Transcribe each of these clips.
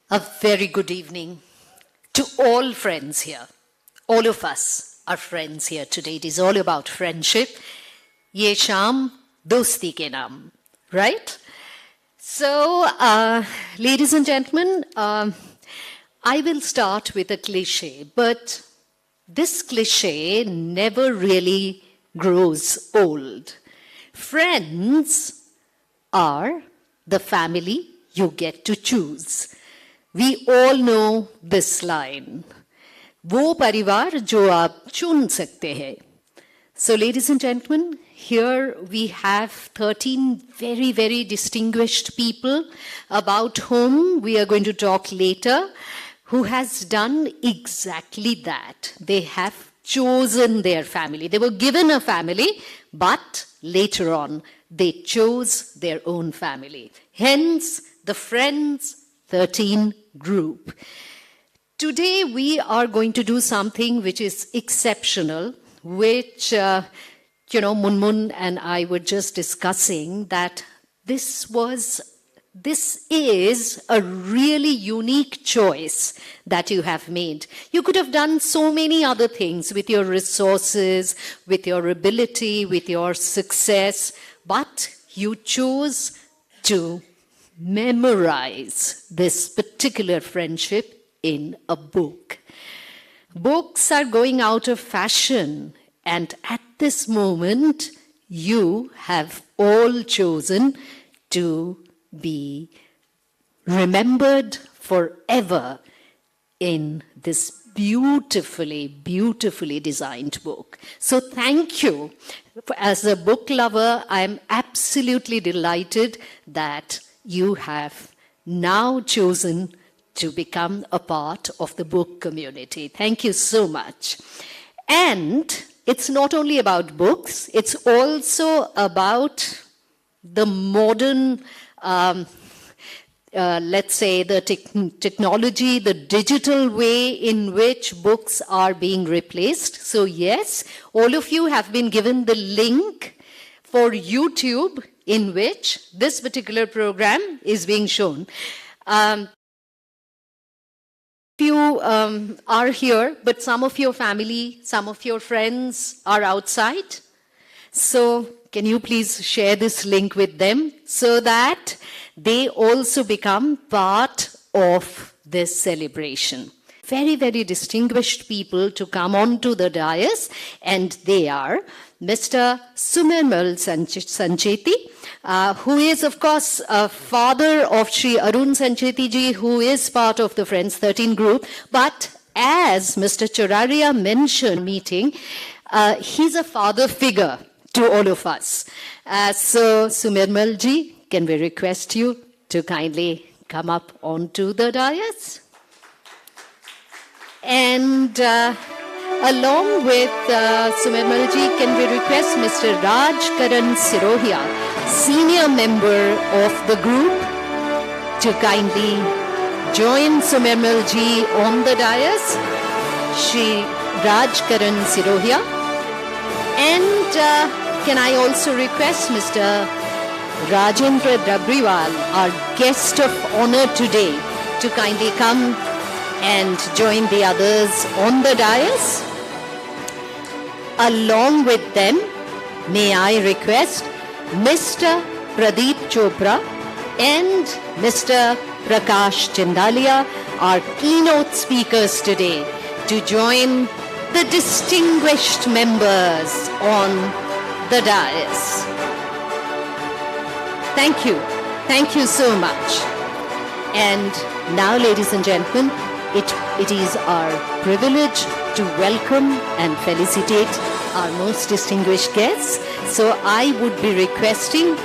A very good evening to all friends here. All of us are friends here today. It is all about friendship. Ye sham dosti ke naam, right? So, ladies and gentlemen, I will start with a cliche, but this cliche never really grows old. Friends are the family you get to choose. We all know this line. वो परिवार जो आप चुन सकते हैं. So, ladies and gentlemen, here we have 13 very, very distinguished people about whom we are going to talk later, who has done exactly that. They have chosen their family. They were given a family, but later on, they chose their own family. Hence, the Friends 13 group. Today, we are going to do something which is exceptional, which, Munmun and I were just discussing that this is a really unique choice that you have made. You could have done so many other things with your resources, with your ability, with your success, but you chose to memorize this particular friendship in a book. Books are going out of fashion, and at this moment, you have all chosen to be remembered forever in this beautifully, beautifully designed book. So thank you. As a book lover, I'm absolutely delighted that you have now chosen to become a part of the book community. Thank you so much. And it's not only about books, it's also about the modern, let's say, the technology, the digital way in which books are being replaced. So yes, all of you have been given the link for YouTube in which this particular program is being shown. You are here, but some of your family, some of your friends are outside. So can you please share this link with them so that they also become part of this celebration? Very, very distinguished people to come onto the dais, and they are Mr. Sumirmal Sancheti, who is, of course, a father of Sri Arun Sancheti ji, who is part of the Friends 13 group. But as Mr. Choraria mentioned meeting, he's a father figure to all of us. So, Sumirmal ji, can we request you to kindly come up onto the dais? And along with Sumirmal ji, can we request Mr. Raj Karan Sirohia, senior member of the group, to kindly join Sumirmal ji on the dais, Shri Raj Karan Sirohia. And can I also request Mr. Rajendra Dabriwal, our guest of honor today, to kindly come and join the others on the dais. Along with them, may I request Mr. Pradeep Chopra and Mr. Prakash Chindalia, our keynote speakers today, to join the distinguished members on the dais. Thank you. Thank you so much. And now, ladies and gentlemen, it is our privilege to welcome and felicitate our most distinguished guests. So I would be requesting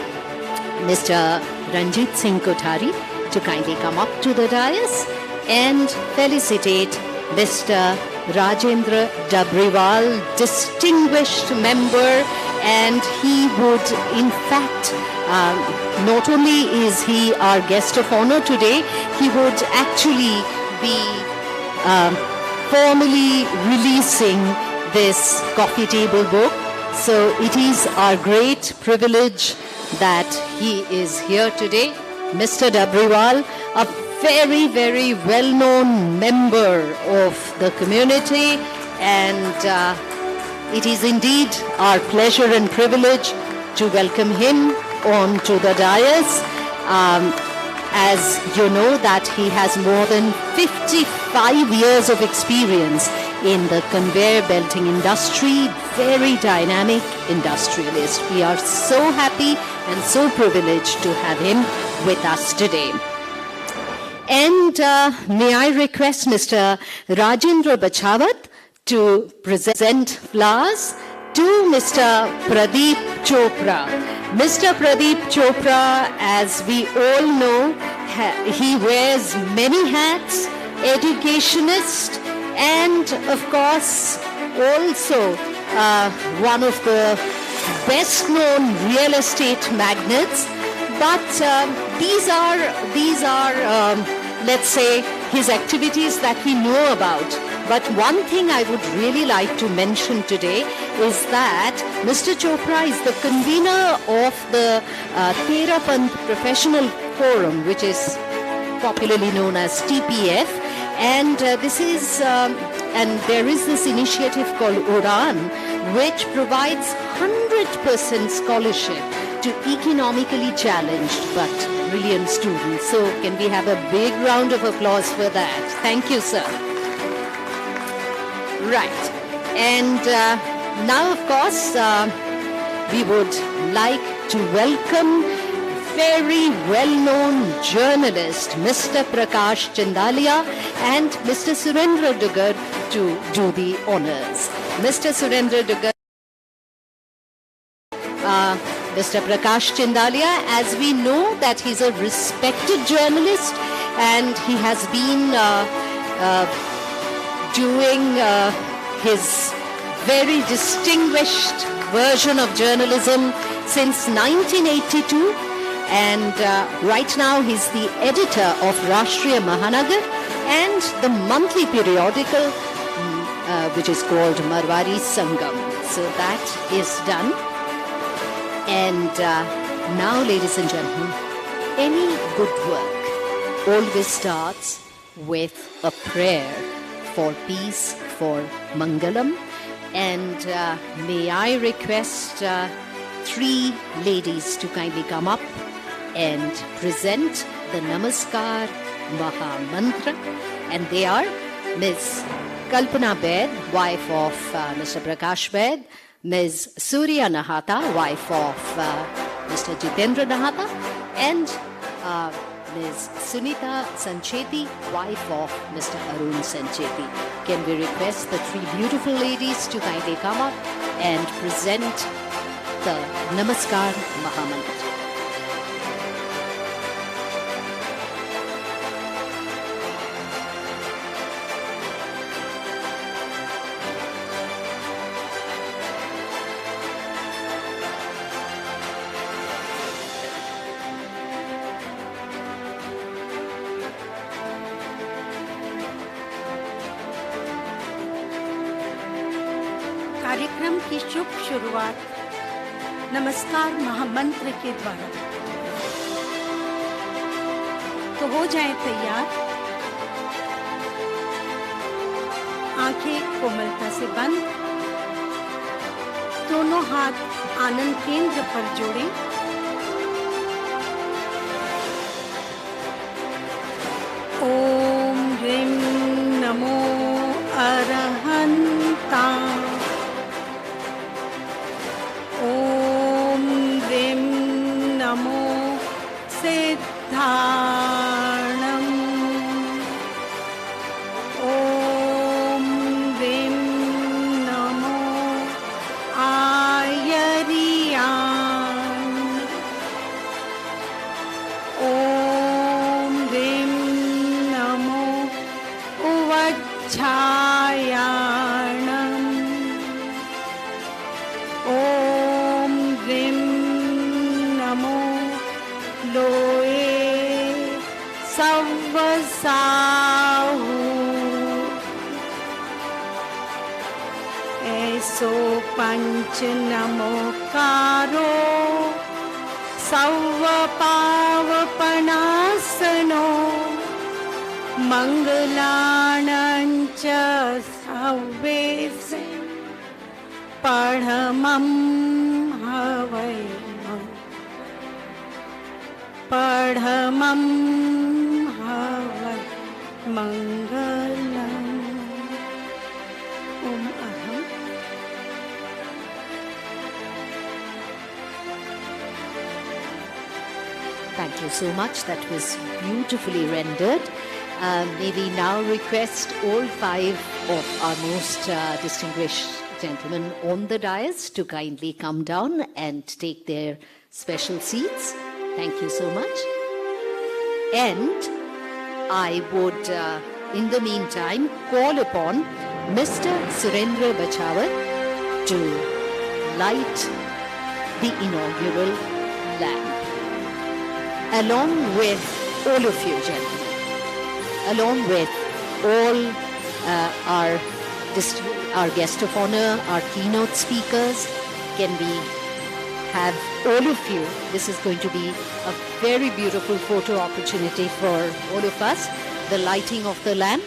Mr. Ranjit Singh Kothari to kindly come up to the dais and felicitate Mr. Rajendra Dabriwal, distinguished member, and he would, in fact, not only is he our guest of honor today, he would actually be formally releasing this coffee table book. So it is our great privilege that he is here today. Mr. Dabriwal, a very, very well-known member of the community, and it is indeed our pleasure and privilege to welcome him onto the dais. As you know that he has more than 55 years of experience in the conveyor belting industry, very dynamic industrialist. We are so happy and so privileged to have him with us today. And may I request Mr. Rajendra Bachawat to present flowers to Mr. Pradeep Chopra. Mr. Pradeep Chopra, as we all know, he wears many hats, educationist, and of course also one of the best known real estate magnates. But these are let's say his activities that we know about. But one thing I would really like to mention today is that Mr. Chopra is the convener of the Therapant Professional Forum, which is popularly known as TPF. And this is, and there is this initiative called UDAN, which provides 100% scholarship to economically challenged but brilliant students. So can we have a big round of applause for that? Thank you, sir. Right. And now, of course, we would like to welcome very well-known journalist, Mr. Prakash Chandalia and Mr. Surendra Dugar to do the honors. Mr. Surendra Dugar, Mr. Prakash Chandalia, as we know that he's a respected journalist and he has been doing his very distinguished version of journalism since 1982. And right now he's the editor of Rashtriya Mahanagar and the monthly periodical which is called Marwari Sangam. So that is done. And now, ladies and gentlemen, any good work always starts with a prayer for peace, for Mangalam. And may I request three ladies to kindly come up and present the Namaskar Maha Mantra. And they are Ms. Kalpana Baid, wife of Mr. Prakash Baid, Ms. Surya Nahata, wife of Mr. Jitendra Nahata, and Ms. Sunita Sancheti, wife of Mr. Arun Sancheti. Can we request the three beautiful ladies to kindly come up and present the Namaskar Mahamantra? कार्यक्रम की शुभ शुरुआत नमस्कार महामंत्र के द्वारा। तो हो जाएं तैयार, आंखें कोमलता से बंद, दोनों हाथ आनंद केंद्र पर जोड़ें। ओम ह्रीं नमो अरहंता। ओम ह्रीं नमो सिद्धाणं। ओम ह्रीं नमो आयर्यान्। ओम ह्रीं नमो उवच्छायाणम्। ओम ह्रीं नमो लोये सव्वसाहु। ऐसो पंच नमोकारो सव्व पावपनासनो मङ्गलाणञ्च सवेसे परमं हवै परमं हवै मङ्गलम् ॐ अहम् Thank you so much. That was beautifully rendered. May we now request all five of our most distinguished gentlemen on the dais to kindly come down and take their special seats. Thank you so much. And I would, in the meantime, call upon Mr. Surendra Bachawat to light the inaugural lamp. Along with all of you, gentlemen, along with all our guest of honor, our keynote speakers, can we have all of you? This is going to be a very beautiful photo opportunity for all of us. The lighting of the lamp,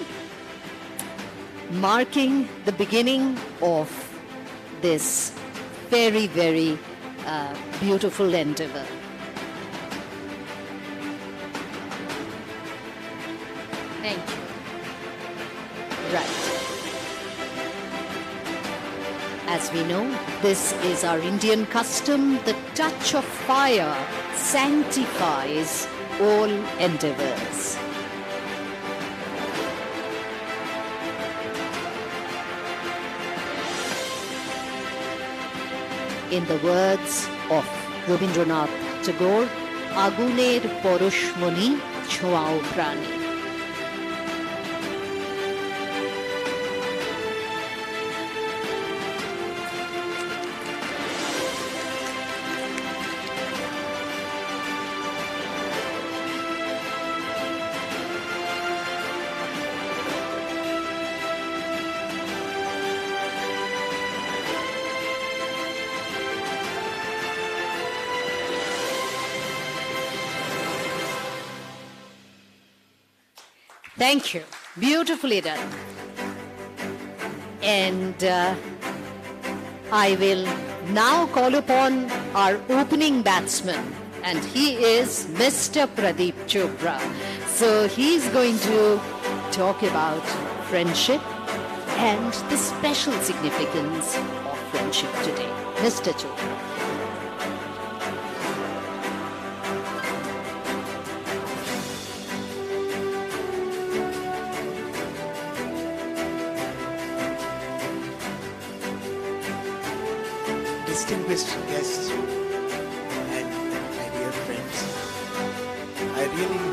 marking the beginning of this very, very beautiful endeavor. Thank you. Right. As we know, this is our Indian custom. The touch of fire sanctifies all endeavors. In the words of Rabindranath Tagore, Aguner Porush Muni Chhoao Prani. Thank you. Beautifully done. And I will now call upon our opening batsman, and he is Mr. Pradeep Chopra. So he's going to talk about friendship and the special significance of friendship today. Mr. Chopra. Distinguished guests and my dear friends, I really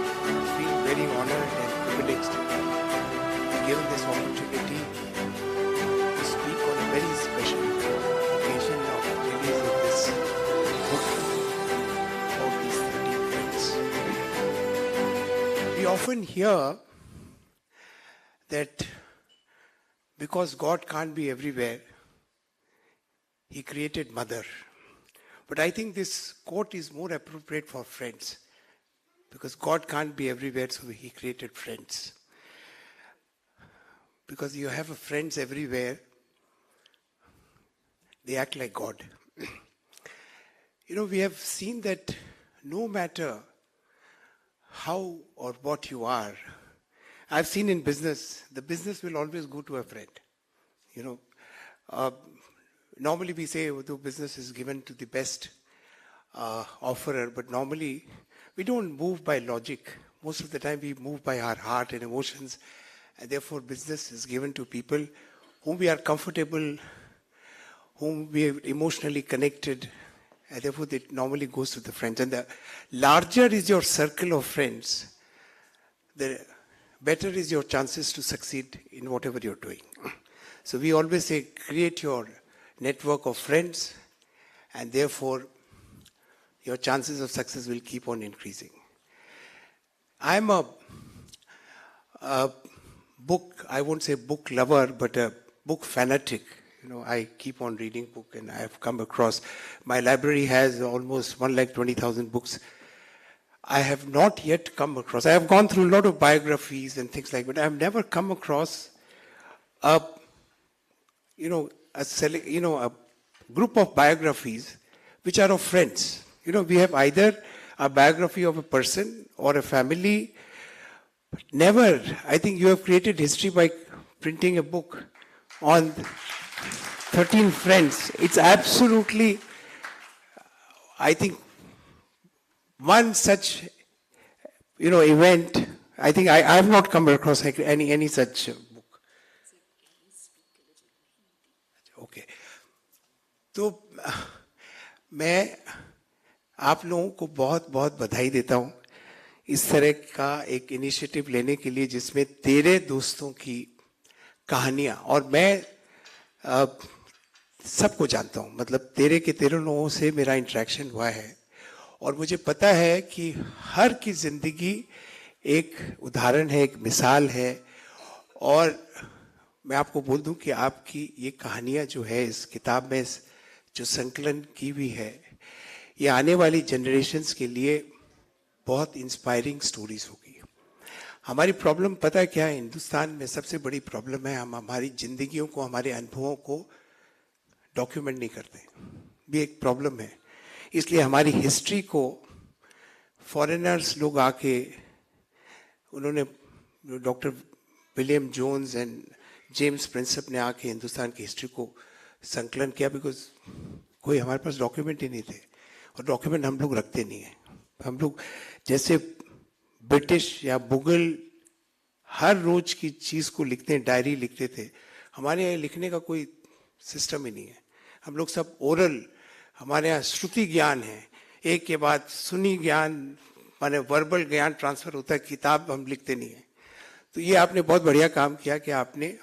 feel very honored and privileged to be given this opportunity to speak on a very special occasion of release of this book of these 13 friends. We often hear that because God can't be everywhere, He created mother. But I think this quote is more appropriate for friends, because God can't be everywhere, so He created friends. Because you have friends everywhere, they act like God. We have seen that no matter how or what you are, I've seen in business, the business will always go to a friend. Normally we say the business is given to the best offerer, but normally we don't move by logic. Most of the time we move by our heart and emotions, and therefore business is given to people whom we are comfortable, whom we are emotionally connected, and therefore it normally goes to the friends. And the larger is your circle of friends, the better is your chances to succeed in whatever you're doing. So we always say, create your network of friends, and therefore your chances of success will keep on increasing. I'm a book, I won't say book lover, but a book fanatic. I keep on reading book, and I have come across, my library has almost 120,000 books. I have not yet come across. I have gone through a lot of biographies and things like that, but I have never come across a, a group of biographies which are of friends. We have either a biography of a person or a family. Never. I think you have created history by printing a book on 13 friends. It's absolutely, I think, one such, event. I think I have not come across any such book. Okay. तो मैं आप लोगों को बहुत बहुत बधाई देता हूँ इस तरह का एक इनिशिएटिव लेने के लिए जिसमें तेरे दोस्तों की कहानियाँ, और मैं सबको जानता हूँ, मतलब तेरे लोगों से मेरा इंटरेक्शन हुआ है और मुझे पता है कि हर की जिंदगी एक उदाहरण है, एक मिसाल है। और मैं आपको बोल दूं कि आपकी ये कहानियाँ जो है इस किताब में जो संकलन की हुई है, ये आने वाली जनरेशन्स के लिए बहुत इंस्पायरिंग स्टोरीज होगी। हमारी प्रॉब्लम पता है क्या है? हिंदुस्तान में सबसे बड़ी प्रॉब्लम है हम हमारी जिंदगियों को, हमारे अनुभवों को डॉक्यूमेंट नहीं करते। भी एक प्रॉब्लम है। इसलिए हमारी हिस्ट्री को फॉरेनर्स लोग आके, उन्होंने doctor William Jones and James Prinsep ने आके हिंदुस्तान की हिस्ट्री को संकलन किया, बिकॉज कोई हमारे पास डॉक्यूमेंट ही नहीं थे और डॉक्यूमेंट हम लोग रखते नहीं हैं। हम लोग जैसे ब्रिटिश या मुगल हर रोज की चीज को लिखते हैं, डायरी लिखते थे, हमारे यहाँ लिखने का कोई सिस्टम ही नहीं है। हम लोग सब ओरल, हमारे यहाँ श्रुति ज्ञान है, एक के बाद सुनी ज्ञान, माने वर्बल ज्ञान ट्रांसफर होता है, किताब हम लिखते नहीं है। तो ये आपने बहुत बढ़िया काम किया कि आपने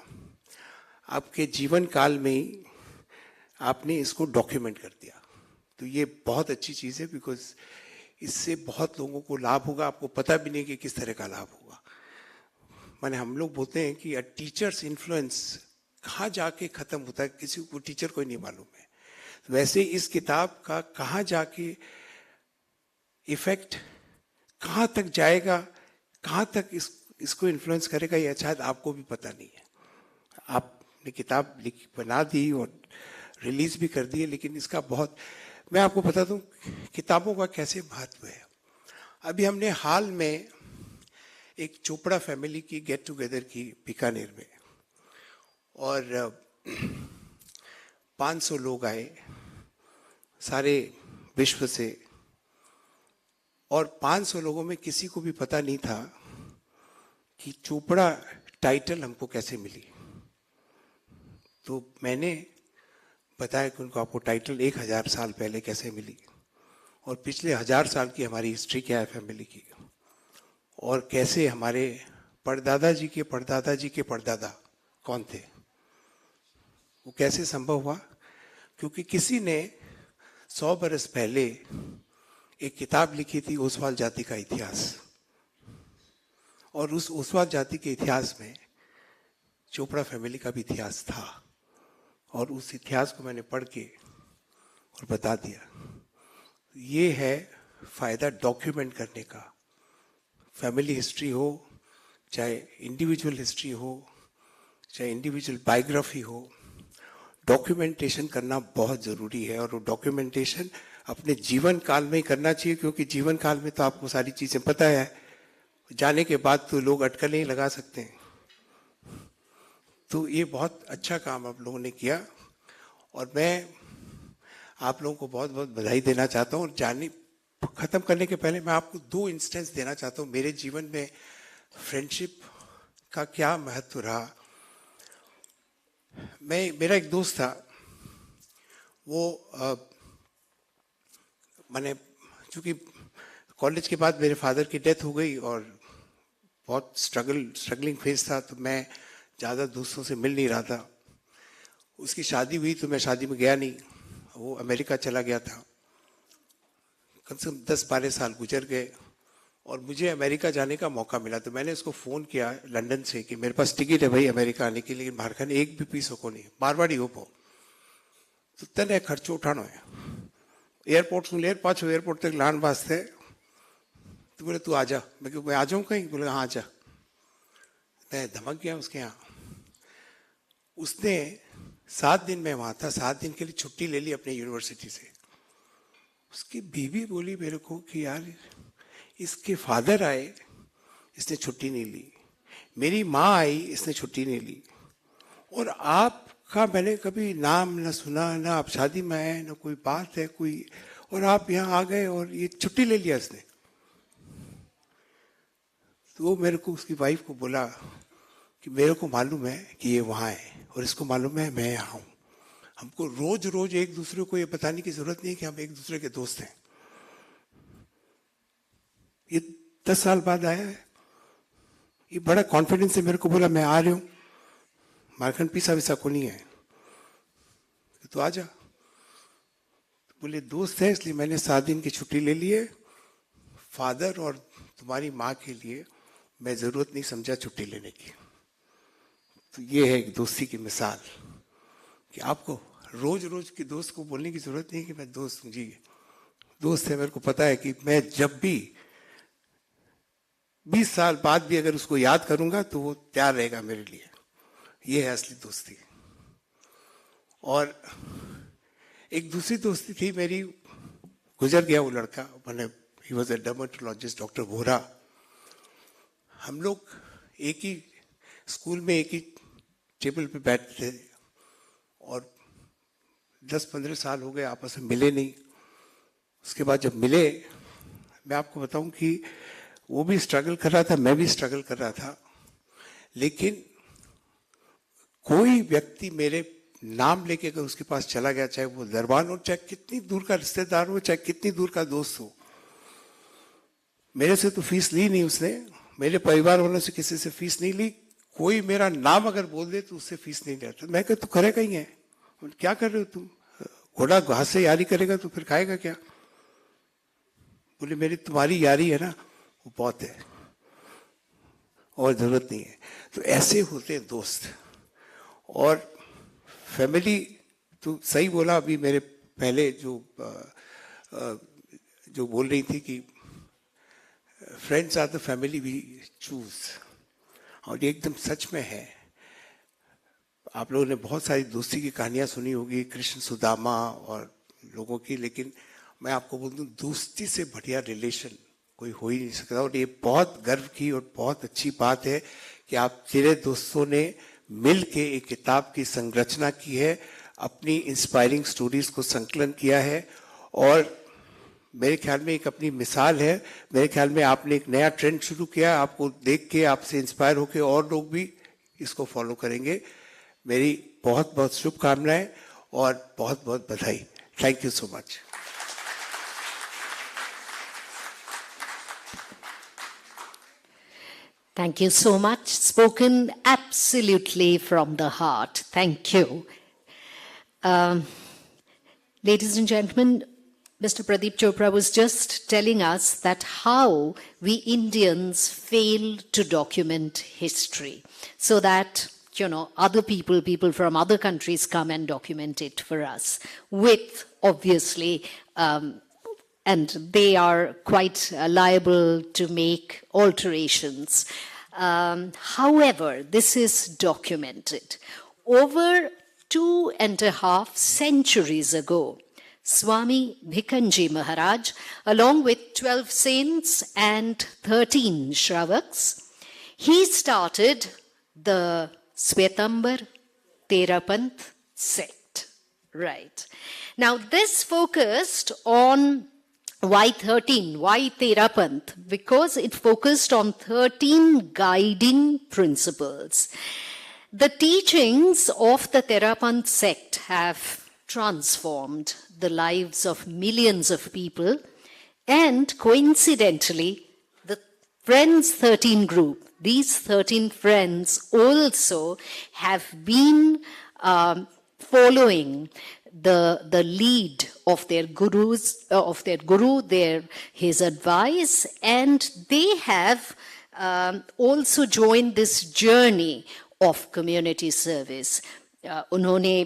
आपके जीवन काल में ही आपने इसको डॉक्यूमेंट कर दिया। तो ये बहुत अच्छी चीज़ है, बिकॉज इससे बहुत लोगों को लाभ होगा। आपको पता भी नहीं कि किस तरह का लाभ होगा। माने हम लोग बोलते हैं कि टीचर्स इन्फ्लुएंस कहाँ जाके ख़त्म होता है, किसी को टीचर को नहीं मालूम है। तो वैसे इस किताब का कहाँ जाके इफेक्ट कहाँ तक जाएगा, कहाँ तक इसको इन्फ्लुएंस करेगा, ये शायद आपको भी पता नहीं है। आपने किताब बना दी और रिलीज भी कर दी है, लेकिन इसका बहुत, मैं आपको बता दूं किताबों का कैसे महत्व है। अभी हमने हाल में एक चोपड़ा फैमिली की गेट टुगेदर की बीकानेर में, और 500 लोग आए सारे विश्व से, और 500 लोगों में किसी को भी पता नहीं था कि चोपड़ा टाइटल हमको कैसे मिली। तो मैंने बताया कि उनको आपको टाइटल 1000 साल पहले कैसे मिली, और पिछले 1000 साल की हमारी हिस्ट्री क्या है फैमिली की, और कैसे हमारे परदादा जी के परदादा जी के परदादा कौन थे, वो कैसे संभव हुआ। क्योंकि किसी ने 100 बरस पहले एक किताब लिखी थी, ओसवाल जाति का इतिहास, और उस ओसवाल जाति के इतिहास में चोपड़ा फैमिली का भी इतिहास था, और उस इतिहास को मैंने पढ़ के और बता दिया। ये है फायदा डॉक्यूमेंट करने का। फैमिली हिस्ट्री हो, चाहे इंडिविजुअल हिस्ट्री हो, चाहे इंडिविजुअल बायोग्राफी हो, डॉक्यूमेंटेशन करना बहुत जरूरी है। और वो डॉक्यूमेंटेशन अपने जीवन काल में ही करना चाहिए, क्योंकि जीवन काल में तो आपको सारी चीजें पता है, जाने के बाद तो लोग अटकलें ही लगा सकते हैं। तो ये बहुत अच्छा काम आप लोगों ने किया, और मैं आप लोगों को बहुत बहुत बधाई देना चाहता हूँ। और खत्म करने के पहले मैं आपको 2 इंस्टेंस देना चाहता हूँ मेरे जीवन में फ्रेंडशिप का क्या महत्व रहा। मेरा एक दोस्त था, वो मैंने चूँकि कॉलेज के बाद मेरे फादर की डेथ हो गई और बहुत स्ट्रगलिंग फेज था, तो मैं ज़्यादा दोस्तों से मिल नहीं रहा था। उसकी शादी हुई तो मैं शादी में गया नहीं, वो अमेरिका चला गया था। कम से कम 10-12 साल गुजर गए और मुझे अमेरिका जाने का मौका मिला। तो मैंने उसको फ़ोन किया लंदन से कि मेरे पास टिकट है भाई अमेरिका आने की, लेकिन बाहर खाने एक भी पीस को नहीं, मारवाड़ी हो पाओ तो तने खर्चो उठानो है। एयरपोर्ट सुन लेर पाछो एयरपोर्ट तक लान वास्ते तो बोले तू आजा। मैं आ जाऊँ कहीं? बोले हाँ आजा। मैं धमक गया उसके यहाँ। उसने 7 दिन में वहाँ था, 7 दिन के लिए छुट्टी ले ली अपने यूनिवर्सिटी से। उसकी बीवी बोली मेरे को कि यार इसके फादर आए, इसने छुट्टी नहीं ली, मेरी माँ आई, इसने छुट्टी नहीं ली, और आपका मैंने कभी नाम न सुना, ना आप शादी में आए, ना कोई बात है कोई, और आप यहाँ आ गए और ये छुट्टी ले लिया इसने। तो वो मेरे को, उसकी वाइफ को बोला कि मेरे को मालूम है कि ये वहाँ है और इसको मालूम है मैं यहाँ हूँ। हमको रोज रोज एक दूसरे को ये बताने की जरूरत नहीं है कि हम एक दूसरे के दोस्त हैं। ये 10 साल बाद आया है, ये बड़ा कॉन्फिडेंस से मेरे को बोला मैं आ रही हूँ, मारखंड पीसा विसा को नहीं है, तो आ जा। तो बोले दोस्त है इसलिए मैंने 7 दिन की छुट्टी ले ली है, फादर और तुम्हारी माँ के लिए मैं जरूरत नहीं समझा छुट्टी लेने की। तो ये है एक दोस्ती की मिसाल कि आपको रोज रोज के दोस्त को बोलने की जरूरत नहीं कि मैं दोस्त हूँ। जी दोस्त है, मेरे को पता है कि मैं जब भी 20 साल बाद भी अगर उसको याद करूंगा तो वो तैयार रहेगा मेरे लिए। ये है असली दोस्ती। और एक दूसरी दोस्ती थी मेरी, गुजर गया वो लड़का, मैंने he was a dermatologist, doctor Vora. हम लोग एक ही स्कूल में एक ही टेबल पे बैठते थे और 10-15 साल हो गए आपस में मिले नहीं। उसके बाद जब मिले, मैं आपको बताऊं कि वो भी स्ट्रगल कर रहा था, मैं भी स्ट्रगल कर रहा था, लेकिन कोई व्यक्ति मेरे नाम लेके अगर उसके पास चला गया, चाहे वो दरबान हो, चाहे कितनी दूर का रिश्तेदार हो, चाहे कितनी दूर का दोस्त हो, मेरे से तो फीस ली नहीं उसने, मेरे परिवार वालों से किसी से फीस नहीं ली, कोई मेरा नाम अगर बोल दे तो उससे फीस नहीं लेता। मैं कहता तू करेगा ही है, क्या कर रहे हो तुम, घोड़ा घास से यारी करेगा तो फिर खाएगा क्या? बोले मेरी तुम्हारी यारी है ना वो बहुत है और जरूरत नहीं है। तो ऐसे होते हैं दोस्त। और फैमिली तो सही बोला अभी मेरे पहले जो बोल रही थी कि friends are the family we choose, और ये एकदम सच में है। आप लोगों ने बहुत सारी दोस्ती की कहानियां सुनी होगी, कृष्ण सुदामा और लोगों की, लेकिन मैं आपको बोल दूं दोस्ती से बढ़िया रिलेशन कोई हो ही नहीं सकता। और ये बहुत गर्व की और बहुत अच्छी बात है कि आप तेरे दोस्तों ने मिल के एक किताब की संरचना की है, अपनी इंस्पायरिंग स्टोरीज को संकलन किया है, और मेरे ख्याल में एक अपनी मिसाल है। मेरे ख्याल में आपने एक नया ट्रेंड शुरू किया, आपको देख के आपसे इंस्पायर होके और लोग भी इसको फॉलो करेंगे। मेरी बहुत बहुत शुभकामनाएं और बहुत बहुत बधाई। Thank you so much. Thank you so much. Spoken absolutely from the heart. Thank you. Ladies and gentlemen, Mr. Pradeep Chopra was just telling us that how we Indians fail to document history so that, other people from other countries come and document it for us with, obviously, and they are quite liable to make alterations. However, this is documented. Over 2.5 centuries ago, Swami Bhikanji Maharaj, along with 12 saints and 13 Shravaks, he started the Svetambar Terapanth sect. Right. Now, this focused on why 13? Why Terapanth? Because it focused on 13 guiding principles. The teachings of the Terapanth sect have transformed the lives of millions of people, and coincidentally, the Friends 13 group, these 13 friends also have been following the lead of their gurus, his advice, and they have also joined this journey of community service. उन्होंने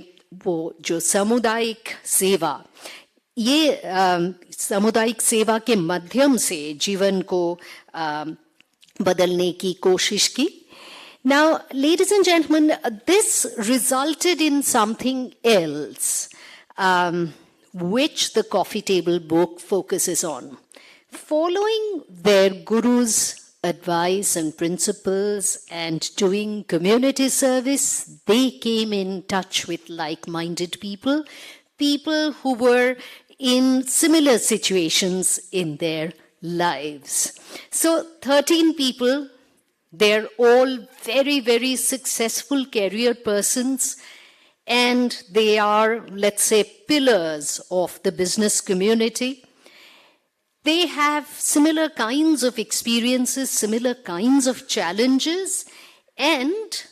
वो जो सामुदायिक सेवा ये सामुदायिक सेवा के माध्यम से जीवन को बदलने की कोशिश की. Now, ladies and gentlemen, this resulted in something else, which the coffee table book focuses on. Following their guru's advice and principles and doing community service, they came in touch with like-minded people, people who were in similar situations in their lives. So 13 people, they're all very, very successful career persons, and they are, let's say, pillars of the business community. They have similar kinds of experiences, similar kinds of challenges, and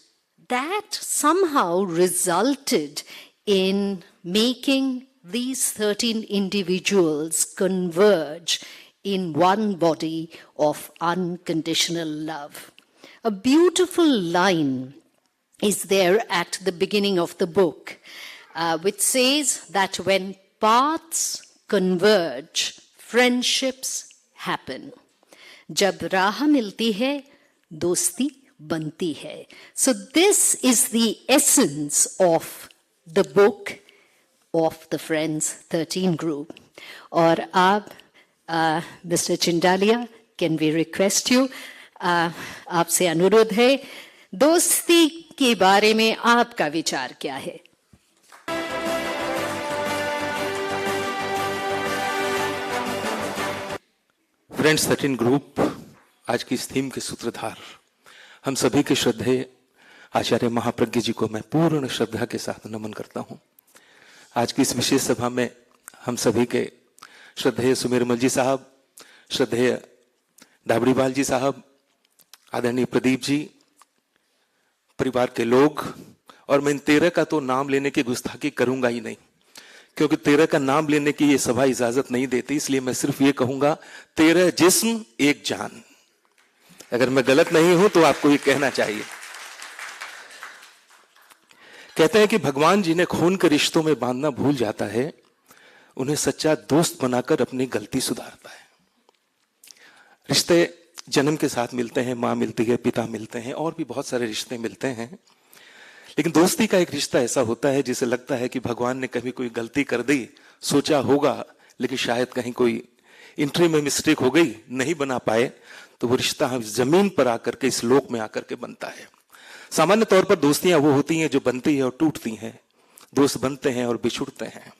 that somehow resulted in making these 13 individuals converge in one body of unconditional love. A beautiful line is there at the beginning of the book, which says that when paths converge, friendships happen. Jab raah milti hai, dosti banti hai. So this is the essence of the book of the Friends 13 group. Or aap, Mr. Chindalia, can we request you? आपसे अनुरोध है, दोस्ती के बारे में आपका विचार क्या है? फ्रेंड्स 13 ग्रुप आज की इस थीम के सूत्रधार, हम सभी के श्रद्धेय आचार्य महाप्रज्ञ जी को मैं पूर्ण श्रद्धा के साथ नमन करता हूं. आज की इस विशेष सभा में हम सभी के श्रद्धेय सुमेरमल जी साहब, श्रद्धेय डाबड़ीवाल जी साहब, आदरणीय प्रदीप जी, परिवार के लोग, और मैं इन 13 का तो नाम लेने की गुस्ताखी करूंगा ही नहीं, क्योंकि 13 का नाम लेने की ये सभा इजाजत नहीं देती. इसलिए मैं सिर्फ ये कहूंगा, 13 जिस्म एक जान. अगर मैं गलत नहीं हूं तो आपको ये कहना चाहिए. कहते हैं कि भगवान जिन्हें खून के रिश्तों में बांधना भूल जाता है, उन्हें सच्चा दोस्त बनाकर अपनी गलती सुधारता है. रिश्ते जन्म के साथ मिलते हैं, माँ मिलती है, पिता मिलते हैं, और भी बहुत सारे रिश्ते मिलते हैं. लेकिन दोस्ती का एक रिश्ता ऐसा होता है जिसे लगता है कि भगवान ने कभी कोई गलती कर दी, सोचा होगा, लेकिन शायद कहीं कोई एंट्री में मिस्टेक हो गई, नहीं बना पाए, तो वो रिश्ता हम जमीन पर आकर के, इस लोक में आकर के बनता है. सामान्य तौर पर दोस्तियां वो होती हैं जो बनती है और टूटती हैं. दोस्त बनते हैं और बिछुड़ते हैं.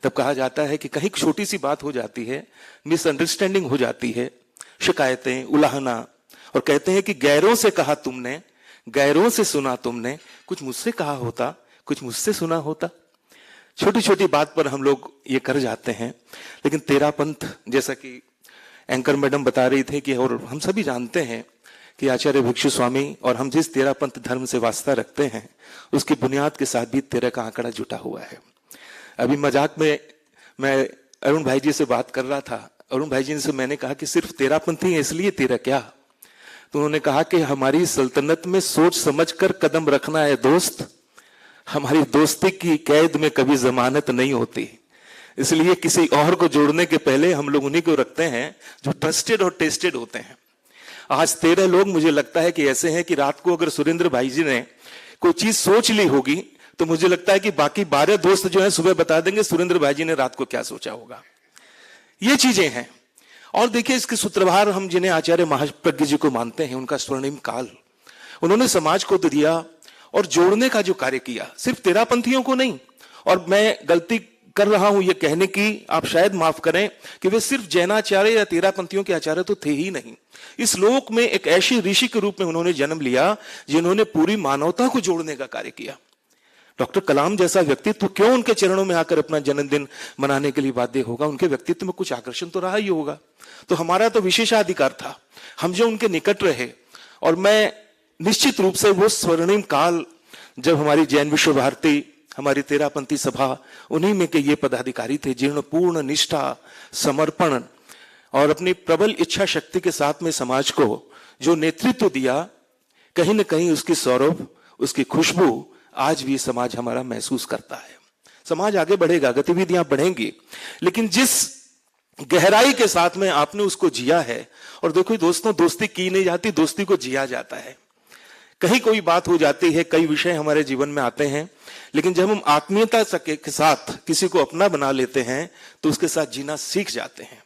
तब कहा जाता है कि कहीं छोटी सी बात हो जाती है, मिसअंडरस्टैंडिंग हो जाती है, शिकायतें, उलाहना, और कहते हैं कि गैरों से कहा तुमने, गैरों से सुना तुमने, कुछ मुझसे कहा होता, कुछ मुझसे सुना होता. छोटी छोटी बात पर हम लोग ये कर जाते हैं. लेकिन तेरा पंथ, जैसा कि एंकर मैडम बता रही थे कि, और हम सभी जानते हैं कि आचार्य भिक्षु स्वामी और हम जिस तेरा पंथ धर्म से वास्ता रखते हैं, उसकी बुनियाद के साथ भी 13 का आंकड़ा जुटा हुआ है. अभी मजाक में मैं अरुण भाई जी से बात कर रहा था. अरुण भाई जी से मैंने कहा कि सिर्फ 13 पंथी है इसलिए 13 क्या? तो उन्होंने कहा कि हमारी सल्तनत में सोच समझकर कदम रखना है दोस्त. हमारी दोस्ती की कैद में कभी जमानत नहीं होती, इसलिए किसी और को जोड़ने के पहले हम लोग उन्हीं को रखते हैं जो ट्रस्टेड और टेस्टेड होते हैं. आज 13 लोग मुझे लगता है कि ऐसे हैं कि रात को अगर सुरेंद्र भाई जी ने कोई चीज सोच ली होगी, तो मुझे लगता है कि बाकी 12 दोस्त जो हैं सुबह बता देंगे सुरेंद्र भाई जी ने रात को क्या सोचा होगा. ये चीजें हैं. और देखिए, इसके सूत्रधार हम जिन्हें आचार्य महाप्रज्ञ जी को मानते हैं, उनका स्वर्णिम काल, उन्होंने समाज को तो दिया और जोड़ने का जो कार्य किया, सिर्फ 13 पंथियों को नहीं. और मैं गलती कर रहा हूं ये कहने की, आप शायद माफ करें, कि वे सिर्फ जैनाचार्य या 13 पंथियों के आचार्य तो थे ही नहीं. इस लोक में एक ऐसे ऋषि के रूप में उन्होंने जन्म लिया जिन्होंने पूरी मानवता को जोड़ने का कार्य किया. डॉक्टर कलाम जैसा व्यक्तित्व क्यों उनके चरणों में आकर अपना जन्मदिन मनाने के लिए बाध्य होगा? उनके व्यक्तित्व में कुछ आकर्षण तो रहा ही होगा. तो हमारा तो विशेषाधिकार था, हम जो उनके निकट रहे. और मैं निश्चित रूप से वो स्वर्णिम काल, जब हमारी जैन विश्व भारती, हमारी 13 पंथी सभा, उन्हीं में के ये पदाधिकारी थे जिन्होंने पूर्ण निष्ठा, समर्पण और अपनी प्रबल इच्छा शक्ति के साथ में समाज को जो नेतृत्व दिया, कहीं न कहीं उसकी सौरभ, उसकी खुशबू आज भी समाज हमारा महसूस करता है. समाज आगे बढ़ेगा, गतिविधियां बढ़ेंगी, लेकिन जिस गहराई के साथ में आपने उसको जिया है, और देखो दोस्तों, दोस्ती की नहीं जाती, दोस्ती को जिया जाता है। कहीं कोई बात हो जाती है, कई विषय हमारे जीवन में आते हैं, लेकिन जब हम आत्मीयता के साथ किसी को अपना बना लेते हैं तो उसके साथ जीना सीख जाते हैं।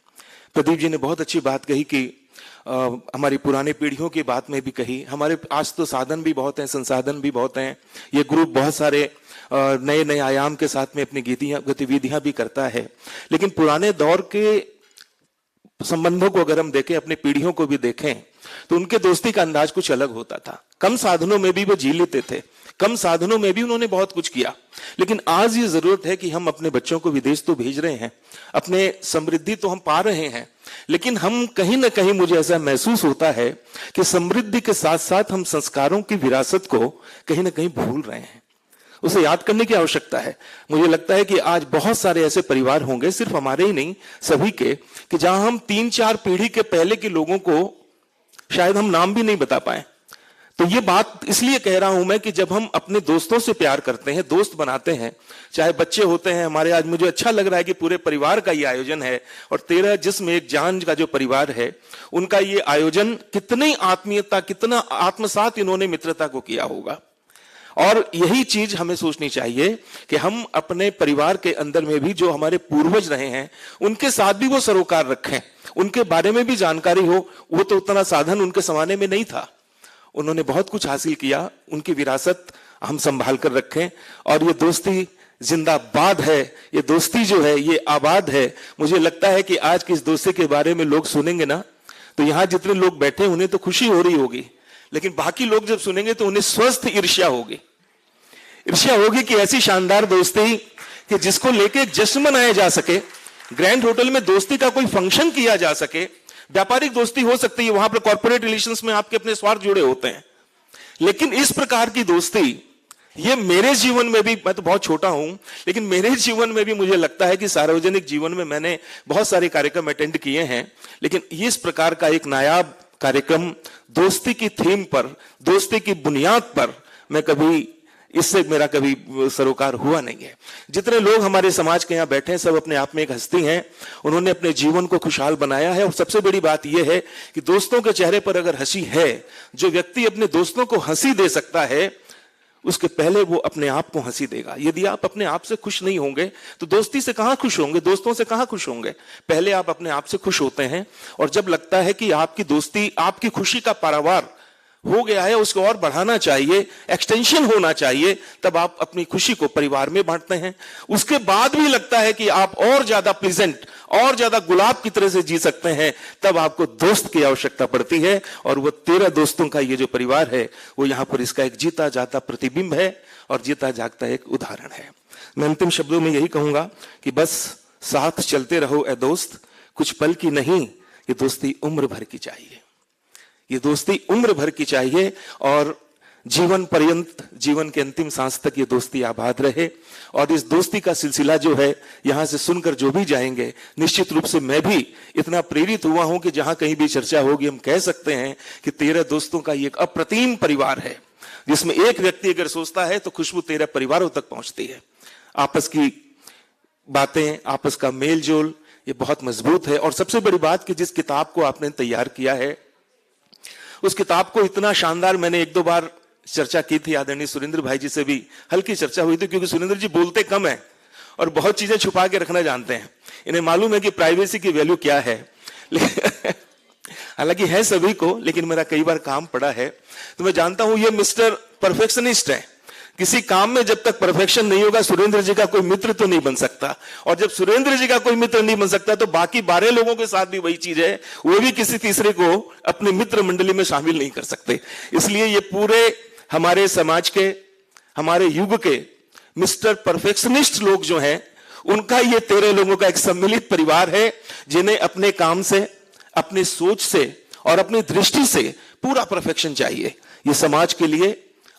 प्रदीप जी ने बहुत अच्छी बात कही कि हमारी पुरानी पीढ़ियों की बात में भी कही, हमारे आज तो साधन भी बहुत हैं, संसाधन भी बहुत हैं, ये ग्रुप बहुत सारे नए नए आयाम के साथ में अपनी गतिविधियां भी करता है, लेकिन पुराने दौर के संबंधों को अगर हम देखें, अपनी पीढ़ियों को भी देखें, तो उनके दोस्ती का अंदाज कुछ अलग होता था। कम साधनों में भी वो जी लेते थे, कम साधनों में भी उन्होंने बहुत कुछ किया। लेकिन आज ये जरूरत है कि हम अपने बच्चों को विदेश तो भेज रहे हैं, अपने समृद्धि तो हम पा रहे हैं, लेकिन हम कहीं ना कहीं, मुझे ऐसा महसूस होता है कि समृद्धि के साथ साथ हम संस्कारों की विरासत को कहीं ना कहीं भूल रहे हैं। उसे याद करने की आवश्यकता है। मुझे लगता है कि आज बहुत सारे ऐसे परिवार होंगे, सिर्फ हमारे ही नहीं, सभी के, कि जहां हम 3-4 पीढ़ी के पहले के लोगों को शायद हम नाम भी नहीं बता पाए। तो ये बात इसलिए कह रहा हूं मैं कि जब हम अपने दोस्तों से प्यार करते हैं, दोस्त बनाते हैं, चाहे बच्चे होते हैं हमारे, आज मुझे अच्छा लग रहा है कि पूरे परिवार का ये आयोजन है, और 13 जिस्म एक जान का जो परिवार है, उनका ये आयोजन, कितनी आत्मीयता, कितना आत्मसात इन्होंने मित्रता को किया होगा। और यही चीज हमें सोचनी चाहिए कि हम अपने परिवार के अंदर में भी जो हमारे पूर्वज रहे हैं, उनके साथ भी वो सरोकार रखें, उनके बारे में भी जानकारी हो। वो तो उतना साधन उनके जमाने में नहीं था, उन्होंने बहुत कुछ हासिल किया, उनकी विरासत हम संभाल कर रखें। और ये दोस्ती जिंदाबाद है, ये दोस्ती जो है ये आबाद है। मुझे लगता है कि आज की इस दोस्ती के बारे में लोग सुनेंगे ना, तो यहां जितने लोग बैठे उन्हें तो खुशी हो रही होगी, लेकिन बाकी लोग जब सुनेंगे तो उन्हें स्वस्थ ईर्ष्या होगी। ईर्ष्या होगी कि ऐसी शानदार दोस्ती कि जिसको लेके जश्न मनाया जा सके, ग्रैंड होटल में दोस्ती का कोई फंक्शन किया जा सके। व्यापारिक दोस्ती हो सकती है, वहां पर कॉर्पोरेट रिलेशंस में आपके अपने स्वार्थ जुड़े होते हैं, लेकिन इस प्रकार की दोस्ती, ये मेरे जीवन में भी, मैं तो बहुत छोटा हूं, लेकिन मेरे जीवन में भी मुझे लगता है कि सार्वजनिक जीवन में मैंने बहुत सारे कार्यक्रम अटेंड किए हैं, लेकिन इस प्रकार का एक नायाब कार्यक्रम दोस्ती की थीम पर, दोस्ती की बुनियाद पर, मैं कभी, इससे मेरा कभी सरोकार हुआ नहीं है। जितने लोग हमारे समाज के यहाँ बैठे हैं, सब अपने आप में एक हस्ती हैं, उन्होंने अपने जीवन को खुशहाल बनाया है। और सबसे बड़ी बात यह है कि दोस्तों के चेहरे पर अगर हंसी है, जो व्यक्ति अपने दोस्तों को हंसी दे सकता है, उसके पहले वो अपने आप को हंसी देगा। यदि आप अपने आप से खुश नहीं होंगे तो दोस्ती से कहां खुश होंगे, दोस्तों से कहां खुश होंगे। पहले आप अपने आप से खुश होते हैं, और जब लगता है कि आपकी दोस्ती आपकी खुशी का पारावार हो गया है, उसको और बढ़ाना चाहिए, एक्सटेंशन होना चाहिए, तब आप अपनी खुशी को परिवार में बांटते हैं। उसके बाद भी लगता है कि आप और ज्यादा प्लीजेंट, और ज्यादा गुलाब की तरह से जी सकते हैं, तब आपको दोस्त की आवश्यकता पड़ती है। और वो 13 दोस्तों का ये जो परिवार है, वो यहां पर इसका एक जीता जाता प्रतिबिंब है और जीता जागता एक उदाहरण है। मैं अंतिम शब्दों में यही कहूंगा कि बस साथ चलते रहो ए दोस्त, कुछ पल की नहीं, ये दोस्ती उम्र भर की चाहिए, ये दोस्ती उम्र भर की चाहिए, और जीवन पर्यंत, जीवन के अंतिम सांस तक ये दोस्ती आबाद रहे। और इस दोस्ती का सिलसिला जो है, यहां से सुनकर जो भी जाएंगे, निश्चित रूप से मैं भी इतना प्रेरित हुआ हूं कि जहां कहीं भी चर्चा होगी, हम कह सकते हैं कि 13 दोस्तों का ये एक अप्रतिम परिवार है, जिसमें एक व्यक्ति अगर सोचता है तो खुशबू 13 परिवारों तक पहुंचती है। आपस की बातें, आपस का मेल जोल, ये बहुत मजबूत है। और सबसे बड़ी बात कि जिस किताब को आपने तैयार किया है, उस किताब को इतना शानदार, मैंने 1-2 बार चर्चा की थी, आदरणीय सुरेंद्र भाई जी से भी हल्की चर्चा हुई थी, क्योंकि सुरेंद्र जी बोलते कम है और बहुत चीजें छुपा के रखना जानते हैं। इन्हें मालूम है कि प्राइवेसी की वैल्यू क्या है, हालांकि है सभी को, लेकिन मेरा कई बार काम पड़ा है, तो मैं जानता हूं ये मिस्टर परफेक्शनिस्ट है। किसी काम में जब तक परफेक्शन नहीं होगा, सुरेंद्र जी का कोई मित्र तो नहीं बन सकता, और जब सुरेंद्र जी का कोई मित्र नहीं बन सकता, तो बाकी 12 लोगों के साथ भी वही चीज है, वो भी किसी तीसरे को अपने मित्र मंडली में शामिल नहीं कर सकते। इसलिए ये पूरे हमारे समाज के, हमारे युग के मिस्टर परफेक्शनिस्ट लोग जो हैं, उनका ये 13 लोगों का एक सम्मिलित परिवार है, जिन्हें अपने काम से, अपनी सोच से और अपनी दृष्टि से पूरा परफेक्शन चाहिए। ये समाज के लिए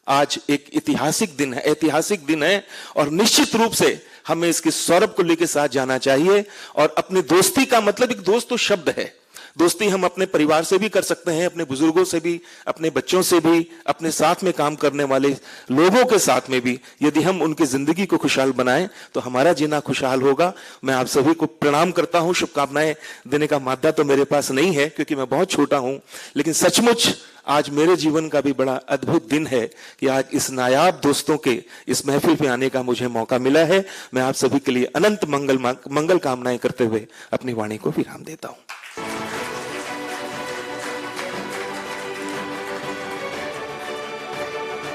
आज एक ऐतिहासिक दिन है, ऐतिहासिक दिन है, और निश्चित रूप से हमें इसके सौरभ को लेकर साथ जाना चाहिए। और अपनी दोस्ती का मतलब, एक दोस्त तो शब्द है, दोस्ती हम अपने परिवार से भी कर सकते हैं, अपने बुजुर्गों से भी, अपने बच्चों से भी, अपने साथ में काम करने वाले लोगों के साथ में भी। यदि हम उनकी जिंदगी को खुशहाल बनाएं तो हमारा जीना खुशहाल होगा। मैं आप सभी को प्रणाम करता हूं। शुभकामनाएं देने का मादा तो मेरे पास नहीं है क्योंकि मैं बहुत छोटा हूं, लेकिन सचमुच आज मेरे जीवन का भी बड़ा अद्भुत दिन है कि आज इस नायाब दोस्तों के इस महफिल में आने का मुझे मौका मिला है। मैं आप सभी के लिए अनंत मंगल कामनाएं करते हुए अपनी वाणी को विराम देता हूं।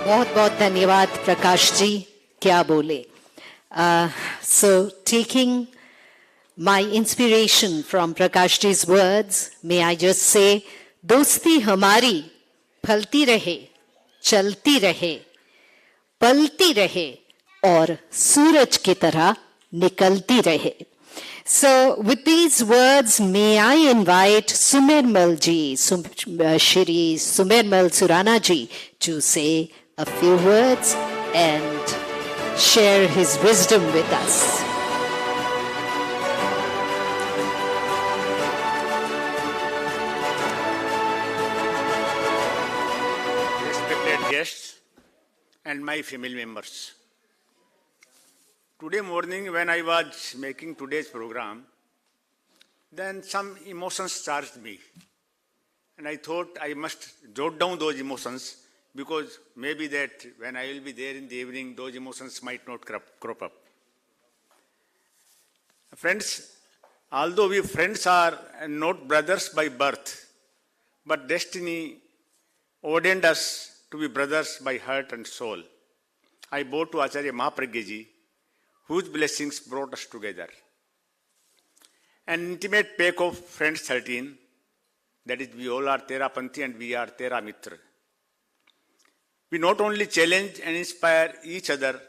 बहुत बहुत धन्यवाद प्रकाश जी, क्या बोले। So taking my inspiration from Prakash ji's words, may I just say, दोस्ती हमारी फलती रहे, चलती रहे, पलती रहे और सूरज की तरह निकलती रहे. So with these words, may I invite Sumirmal ji, Shri Sumirmal Surana ji, to say a few words and share his wisdom with us. Respected guests and my family members. Today morning when I was making today's program, then some emotions charged me. And I thought I must jot down those emotions because maybe that when I will be there in the evening, those emotions might not crop up. Friends, although we friends are not brothers by birth, but destiny ordained us to be brothers by heart and soul. I bow to Acharya Mahapragya ji, whose blessings brought us together. An intimate pack of friends 13, that is, we all are Tera Panthi and we are Tera Mitra. We not only challenge and inspire each other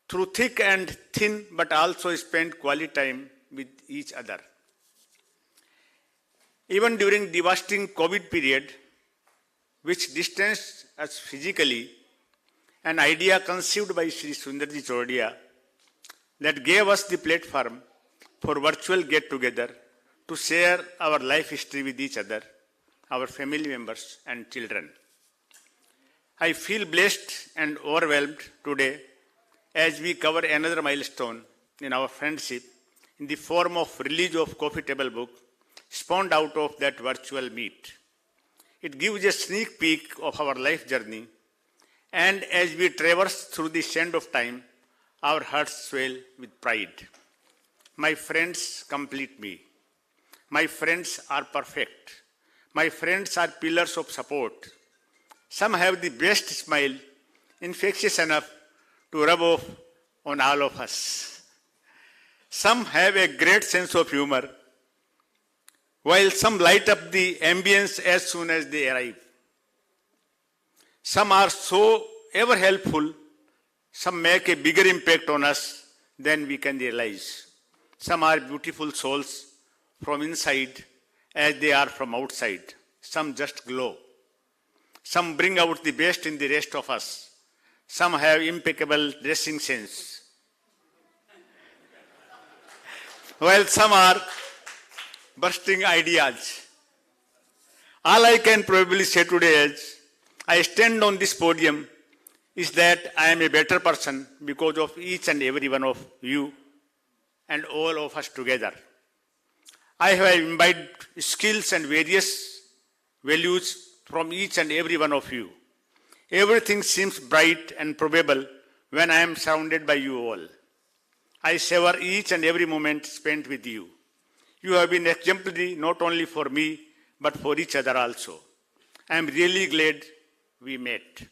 through thick and thin, but also spend quality time with each other. Even during devastating COVID period, which distanced us physically, an idea conceived by Sri Sundarji Chordia that gave us the platform for virtual get-together to share our life history with each other, our family members and children. I feel blessed and overwhelmed today as we cover another milestone in our friendship in the form of release of coffee table book spawned out of that virtual meet. It gives a sneak peek of our life journey, and as we traverse through the sand of time, our hearts swell with pride. My friends complete me. My friends are perfect. My friends are pillars of support. Some have the best smile, infectious enough to rub off on all of us. Some have a great sense of humor, while some light up the ambience as soon as they arrive. Some are so ever helpful, some make a bigger impact on us than we can realize. Some are beautiful souls from inside as they are from outside. Some just glow. Some bring out the best in the rest of us. Some have impeccable dressing sense, while some are bursting ideas. All I can probably say today is, I stand on this podium is that I am a better person because of each and every one of you and all of us together. I have imbibed skills and various values from each and every one of you. Everything seems bright and probable when I am surrounded by you all. I savor each and every moment spent with you. You have been exemplary not only for me, but for each other also. I am really glad we met.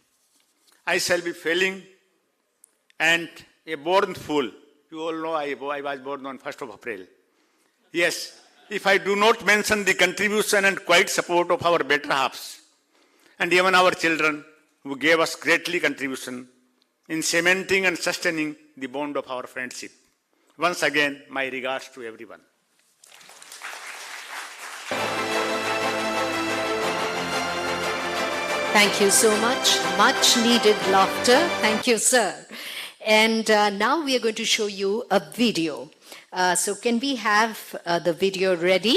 I shall be failing and a born fool. You all know I was born on 1st of April. Yes, if I do not mention the contribution and quiet support of our better halves, and even our children who gave us greatly contribution in cementing and sustaining the bond of our friendship. Once again, my regards to everyone. Thank you so much. Much needed laughter. Thank you, sir. And now we are going to show you a video. So can we have the video ready?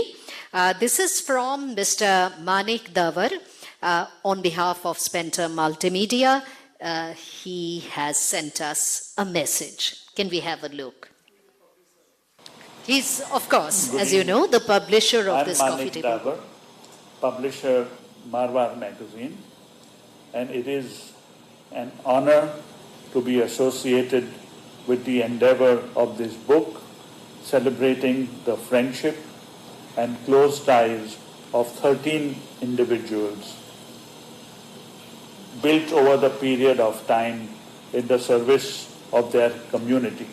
This is from Mr. Manik Davar on behalf of Spenter Multimedia. He has sent us a message. Can we have a look? He's, of course, as you know, the publisher of this coffee table. I'm Manik Davar, publisher Marwar magazine, and it is an honor to be associated with the endeavor of this book, celebrating the friendship and close ties of 13 individuals built over the period of time in the service of their community.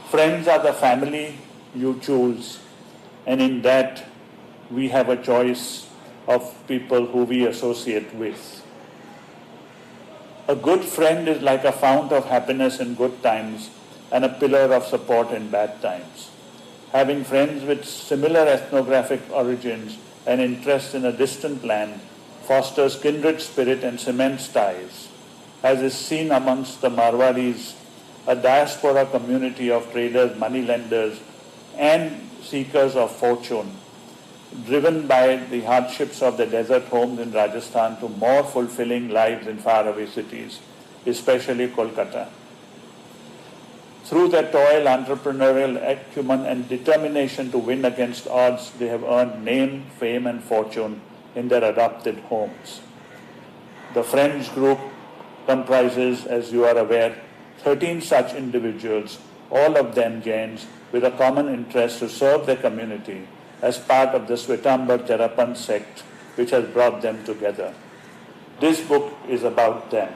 Friends are the family you choose, and in that we have a choice of people who we associate with. A good friend is like a fount of happiness in good times and a pillar of support in bad times. Having friends with similar ethnographic origins and interests in a distant land fosters kindred spirit and cements ties, as is seen amongst the Marwaris, a diaspora community of traders, moneylenders, and seekers of fortune, driven by the hardships of the desert homes in Rajasthan to more fulfilling lives in faraway cities, especially Kolkata. Through their toil, entrepreneurial acumen, and determination to win against odds, they have earned name, fame, and fortune in their adopted homes. The Friends group comprises, as you are aware, 13 such individuals, all of them Jains, with a common interest to serve their community as part of the Swetambar Charapan sect, which has brought them together. This book is about them.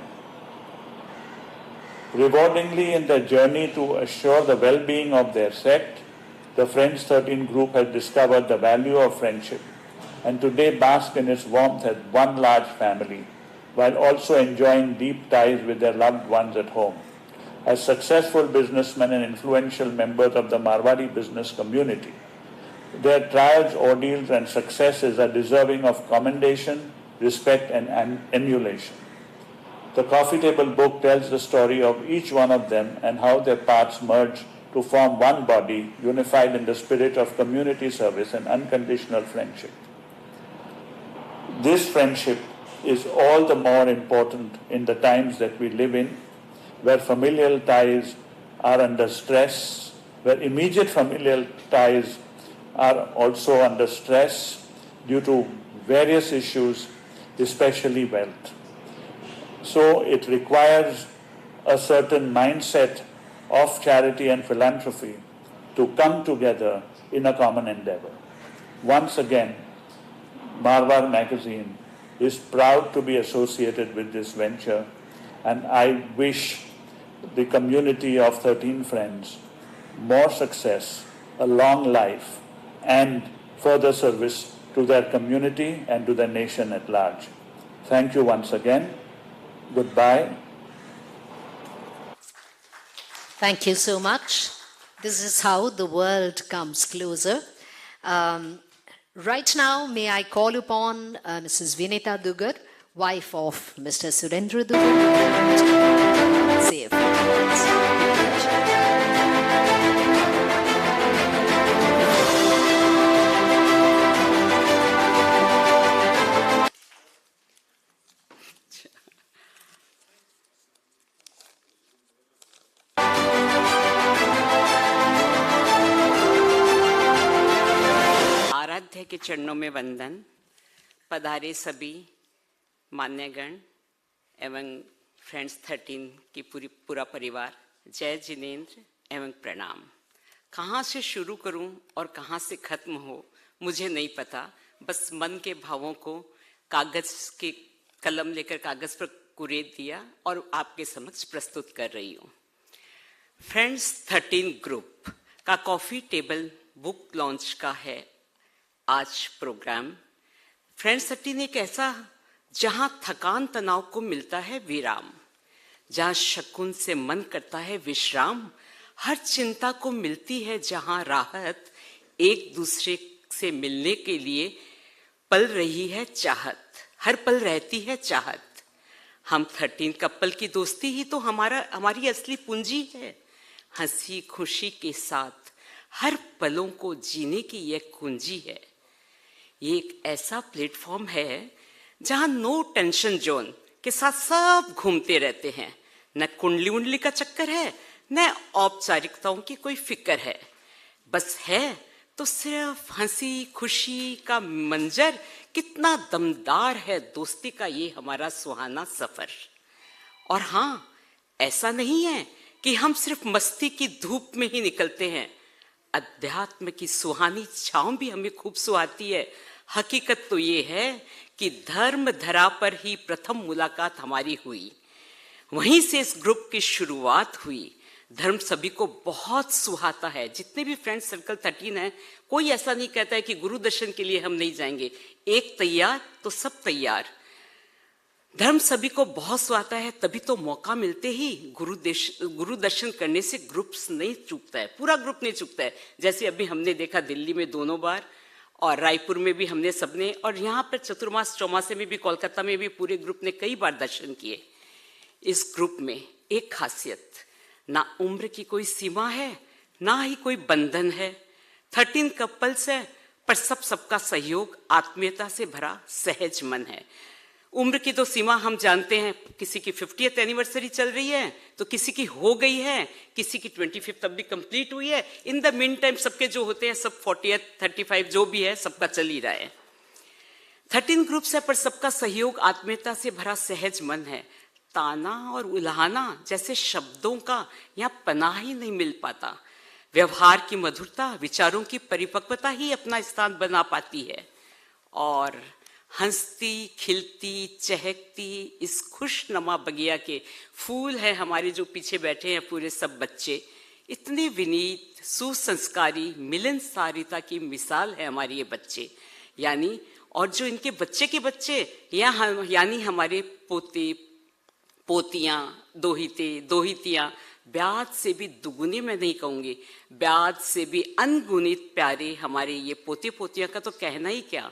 Rewardingly, in their journey to assure the well-being of their sect, the Friends 13 group has discovered the value of friendship, and today bask in its warmth as one large family, while also enjoying deep ties with their loved ones at home. As successful businessmen and influential members of the Marwari business community, their trials, ordeals, and successes are deserving of commendation, respect, and emulation. The coffee table book tells the story of each one of them and how their paths merge to form one body, unified in the spirit of community service and unconditional friendship. This friendship is all the more important in the times that we live in, where familial ties are under stress, where immediate familial ties are also under stress due to various issues, especially wealth. So it requires a certain mindset of charity and philanthropy to come together in a common endeavor. Once again, Marwar magazine is proud to be associated with this venture, and I wish the community of 13 Friends more success, a long life, and further service to their community and to the nation at large. Thank you once again. Goodbye. Thank you so much. This is how the world comes closer. Right now, may I call upon Mrs. Vinita Dugar, wife of Mr. Surendra Dugar, say a few words. आराध्य के चरणों में वंदन। पधारे सभी मान्यगण एवं friends 13 की पूरा परिवार, जय जिनेंद्र एवं प्रणाम। कहाँ से शुरू करूं और कहाँ से खत्म हो मुझे नहीं पता, बस मन के भावों को कागज के कलम लेकर कागज पर कुरेद दिया और आपके समक्ष प्रस्तुत कर रही हूं। फ्रेंड्स 13 ग्रुप का कॉफी टेबल बुक लॉन्च का है आज प्रोग्राम। फ्रेंड्स 13 एक ऐसा जहां थकान तनाव को मिलता है विराम, जहां शकुन से मन करता है विश्राम, हर चिंता को मिलती है जहां राहत, एक दूसरे से मिलने के लिए पल रही है चाहत, हर पल रहती है चाहत। हम 13 कपल की दोस्ती ही तो हमारी असली पूंजी है। हंसी खुशी के साथ हर पलों को जीने की यह कुंजी है। ये एक ऐसा प्लेटफॉर्म है जहां नो टेंशन जोन के साथ सब घूमते रहते हैं। न कुंडली उंडली का चक्कर है, न औपचारिकताओं की कोई फिक्र है। बस है तो सिर्फ हंसी खुशी का मंजर। कितना दमदार है दोस्ती का ये हमारा सुहाना सफर। और हाँ, ऐसा नहीं है कि हम सिर्फ मस्ती की धूप में ही निकलते हैं। अध्यात्म की सुहानी छांव भी हमें खूब सुहाती है। हकीकत तो ये है कि धर्म धरा पर ही प्रथम मुलाकात हमारी हुई, वहीं से इस ग्रुप की शुरुआत हुई। धर्म सभी को बहुत सुहाता है। जितने भी फ्रेंड सर्कल 13 है, कोई ऐसा नहीं कहता है कि गुरु दर्शन के लिए हम नहीं जाएंगे। एक तैयार तो सब तैयार। धर्म सभी को बहुत सुहाता है, तभी तो मौका मिलते ही गुरु दर्शन करने से ग्रुप्स नहीं चूकता है, पूरा ग्रुप नहीं चूकता है। जैसे अभी हमने देखा दिल्ली में दोनों बार, और रायपुर में भी हमने सबने, और यहाँ पर चतुर्मास चौमासे में भी, कोलकाता में भी पूरे ग्रुप ने कई बार दर्शन किए। इस ग्रुप में एक खासियत, ना उम्र की कोई सीमा है, ना ही कोई बंधन है। 13 कपल्स है, पर सबका सहयोग, आत्मीयता से भरा सहज मन है। उम्र की तो सीमा हम जानते हैं, किसी की 50th एनिवर्सरी चल रही है तो किसी की हो गई है, किसी की 25th अब भी कंप्लीट हुई है। इन द मीन टाइम सबके जो होते हैं सब 40th 35 जो भी है सबका चल ही रहा है। 13 ग्रुप्स है, पर सबका सहयोग, आत्मीयता से भरा सहज मन है। ताना और उल्हाना जैसे शब्दों का यहाँ पनाह ही नहीं मिल पाता। व्यवहार की मधुरता, विचारों की परिपक्वता ही अपना स्थान बना पाती है। और हंसती खिलती चहकती इस खुशनुमा बगिया के फूल है हमारे जो पीछे बैठे हैं पूरे सब बच्चे। इतने विनीत, सुसंस्कारी, मिलनसारिता की मिसाल है हमारे ये बच्चे। यानी, और जो इनके बच्चे के बच्चे यानी हमारे पोते पोतियां, दोहिते दोहितियां, ब्याज से भी दुगुने में नहीं कहूंगी, ब्याज से भी अनगुणित प्यारे हमारे ये पोते पोतियां का तो कहना ही क्या।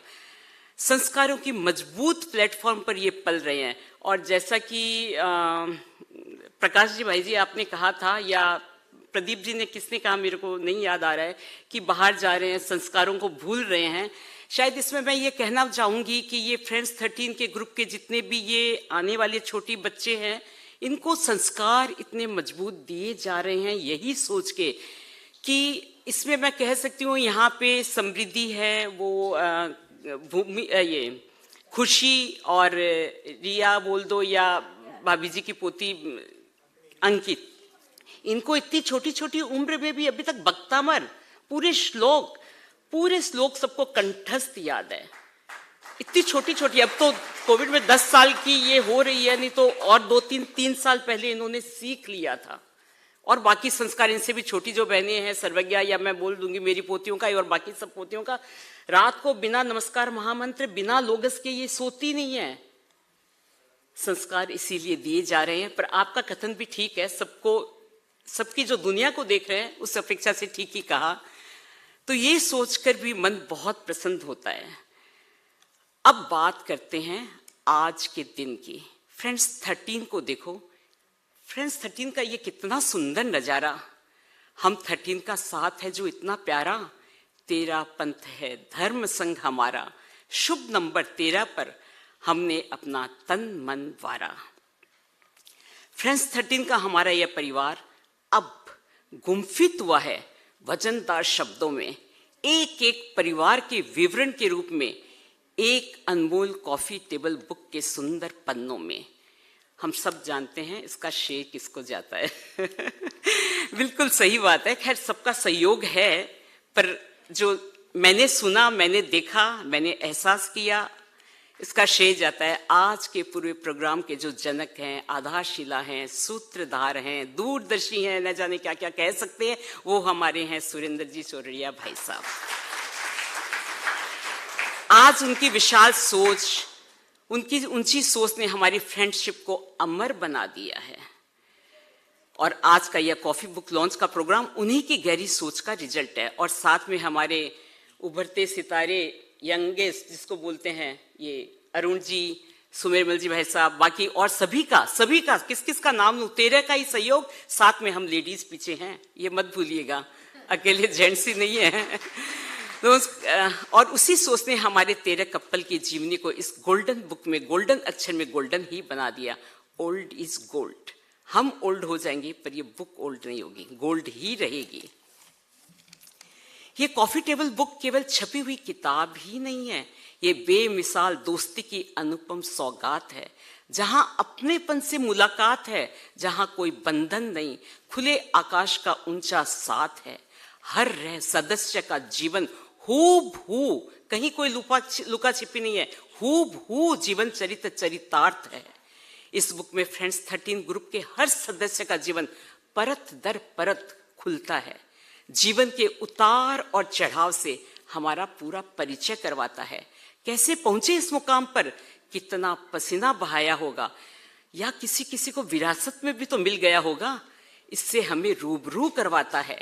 संस्कारों की मजबूत प्लेटफॉर्म पर ये पल रहे हैं। और जैसा कि प्रकाश जी भाई जी आपने कहा था, या प्रदीप जी ने, किसने कहा मेरे को नहीं याद आ रहा है, कि बाहर जा रहे हैं, संस्कारों को भूल रहे हैं। शायद इसमें मैं ये कहना चाहूंगी कि ये फ्रेंड्स 13 के ग्रुप के जितने भी ये आने वाले छोटे बच्चे हैं, इनको संस्कार इतने मजबूत दिए जा रहे हैं यही सोच के कि इसमें मैं कह सकती हूँ यहाँ पे समृद्धि है, वो भूमि, ये खुशी, और रिया बोल दो या भाभी जी की पोती अंकित, इनको इतनी छोटी छोटी उम्र में भी अभी तक बख्तामर पूरे श्लोक सबको कंठस्थ याद है। इतनी छोटी छोटी, अब तो कोविड में 10 साल की ये हो रही है, नहीं तो और 2-3 साल पहले इन्होंने सीख लिया था। और बाकी संस्कार इनसे भी छोटी जो बहनें हैं, सर्वज्ञा, या मैं बोल दूंगी मेरी पोतियों का और बाकी सब पोतियों का, रात को बिना नमस्कार महामंत्र, बिना लोगस के ये सोती नहीं है। संस्कार इसीलिए दिए जा रहे हैं। पर आपका कथन भी ठीक है, सबकी जो दुनिया को देख रहे हैं उस अपेक्षा से ठीक ही कहा। तो ये सोचकर भी मन बहुत प्रसन्न होता है। अब बात करते हैं आज के दिन की। फ्रेंड्स 13 को देखो। फ्रेंड्स 13 का ये कितना सुंदर नजारा। हम 13 का साथ है जो इतना प्यारा। तेरा पंथ है धर्म संग हमारा, शुभ नंबर 13 पर हमने अपना तन मन वारा। फ्रेंड्स 13 का हमारा यह परिवार अब गुम्फित हुआ है वजनदार शब्दों में, एक एक परिवार के विवरण के रूप में, एक अनमोल कॉफी टेबल बुक के सुंदर पन्नों में। हम सब जानते हैं इसका श्रेय किसको जाता है। बिल्कुल सही बात है। खैर सबका सहयोग है, पर जो मैंने सुना, मैंने देखा, मैंने एहसास किया, इसका श्रेय जाता है आज के पूरे प्रोग्राम के जो जनक हैं, आधारशिला हैं, सूत्रधार हैं, दूरदर्शी हैं, न जाने क्या क्या कह सकते हैं, वो हमारे हैं सुरेंद्र जी चौरड़िया भाई साहब। आज उनकी विशाल सोच, उनकी ऊंची सोच ने हमारी फ्रेंडशिप को अमर बना दिया है। और आज का यह कॉफी बुक लॉन्च का प्रोग्राम उन्हीं की गहरी सोच का रिजल्ट है। और साथ में हमारे उभरते सितारे, यंगेस्ट जिसको बोलते हैं, ये अरुण जी, सुमेरमल जी भाई साहब, बाकी और सभी का किस किस का नाम लूं, 13 का ही सहयोग, साथ में हम लेडीज पीछे हैं, ये मत भूलिएगा, अकेले जेंट्स ही नहीं है। तो और उसी सोच ने हमारे 13 कपल की जीवनी को इस गोल्डन बुक में, गोल्डन अक्षर में गोल्डन ही बना दिया। Old is gold. हम ओल्ड हो जाएंगे पर ये बुक ओल्ड नहीं होगी, गोल्ड ही रहेगी। ये कॉफी टेबल बुक केवल छपी हुई किताब ही नहीं है, ये बेमिसाल दोस्ती की अनुपम सौगात है, जहां अपनेपन से मुलाकात है, जहां कोई बंधन नहीं, खुले आकाश का ऊंचा साथ है। हर रह सदस्य का जीवन हूबहू, कहीं कोई लुका छिपी नहीं है, हूबहू जीवन चरितार्थ है। इस बुक में फ्रेंड्स 13 ग्रुप के हर सदस्य का जीवन परत दर परत खुलता है, जीवन के उतार और चढ़ाव से हमारा पूरा परिचय करवाता है। कैसे पहुंचे इस मुकाम पर, कितना पसीना बहाया होगा, या किसी किसी को विरासत में भी तो मिल गया होगा, इससे हमें रूबरू करवाता है।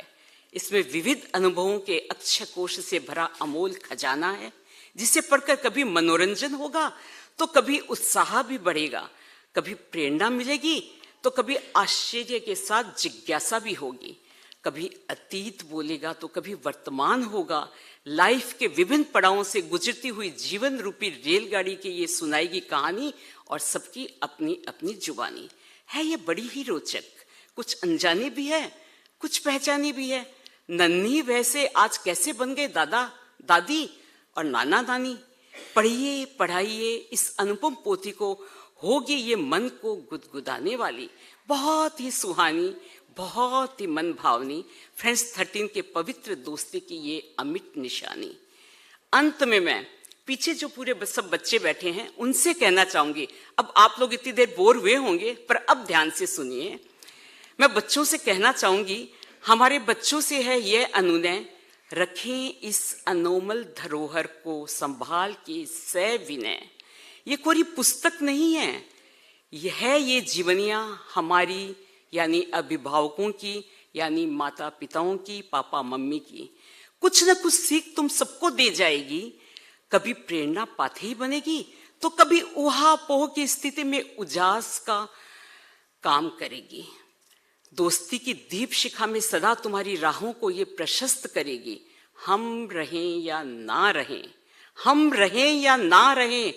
इसमें विविध अनुभवों के अक्षय कोश से भरा अमोल खजाना है, जिसे पढ़कर कभी मनोरंजन होगा तो कभी उत्साह भी बढ़ेगा, कभी प्रेरणा मिलेगी तो कभी आश्चर्य के साथ जिज्ञासा भी होगी, कभी अतीत बोलेगा तो कभी वर्तमान होगा। लाइफ के विभिन्न पड़ावों से गुजरती हुई जीवन रूपी रेलगाड़ी की ये सुनाएगी कहानी, और सबकी अपनी अपनी जुबानी है। ये बड़ी ही रोचक, कुछ अनजानी भी है, कुछ पहचानी भी है। नन्ही वैसे आज कैसे बन गए दादा दादी और नाना नानी। पढ़िए पढ़ाइए इस अनुपम पोथी को, होगी ये मन को गुदगुदाने वाली, बहुत ही सुहानी, बहुत ही मन भावनी फ्रेंड्स 13 के पवित्र दोस्ती की ये अमिट निशानी। अंत में मैं पीछे जो पूरे सब बच्चे बैठे हैं उनसे कहना चाहूंगी, अब आप लोग इतनी देर बोर हुए होंगे पर अब ध्यान से सुनिए। मैं बच्चों से कहना चाहूंगी, हमारे बच्चों से है यह अनुनय, रखें इस अनोमल धरोहर को संभाल के सविनय। ये कोई पुस्तक नहीं है, यह है ये जीवनियां हमारी यानी अभिभावकों की, यानी माता पिताओं की, पापा मम्मी की। कुछ न कुछ सीख तुम सबको दे जाएगी, कभी प्रेरणा पाथे ही बनेगी तो कभी ऊहापोह की स्थिति में उजास का काम करेगी। दोस्ती की दीप शिखा में सदा तुम्हारी राहों को ये प्रशस्त करेगी। हम रहें या ना रहें, हम रहें या ना रहें,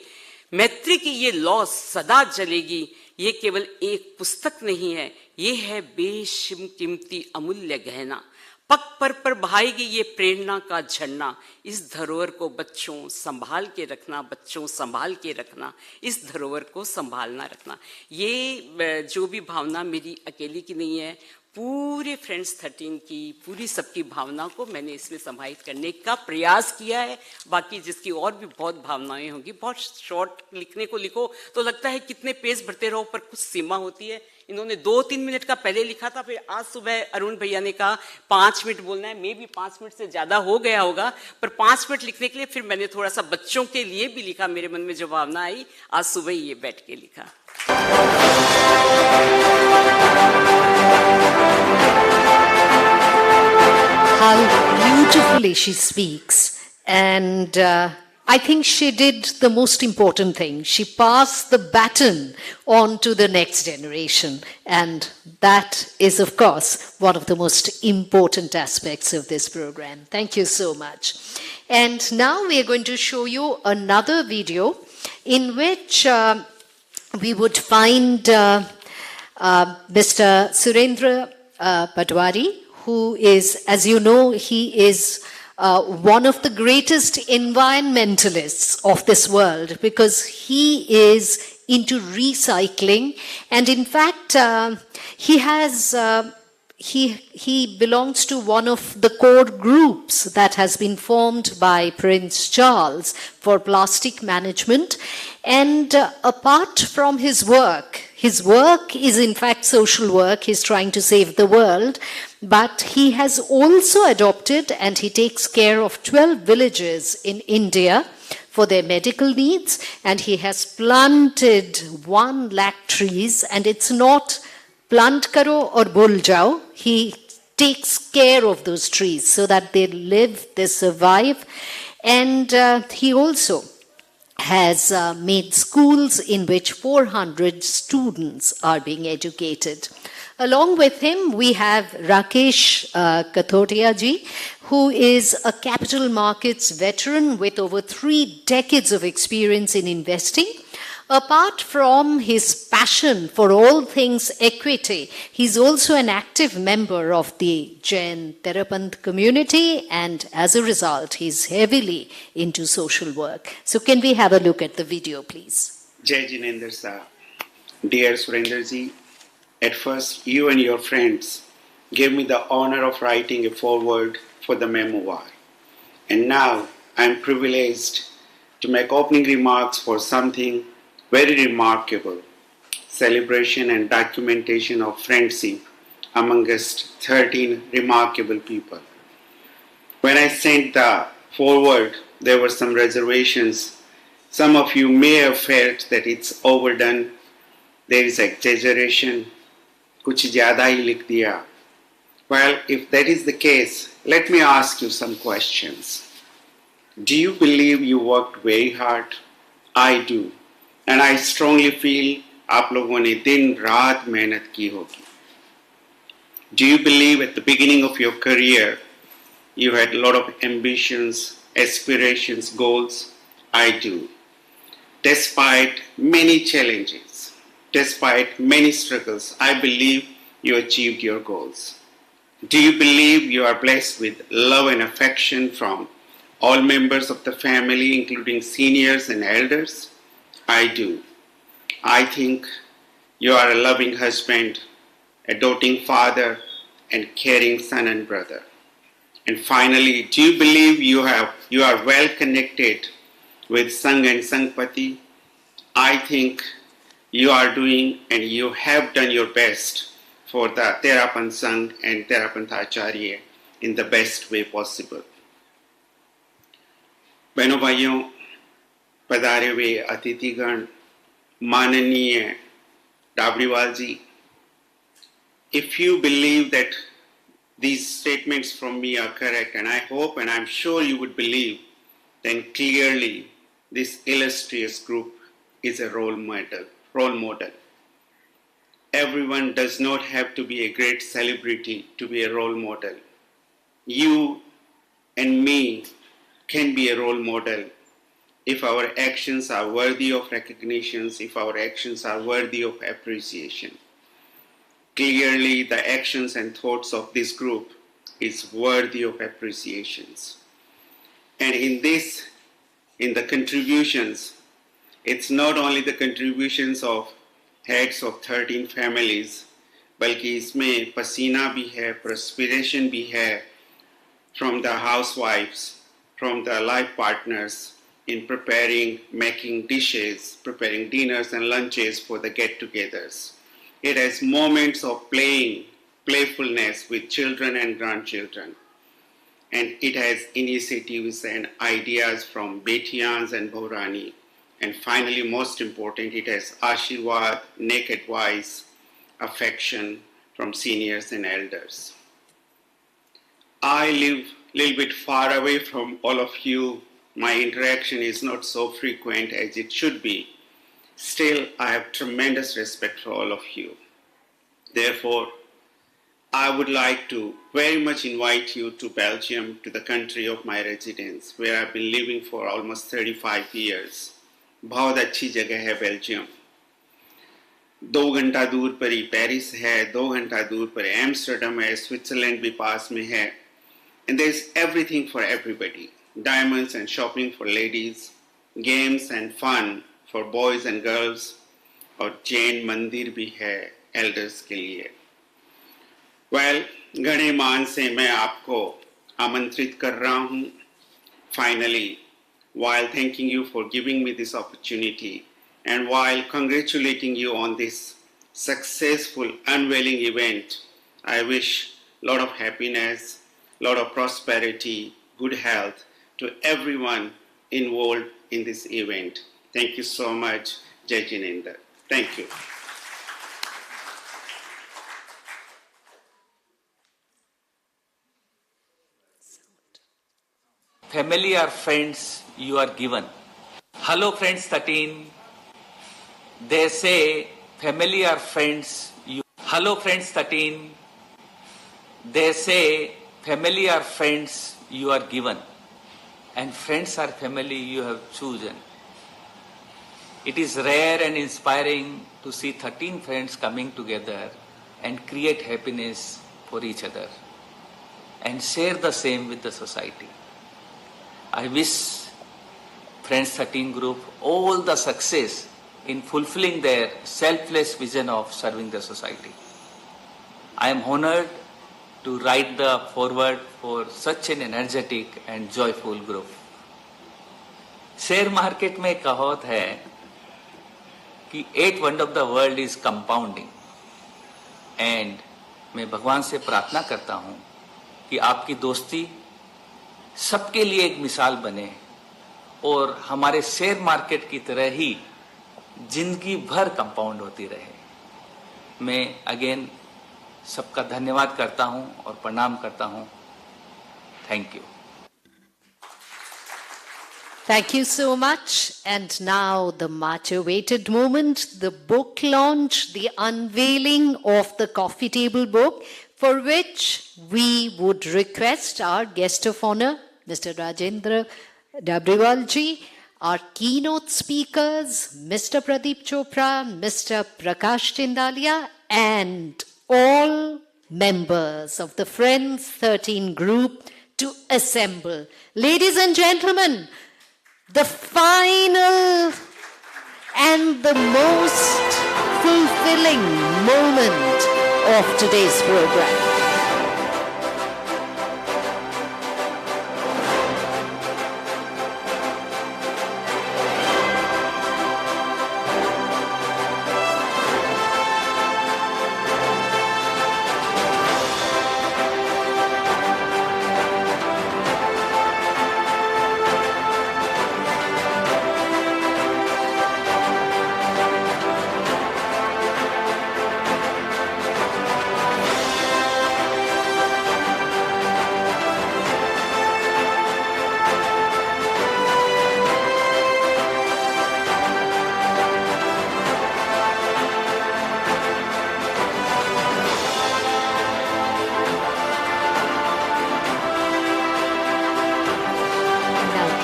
मैत्री की ये लौ सदा जलेगी। ये केवल एक पुस्तक नहीं है, ये है बेशकीमती अमूल्य गहना। पग पर बहाएगी ये प्रेरणा का झरना। इस धरोहर को बच्चों संभाल के रखना, बच्चों संभाल के रखना, इस धरोहर को संभालना रखना। ये जो भी भावना मेरी अकेली की नहीं है, पूरे फ्रेंड्स 13 की, पूरी सबकी भावना को मैंने इसमें समाहित करने का प्रयास किया है। बाकी जिसकी और भी बहुत भावनाएं होंगी, बहुत शॉर्ट लिखने को लिखो तो लगता है कितने पेज भरते रहो, पर कुछ सीमा होती है। इन्होंने 2-3 मिनट का पहले लिखा था, फिर आज सुबह अरुण भैया ने कहा 5 मिनट बोलना है। मे भी 5 मिनट से ज्यादा हो गया होगा, पर 5 मिनट लिखने के लिए फिर मैंने थोड़ा सा बच्चों के लिए भी लिखा। मेरे मन में जो भावना आई, आज सुबह ही ये बैठ के लिखा। How beautifully she speaks, and I think she did the most important thing. She passed the baton on to the next generation, and that is, of course, one of the most important aspects of this program. Thank you so much. And now we are going to show you another video in which we would find Mr. Surendra Padwari, who is, as you know, he is one of the greatest environmentalists of this world, because he is into recycling, and in fact he has he belongs to one of the core groups that has been formed by Prince Charles for plastic management. And apart from his work is in fact social work. He's trying to save the world, but he has also adopted and he takes care of 12 villages in India for their medical needs, and he has planted 1 lakh trees. And it's not plant karo or bhul jao. He takes care of those trees so that they live, they survive. And he also has made schools in which 400 students are being educated. Along with him, we have Rakesh Kathotia ji, who is a capital markets veteran with over 3 decades of experience in investing. Apart from his passion for all things equity, he's also an active member of the Jain Therapant community, and as a result, he's heavily into social work. So can we have a look at the video, please? Jai Jinendra Sir, dear Surender ji, at first you and your friends gave me the honor of writing a foreword for the memoir. And now I am privileged to make opening remarks for something very remarkable, celebration and documentation of friendship amongst 13 remarkable people. When I sent the foreword, there were some reservations. Some of you may have felt that it's overdone, there is exaggeration, kuch zyada hi likh diya. Well, if that is the case, let me ask you some questions. Do you believe you worked very hard? I do. And I strongly feel आप लोगों ने दिन रात मेहनत की होगी. Do you believe at the beginning of your career you had a lot of ambitions, aspirations, goals? I do. Despite many challenges, despite many struggles, I believe you achieved your goals. Do you believe you are blessed with love and affection from all members of the family, including seniors and elders? I do. I think you are a loving husband, a doting father, and caring son and brother. And finally, do you believe you are well connected with Sangh and Sanghpati? I think you are doing and you have done your best for the Therapant Sangh and Therapant Acharya in the best way possible. बहनों भाइयों, पधारे हुए अतिथिगण, माननीय डाबरीवाल जी, if you believe that these statements from me are correct, and I hope and I'm sure you would believe, then clearly this illustrious group is a role model. Everyone does not have to be a great celebrity to be a role model. You and me can be a role model if our actions are worthy of recognitions, if our actions are worthy of appreciation. Clearly, the actions and thoughts of this group is worthy of appreciations. And in the contributions, it's not only the contributions of heads of 13 families, बल्कि इसमें पसीना भी है, perspiration भी है from the housewives, from the life partners in preparing, making dishes, preparing dinners and lunches for the get-togethers. It has moments of playfulness with children and grandchildren. And it has initiatives and ideas from Betiyans and Bhaurani. And finally, most important, it has Ashirwad, neck advice, affection from seniors and elders. I live a little bit far away from all of you. My interaction is not so frequent as it should be. Still, I have tremendous respect for all of you. Therefore, I would like to very much invite you to Belgium, to the country of my residence, where I've been living for almost 35 years. बहुत अच्छी जगह है Belgium. 2 घंटा दूर पर ही Paris है, 2 घंटा दूर पर एम्स्टर्डम है, स्विट्जरलैंड भी पास में है. And there's everything for everybody. Diamonds and shopping for ladies, games and fun for boys and girls, और जैन मंदिर भी है elders के लिए. Well, घने मान से मैं आपको आमंत्रित कर रहा हूँ. Finally, while thanking you for giving me this opportunity and while congratulating you on this successful unveiling event, I wish a lot of happiness, a lot of prosperity, good health to everyone involved in this event. Thank you so much, Jai Jinendra. Thank you. Family or friends you are given, Hello friends 13. They say family are friends. Hello friends 13. They say family are friends you are given, and friends are family you have chosen. It is rare and inspiring to see 13 friends coming together and create happiness for each other and share the same with the society. I wish Friends 13 group all the success in fulfilling their selfless vision of serving the society. I am honored to write the foreword for such an energetic and joyful group. Share market में कहावत है कि 8 wonder of the world is compounding, and मैं भगवान से प्रार्थना करता हूं कि आपकी दोस्ती सबके लिए एक मिसाल बने और हमारे शेयर मार्केट की तरह ही जिंदगी भर कंपाउंड होती रहे. मैं अगेन सबका धन्यवाद करता हूं और प्रणाम करता हूं. Thank you. Thank you so much. And now the much awaited moment, the book launch, the unveiling of the coffee table book, for which we would request our guest of honor, Mr. Rajendra Dabriwalji, our keynote speakers, Mr. Pradeep Chopra, Mr. Prakash Tindalia, and all members of the Friends 13 group to assemble. Ladies and gentlemen, the final and the most fulfilling moment of today's program.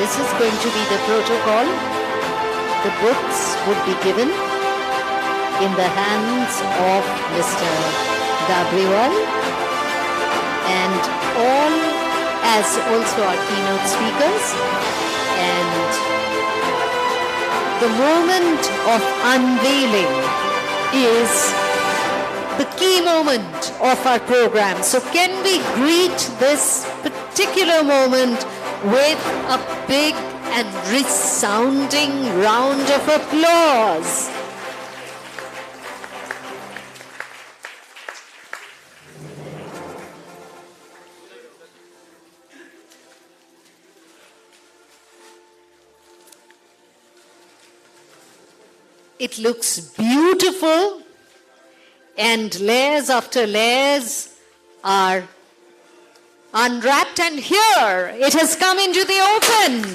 This is going to be the protocol. The books would be given in the hands of Mr. Dabriwal, and all as also our keynote speakers. And the moment of unveiling is the key moment of our program. So can we greet this particular moment with a big and resounding round of applause? It looks beautiful, and layers after layers are unwrapped, and here it has come into the open.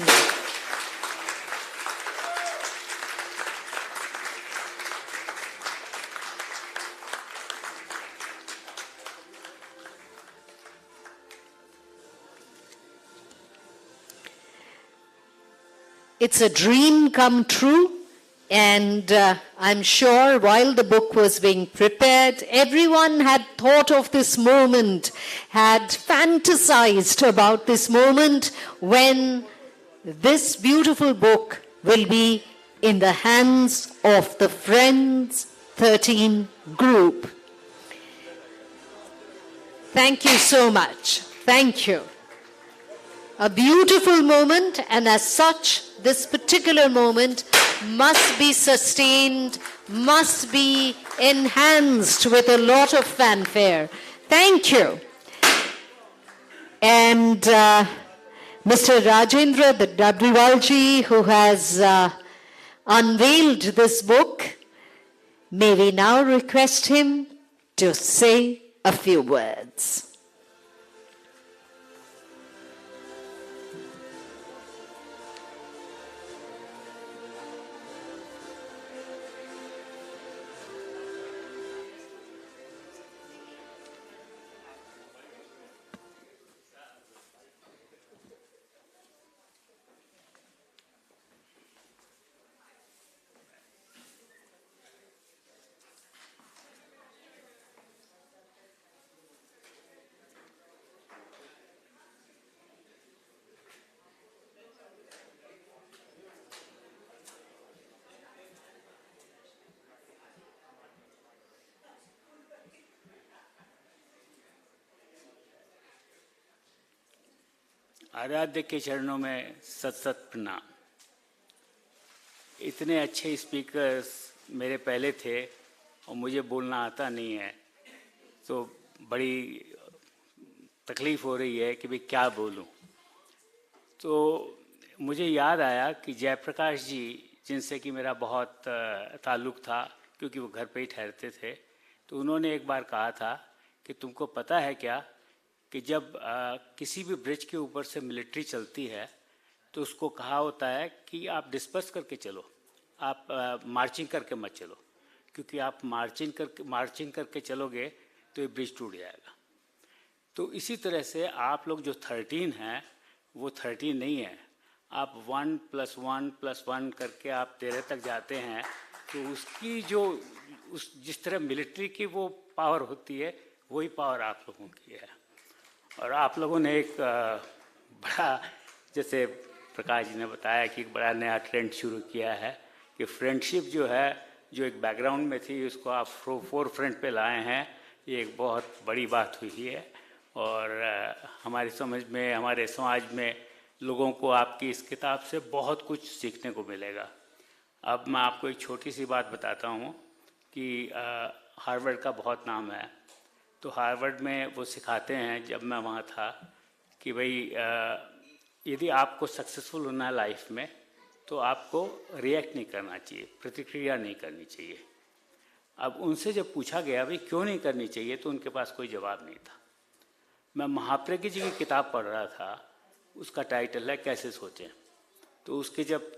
It's a dream come true. And I'm sure while the book was being prepared, everyone had thought of this moment, had fantasized about this moment when this beautiful book will be in the hands of the Friends 13 group. Thank you so much. Thank you. A beautiful moment, and as such, this particular moment must be sustained, must be enhanced with a lot of fanfare. Thank you. And Mr. Rajendra Dabriwalji, who has unveiled this book, may we now request him to say a few words. आराध्य के चरणों में सत सत प्रणाम। इतने अच्छे speakers मेरे पहले थे और मुझे बोलना आता नहीं है, तो बड़ी तकलीफ़ हो रही है कि भाई क्या बोलूं। तो मुझे याद आया कि जयप्रकाश जी, जिनसे कि मेरा बहुत ताल्लुक़ था क्योंकि वो घर पे ही ठहरते थे, तो उन्होंने एक बार कहा था कि तुमको पता है क्या कि जब किसी भी ब्रिज के ऊपर से मिलिट्री चलती है तो उसको कहा होता है कि आप डिस्पर्स करके चलो, आप मार्चिंग करके मत चलो, क्योंकि आप मार्चिंग करके चलोगे तो ये ब्रिज टूट जाएगा। तो इसी तरह से आप लोग जो 13 हैं वो 13 नहीं है, आप 1 + 1 + 1 करके आप 13 तक जाते हैं। तो उसकी जो जिस तरह मिलिट्री की वो पावर होती है, वही पावर आप लोगों की है। और आप लोगों ने एक बड़ा, जैसे प्रकाश जी ने बताया कि एक बड़ा नया ट्रेंड शुरू किया है कि फ्रेंडशिप जो है, जो एक बैकग्राउंड में थी, उसको आप फोर फ्रंट पे लाए हैं। ये एक बहुत बड़ी बात हुई है और हमारी समझ में, हमारे समाज में लोगों को आपकी इस किताब से बहुत कुछ सीखने को मिलेगा। अब मैं आपको एक छोटी सी बात बताता हूँ कि हार्वर्ड का बहुत नाम है। तो हार्वर्ड में वो सिखाते हैं, जब मैं वहाँ था, कि भाई यदि आपको सक्सेसफुल होना है लाइफ में तो आपको रिएक्ट नहीं करना चाहिए, प्रतिक्रिया नहीं करनी चाहिए। अब उनसे जब पूछा गया भाई क्यों नहीं करनी चाहिए, तो उनके पास कोई जवाब नहीं था। मैं महाप्रज्ञ जी की किताब पढ़ रहा था, उसका टाइटल है कैसे सोचें। तो उसके जब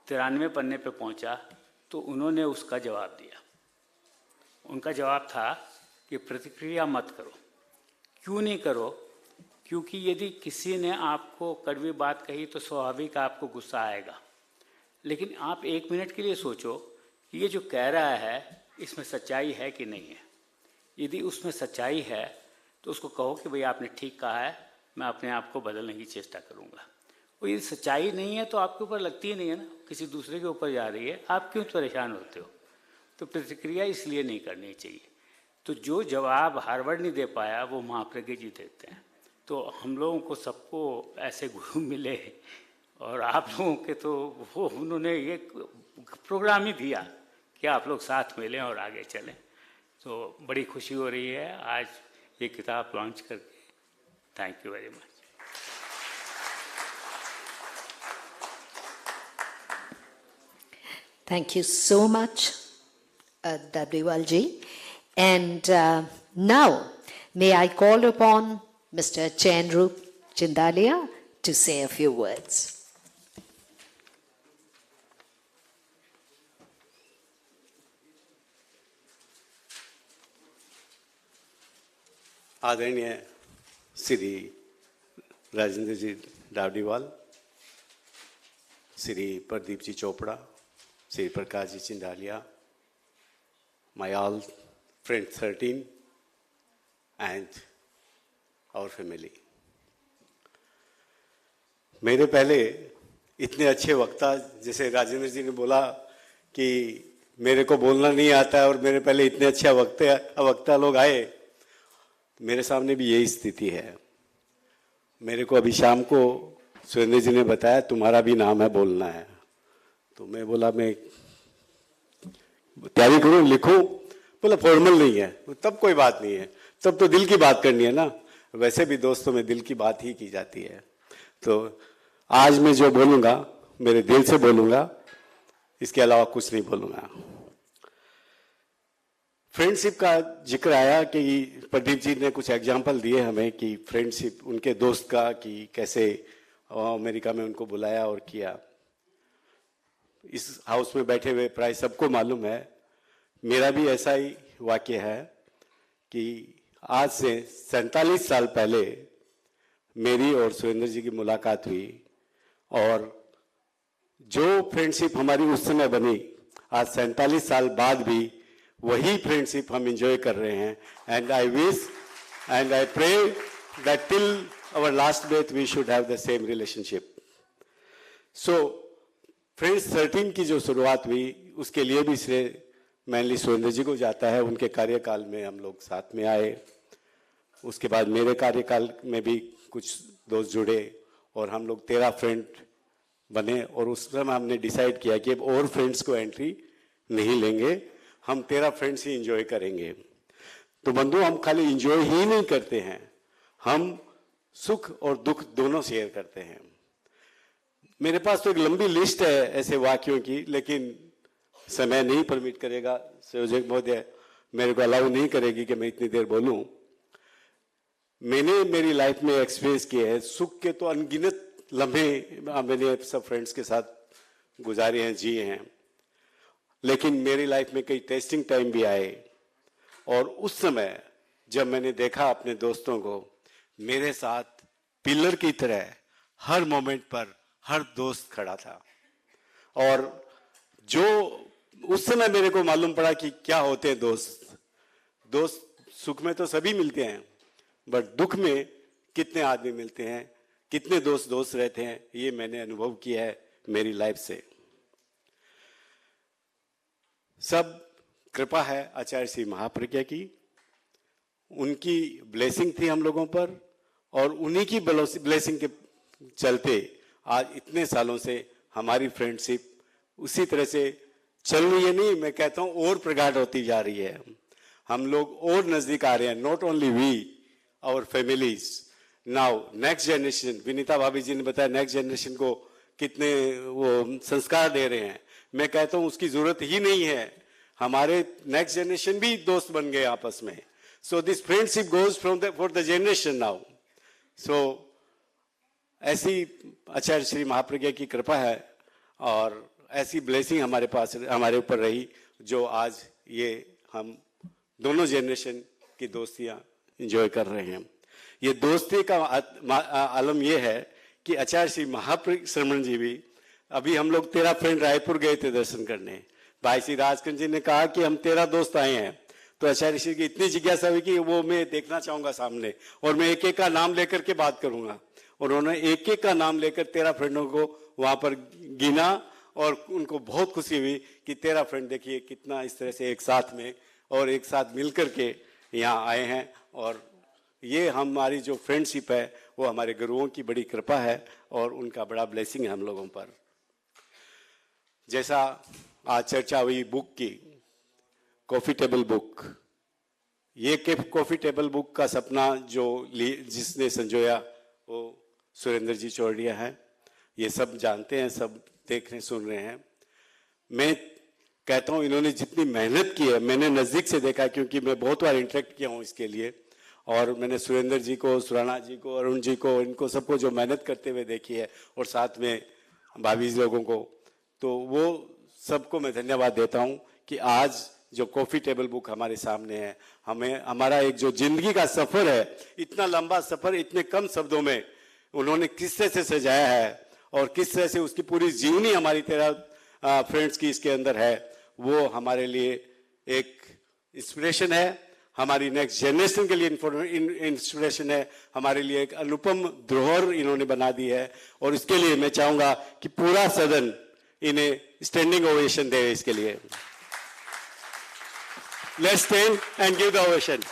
93 पन्ने पे पहुंचा तो उन्होंने उसका जवाब दिया। उनका जवाब था कि प्रतिक्रिया मत करो। क्यों नहीं करो? क्योंकि यदि किसी ने आपको कड़वी बात कही तो स्वाभाविक आपको गुस्सा आएगा, लेकिन आप 1 मिनट के लिए सोचो कि ये जो कह रहा है इसमें सच्चाई है कि नहीं है। यदि उसमें सच्चाई है तो उसको कहो कि भाई आपने ठीक कहा है, मैं अपने आप को बदलने की चेष्टा करूँगा। और यदि सच्चाई नहीं है तो आपके ऊपर लगती ही नहीं है ना, किसी दूसरे के ऊपर जा रही है, आप क्यों परेशान होते हो? तो प्रतिक्रिया इसलिए नहीं करनी चाहिए। तो जो जवाब हार्वर्ड नहीं दे पाया वो महाप्रज्ञ जी देते हैं। तो हम लोगों को सबको ऐसे गुरु मिले और आप लोगों के तो वो उन्होंने ये प्रोग्राम ही दिया कि आप लोग साथ मिलें और आगे चलें। तो बड़ी खुशी हो रही है आज ये किताब लॉन्च करके। Thank you very much. Thank you so much, WLG. And now, may I call upon Mr. Chenrup Chindalia to say a few words. आदरणीय श्री राजेंद्र जी डावडीवाल, Shri Pradeep ji Chopra, Shri Prakash ji चिंदालिया, my all friends 13 and our family. मेरे पहले इतने अच्छे वक्ता, जैसे राजेंद्र जी ने बोला कि मेरे को बोलना नहीं आता है और मेरे पहले इतने अच्छे वक्ता लोग आए, मेरे सामने भी यही स्थिति है। मेरे को अभी शाम को सुरेंद्र जी ने बताया तुम्हारा भी नाम है बोलना है, तो मैं बोला मैं तैयारी करूं, लिखूं? बोला फॉर्मल नहीं है। तब कोई बात नहीं है, तब तो दिल की बात करनी है ना। वैसे भी दोस्तों में दिल की बात ही की जाती है। तो आज मैं जो बोलूंगा मेरे दिल से बोलूंगा, इसके अलावा कुछ नहीं बोलूंगा। फ्रेंडशिप का जिक्र आया कि प्रदीप जी ने कुछ एग्जाम्पल दिए हमें कि फ्रेंडशिप उनके दोस्त का, कि कैसे अमेरिका में उनको बुलाया और किया। इस हाउस में बैठे हुए प्राय सबको मालूम है, मेरा भी ऐसा ही वाक्य है कि आज से 47 साल पहले मेरी और सुरेंद्र जी की मुलाकात हुई और जो फ्रेंडशिप हमारी उस समय बनी, आज 47 साल बाद भी वही फ्रेंडशिप हम एंजॉय कर रहे हैं। And I wish and I pray that till our last breath we should have the same relationship. So friends 13 की जो शुरुआत हुई, उसके लिए भी श्रेय मेनली सुरेंद्र जी को जाता है। उनके कार्यकाल में हम लोग साथ में आए, उसके बाद मेरे कार्यकाल में भी कुछ दोस्त जुड़े और हम लोग 13 फ्रेंड बने और उस समय हमने डिसाइड किया कि अब और फ्रेंड्स को एंट्री नहीं लेंगे, हम 13 फ्रेंड्स ही एंजॉय करेंगे। तो बंधु, हम खाली एंजॉय ही नहीं करते हैं, हम सुख और दुख दोनों शेयर करते हैं। मेरे पास तो एक लंबी लिस्ट है ऐसे वाक्यों की, लेकिन समय नहीं परमिट करेगा, संयोजक महोदय मेरे को अलाउ नहीं करेगी कि मैं इतनी देर बोलूं। मैंने मेरी लाइफ में एक्सपीरियंस किए हैं सुख के तो अनगिनत लम्हे मैंने सब फ्रेंड्स के साथ गुजारे हैं, जिए हैं, लेकिन मेरी लाइफ में कई टेस्टिंग टाइम भी आए और उस समय जब मैंने देखा अपने दोस्तों को मेरे साथ पिलर की तरह हर मोमेंट पर हर दोस्त खड़ा था, और जो उस समय मेरे को मालूम पड़ा कि क्या होते हैं दोस्त। दोस्त सुख में तो सभी मिलते हैं, बट दुख में कितने आदमी मिलते हैं, कितने दोस्त रहते हैं, ये मैंने अनुभव किया है मेरी लाइफ से। सब कृपा है आचार्य श्री महाप्रज्ञा की, उनकी ब्लेसिंग थी हम लोगों पर, और उन्हीं की ब्लेसिंग के चलते आज इतने सालों से हमारी फ्रेंडशिप उसी तरह से चल रही है, नहीं मैं कहता हूं और प्रगाढ़ होती जा रही है। हम लोग और नजदीक आ रहे हैं, not only we, our families. Now next generation, Vinita bhabhi ji ने बताया नेक्स्ट जनरेशन को कितने वो संस्कार दे रहे हैं, मैं कहता हूं उसकी जरूरत ही नहीं है, हमारे नेक्स्ट जनरेशन भी दोस्त बन गए आपस में। So this friendship goes from for the generation now. So ऐसी आचार्य श्री महाप्रज्ञा की कृपा है और ऐसी ब्लेसिंग हमारे पास हमारे ऊपर रही, जो आज ये हम दोनों जनरेशन की दोस्तियां एंजॉय कर रहे हैं। ये दोस्ती का आलम ये है कि आचार्य श्री महाप्रश्रमण जी भी, अभी हम लोग 13 फ्रेंड रायपुर गए थे दर्शन करने, भाई श्री राजकंठ जी ने कहा कि हम 13 दोस्त आए हैं, तो आचार्य श्री की इतनी जिज्ञासा हुई कि वो मैं देखना चाहूंगा सामने, और मैं एक एक का नाम लेकर के बात करूंगा। और उन्होंने एक एक का नाम लेकर 13 फ्रेंडों को वहां पर गिना, और उनको बहुत खुशी हुई कि 13 फ्रेंड देखिए कितना इस तरह से एक साथ में और एक साथ मिलकर के यहाँ आए हैं। और ये हमारी जो फ्रेंडशिप है वो हमारे गुरुओं की बड़ी कृपा है और उनका बड़ा ब्लेसिंग है हम लोगों पर। जैसा आज चर्चा हुई बुक की, कॉफी टेबल बुक, ये कॉफी टेबल बुक का सपना जो जिसने संजोया वो सुरेंद्र जी चौरडिया है, ये सब जानते हैं, सब देख रहे सुन रहे हैं। मैं कहता हूँ इन्होंने जितनी मेहनत की है, मैंने नज़दीक से देखा क्योंकि मैं बहुत बार इंटरेक्ट किया हूँ इसके लिए, और मैंने सुरेंद्र जी को, सुराना जी को, अरुण जी को, इनको सबको जो मेहनत करते हुए देखी है, और साथ में भाभी लोगों को, तो वो सबको मैं धन्यवाद देता हूँ कि आज जो कॉफी टेबल बुक हमारे सामने है, हमें हमारा एक जो जिंदगी का सफर है, इतना लंबा सफर इतने कम शब्दों में उन्होंने किस तरह से सजाया है और किस तरह से उसकी पूरी जीवनी हमारी 13 फ्रेंड्स की इसके अंदर है, वो हमारे लिए एक इंस्पिरेशन है, हमारी नेक्स्ट जनरेशन के लिए इंस्पिरेशन है, हमारे लिए एक अनुपम धरोहर इन्होंने बना दी है। और इसके लिए मैं चाहूंगा कि पूरा सदन इन्हें स्टैंडिंग ओवेशन दे इसके लिए। Let's stand and give the ovation.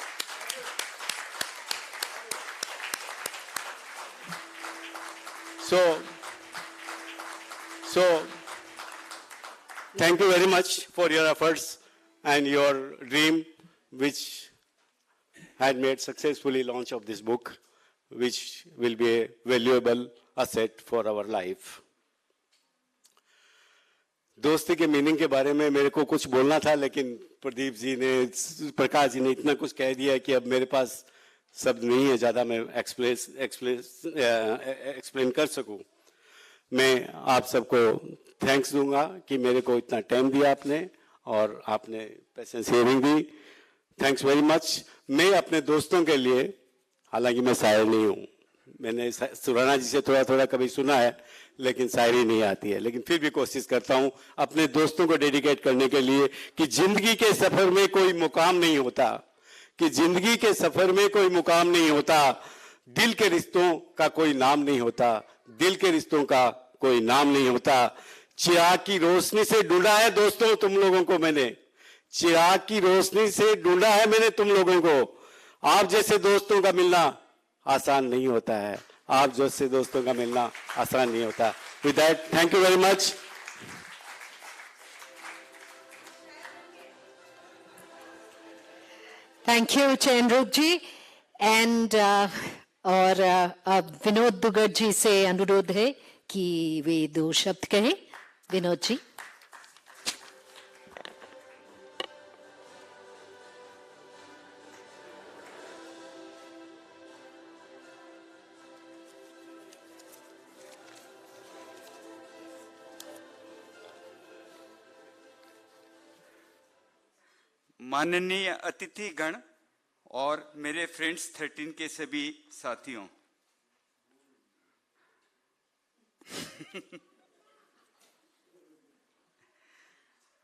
So thank you very much for your efforts and your dream, which had made successfully launch of this book, which will be a valuable asset for our life. दोस्ती के meaning के बारे में मेरे को कुछ बोलना था, लेकिन प्रदीप जी ने, प्रकाश जी ने इतना कुछ कह दिया कि अब मेरे पास शब्द नहीं है ज़्यादा मैं एक्सप्लेन कर सकूं। मैं आप सबको थैंक्स दूंगा कि मेरे को इतना टाइम दिया आपने और आपने पेशेंस हियरिंग दी। Thanks very much. मैं अपने दोस्तों के लिए, हालांकि मैं शायर नहीं हूँ, मैंने सुराना जी से थोड़ा थोड़ा कभी सुना है, लेकिन शायरी नहीं आती है, लेकिन फिर भी कोशिश करता हूँ अपने दोस्तों को डेडिकेट करने के लिए कि जिंदगी के सफर में कोई मुकाम नहीं होता, कि जिंदगी के सफर में कोई मुकाम नहीं होता, दिल के रिश्तों का कोई नाम नहीं होता, दिल के रिश्तों का कोई नाम नहीं होता। चिराग की रोशनी से ढूंढा है दोस्तों तुम लोगों को मैंने, चिराग की रोशनी से ढूंढा है मैंने तुम लोगों को। आप जैसे दोस्तों का मिलना आसान नहीं होता है, आप जैसे दोस्तों का मिलना आसान नहीं होता। With that, thank you very much. Thank you Chain Roop ji. And और अब विनोद दुगर जी से अनुरोध है कि वे 2 शब्द कहें। विनोद जी। माननीय अतिथिगण और मेरे फ्रेंड्स 13 के सभी साथियों,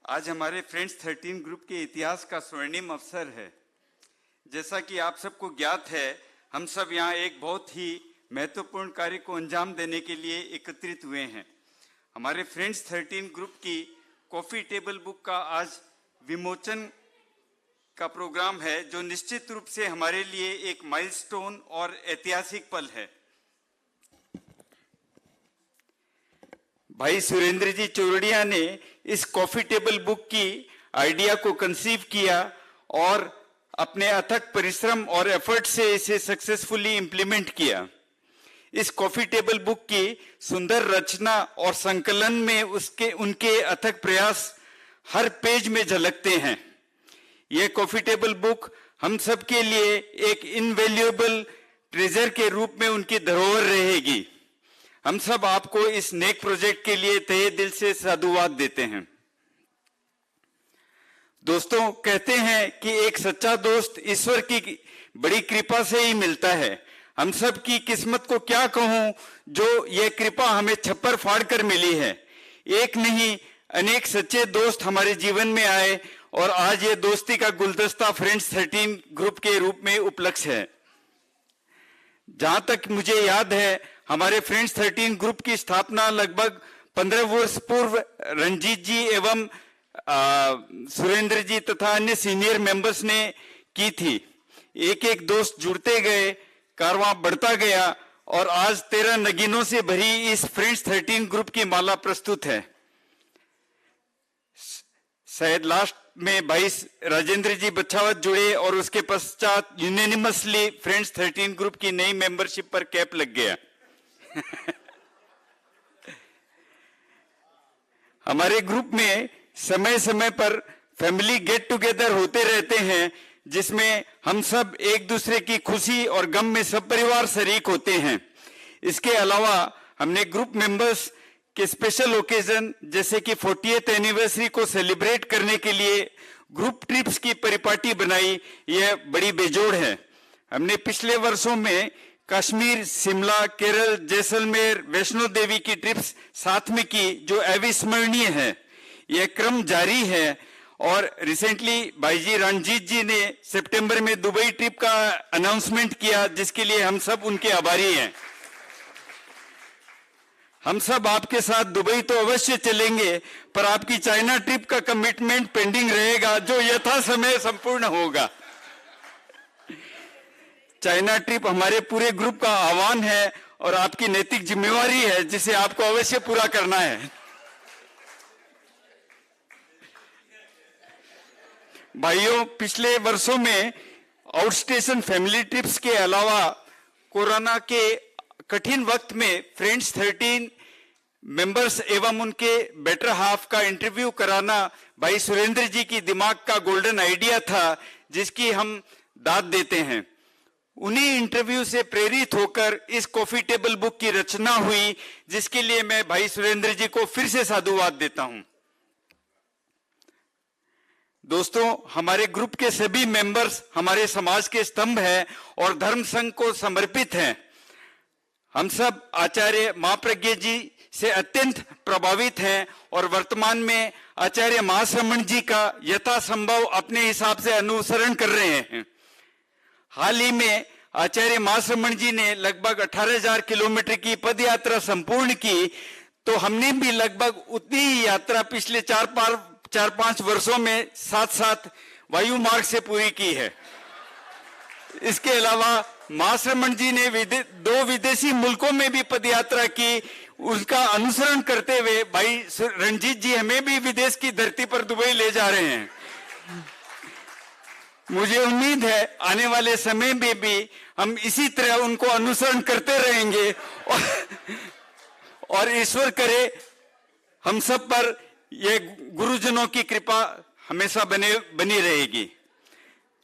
आज हमारे फ्रेंड्स 13 ग्रुप के इतिहास का स्वर्णिम अवसर है। जैसा कि आप सबको ज्ञात है, हम सब यहाँ एक बहुत ही महत्वपूर्ण कार्य को अंजाम देने के लिए एकत्रित हुए हैं। हमारे फ्रेंड्स 13 ग्रुप की कॉफी टेबल बुक का आज विमोचन का प्रोग्राम है, जो निश्चित रूप से हमारे लिए एक माइलस्टोन और ऐतिहासिक पल है। भाई सुरेंद्र जी चौरड़िया ने इस कॉफी टेबल बुक की आइडिया को कंसीव किया और अपने अथक परिश्रम और एफर्ट से इसे सक्सेसफुली इंप्लीमेंट किया। इस कॉफी टेबल बुक की सुंदर रचना और संकलन में उनके अथक प्रयास हर पेज में झलकते हैं। यह कॉफी टेबल बुक हम सब के लिए एक इनवैल्यूएबल ट्रेजर के रूप में उनकी धरोहर रहेगी। हम सब आपको इस नेक प्रोजेक्ट के लिए तहे दिल से साधुवाद देते हैं। दोस्तों, कहते हैं कि एक सच्चा दोस्त ईश्वर की बड़ी कृपा से ही मिलता है। हम सब की किस्मत को क्या कहूं, जो यह कृपा हमें छप्पर फाड़ कर मिली है। एक नहीं, अनेक सच्चे दोस्त हमारे जीवन में आए और आज ये दोस्ती का गुलदस्ता फ्रेंड्स 13 ग्रुप के रूप में उपलक्ष्य है। जहां तक मुझे याद है, हमारे फ्रेंड्स 13 ग्रुप की स्थापना लगभग 15 वर्ष पूर्व रंजीत जी एवं सुरेंद्र जी तथा अन्य सीनियर मेंबर्स ने की थी। एक एक दोस्त जुड़ते गए, कारवां बढ़ता गया और आज 13 नगीनों से भरी इस फ्रेंड्स 13 ग्रुप की माला प्रस्तुत है। शायद लास्ट में भाई राजेंद्र जी बछावत जुड़े और उसके पश्चात यूनिनिमसली फ्रेंड्स 13 ग्रुप की नई मेंबरशिप पर कैप लग गया। हमारे ग्रुप में समय समय पर फैमिली गेट टुगेदर होते रहते हैं, जिसमें हम सब एक दूसरे की खुशी और गम में सब परिवार शरीक होते हैं। इसके अलावा हमने ग्रुप मेंबर्स के स्पेशल ओकेजन जैसे कि 40th एनिवर्सरी को सेलिब्रेट करने के लिए ग्रुप ट्रिप्स की परिपाटी बनाई। यह बड़ी बेजोड़ है। हमने पिछले वर्षों में कश्मीर, शिमला, केरल, जैसलमेर, वैष्णो देवी की ट्रिप्स साथ में की, जो अविस्मरणीय है। यह क्रम जारी है और रिसेंटली भाई जी रणजीत जी ने सितंबर में दुबई ट्रिप का अनाउंसमेंट किया, जिसके लिए हम सब उनके आभारी हैं। हम सब आपके साथ दुबई तो अवश्य चलेंगे, पर आपकी चाइना ट्रिप का कमिटमेंट पेंडिंग रहेगा, जो यथा समय संपूर्ण होगा। चाइना ट्रिप हमारे पूरे ग्रुप का आह्वान है और आपकी नैतिक जिम्मेवारी है, जिसे आपको अवश्य पूरा करना है। भाइयों, पिछले वर्षों में आउटस्टेशन फैमिली ट्रिप्स के अलावा कोरोना के कठिन वक्त में फ्रेंड्स 13 मेंबर्स एवं उनके बेटर हाफ का इंटरव्यू कराना भाई सुरेंद्र जी की दिमाग का गोल्डन आइडिया था, जिसकी हम दाद देते हैं। उन्हीं इंटरव्यू से प्रेरित होकर इस कॉफी टेबल बुक की रचना हुई, जिसके लिए मैं भाई सुरेंद्र जी को फिर से साधुवाद देता हूं। दोस्तों, हमारे ग्रुप के सभी मेंबर्स हमारे समाज के स्तंभ हैं और धर्म संघ को समर्पित हैं। हम सब आचार्य महाप्रज्ञ जी से अत्यंत प्रभावित हैं और वर्तमान में आचार्य महाश्रमण जी का यथासंभव अपने हिसाब से अनुसरण कर रहे हैं। हाल ही में आचार्य महाश्रमण जी ने लगभग 18,000 किलोमीटर की पद यात्रा संपूर्ण की, तो हमने भी लगभग उतनी ही यात्रा पिछले 4-5 वर्षों में साथ साथ वायु मार्ग से पूरी की है। इसके अलावा महाश्रमण जी ने 2 विदेशी मुल्कों में भी पदयात्रा की। उसका अनुसरण करते हुए भाई रंजीत जी हमें भी विदेश की धरती पर दुबई ले जा रहे हैं। मुझे उम्मीद है आने वाले समय में भी हम इसी तरह उनको अनुसरण करते रहेंगे और ईश्वर करे हम सब पर ये गुरुजनों की कृपा हमेशा बनी रहेगी।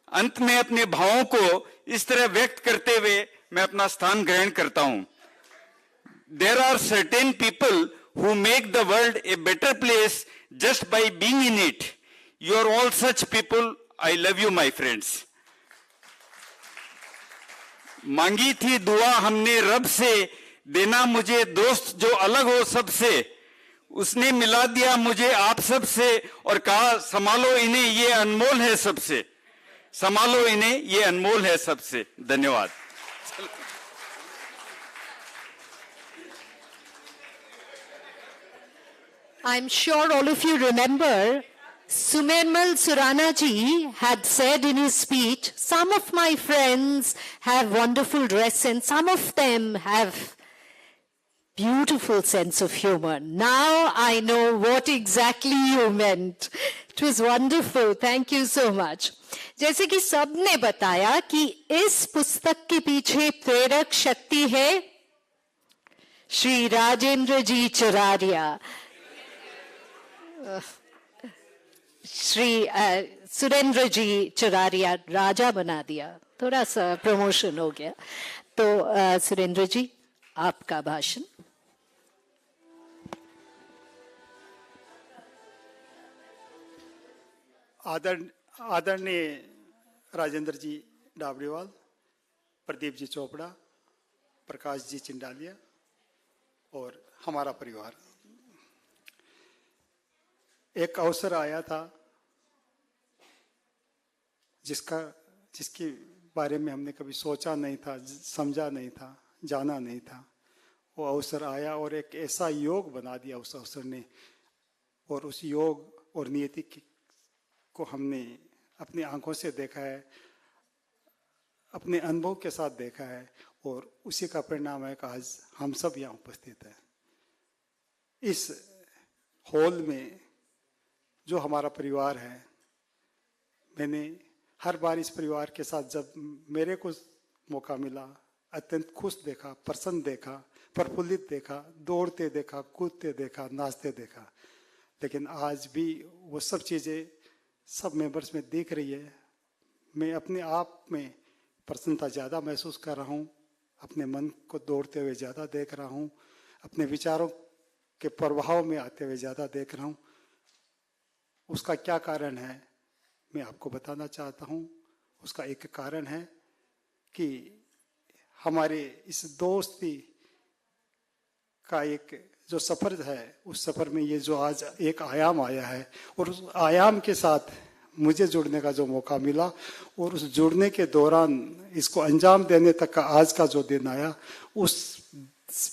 अंत में अपने भावों को इस तरह व्यक्त करते हुए मैं अपना स्थान ग्रहण करता हूं। There are certain people who make the world a better place just by being in it. You are all such people. I love you, my friends. मांगी थी दुआ हमने रब से, देना मुझे दोस्त जो अलग हो सबसे। उसने मिला दिया मुझे आप सबसे और कहा संभालो इन्हें ये अनमोल है सबसे। संभालो इन्हें ये अनमोल है सबसे। धन्यवाद। I'm sure all of you remember Sumermal Surana ji had said in his speech, some of my friends have wonderful dress and some of them have beautiful sense of humor. Now I know what exactly you meant. It was wonderful. Thank you so much. जैसे कि सबने बताया कि इस पुस्तक के पीछे प्रेरक शक्ति है श्री राजेंद्र जी चरारिया। श्री सुरेंद्र जी चरारिया राजा बना दिया, थोड़ा सा प्रमोशन हो गया। तो सुरेंद्र जी आपका भाषण। आदरणीय राजेंद्र जी डाबरीवाल, प्रदीप जी चोपड़ा, प्रकाश जी चिंडालिया और हमारा परिवार, एक अवसर आया था जिसके बारे में हमने कभी सोचा नहीं था, समझा नहीं था, जाना नहीं था। वो अवसर आया और एक ऐसा योग बना दिया उस अवसर ने, और उस योग और नियति को हमने अपनी आंखों से देखा है, अपने अनुभव के साथ देखा है, और उसी का परिणाम है कि आज हम सब यहाँ उपस्थित हैं। इस हॉल में जो हमारा परिवार है, मैंने हर बार इस परिवार के साथ जब मेरे को मौका मिला अत्यंत खुश देखा, प्रसन्न देखा, प्रफुल्लित देखा, दौड़ते देखा, कूदते देखा, नाचते देखा। लेकिन आज भी वो सब चीज़ें सब मेंबर्स में दिख रही है। मैं अपने आप में प्रसन्नता ज़्यादा महसूस कर रहा हूँ, अपने मन को दौड़ते हुए ज़्यादा देख रहा हूँ, अपने विचारों के प्रभाव में आते हुए ज़्यादा देख रहा हूँ। उसका क्या कारण है मैं आपको बताना चाहता हूँ। उसका एक कारण है कि हमारे इस दोस्ती का एक जो सफ़र है, उस सफ़र में ये जो आज एक आयाम आया है, और उस आयाम के साथ मुझे जुड़ने का जो मौका मिला, और उस जुड़ने के दौरान इसको अंजाम देने तक का आज का जो दिन आया, उस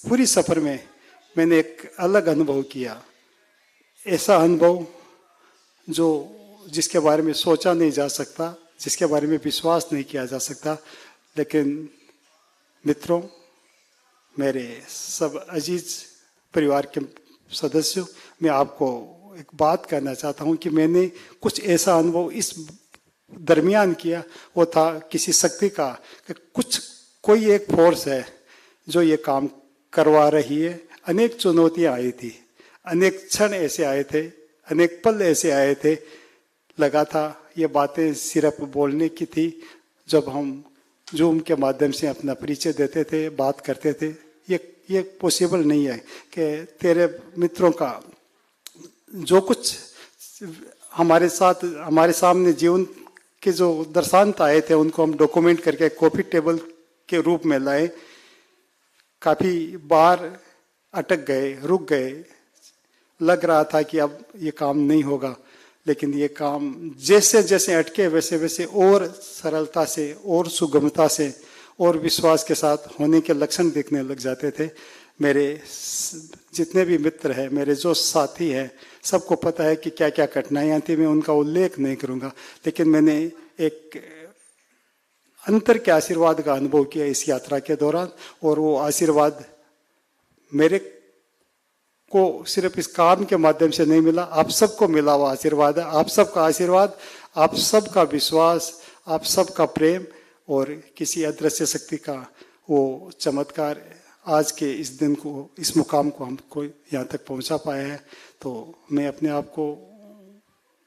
पूरी सफ़र में मैंने एक अलग अनुभव किया। ऐसा अनुभव जिसके बारे में सोचा नहीं जा सकता, जिसके बारे में विश्वास नहीं किया जा सकता। लेकिन मित्रों, मेरे सब अजीज परिवार के सदस्यों, मैं आपको एक बात कहना चाहता हूँ कि मैंने कुछ ऐसा अनुभव इस दरमियान किया। वो था किसी शक्ति का कि कोई एक फोर्स है जो ये काम करवा रही है। अनेक चुनौतियाँ आई थी, अनेक क्षण ऐसे आए थे, अनेक पल ऐसे आए थे, लगा था ये बातें सिर्फ बोलने की थी। जब हम जूम के माध्यम से अपना परिचय देते थे, बात करते थे, ये पॉसिबल नहीं है कि तेरे मित्रों का जो कुछ हमारे साथ हमारे सामने जीवन के जो दर्शांत आए थे, उनको हम डॉक्यूमेंट करके कॉपी टेबल के रूप में लाए। काफ़ी बार अटक गए, रुक गए, लग रहा था कि अब ये काम नहीं होगा। लेकिन ये काम जैसे जैसे अटके वैसे वैसे और सरलता से, और सुगमता से, और विश्वास के साथ होने के लक्षण दिखने लग जाते थे। मेरे जितने भी मित्र हैं, मेरे जो साथी हैं, सबको पता है कि क्या क्या कठिनाइयाँ थी। मैं उनका उल्लेख नहीं करूँगा, लेकिन मैंने एक अंतर के आशीर्वाद का अनुभव किया इस यात्रा के दौरान। और वो आशीर्वाद मेरे को सिर्फ इस काम के माध्यम से नहीं मिला, आप सबको मिला हुआ आशीर्वाद है। आप सबका आशीर्वाद, आप सबका विश्वास, आप सबका प्रेम और किसी अदृश्य शक्ति का वो चमत्कार आज के इस दिन को, इस मुकाम को हमको यहाँ तक पहुँचा पाया है। तो मैं अपने आप को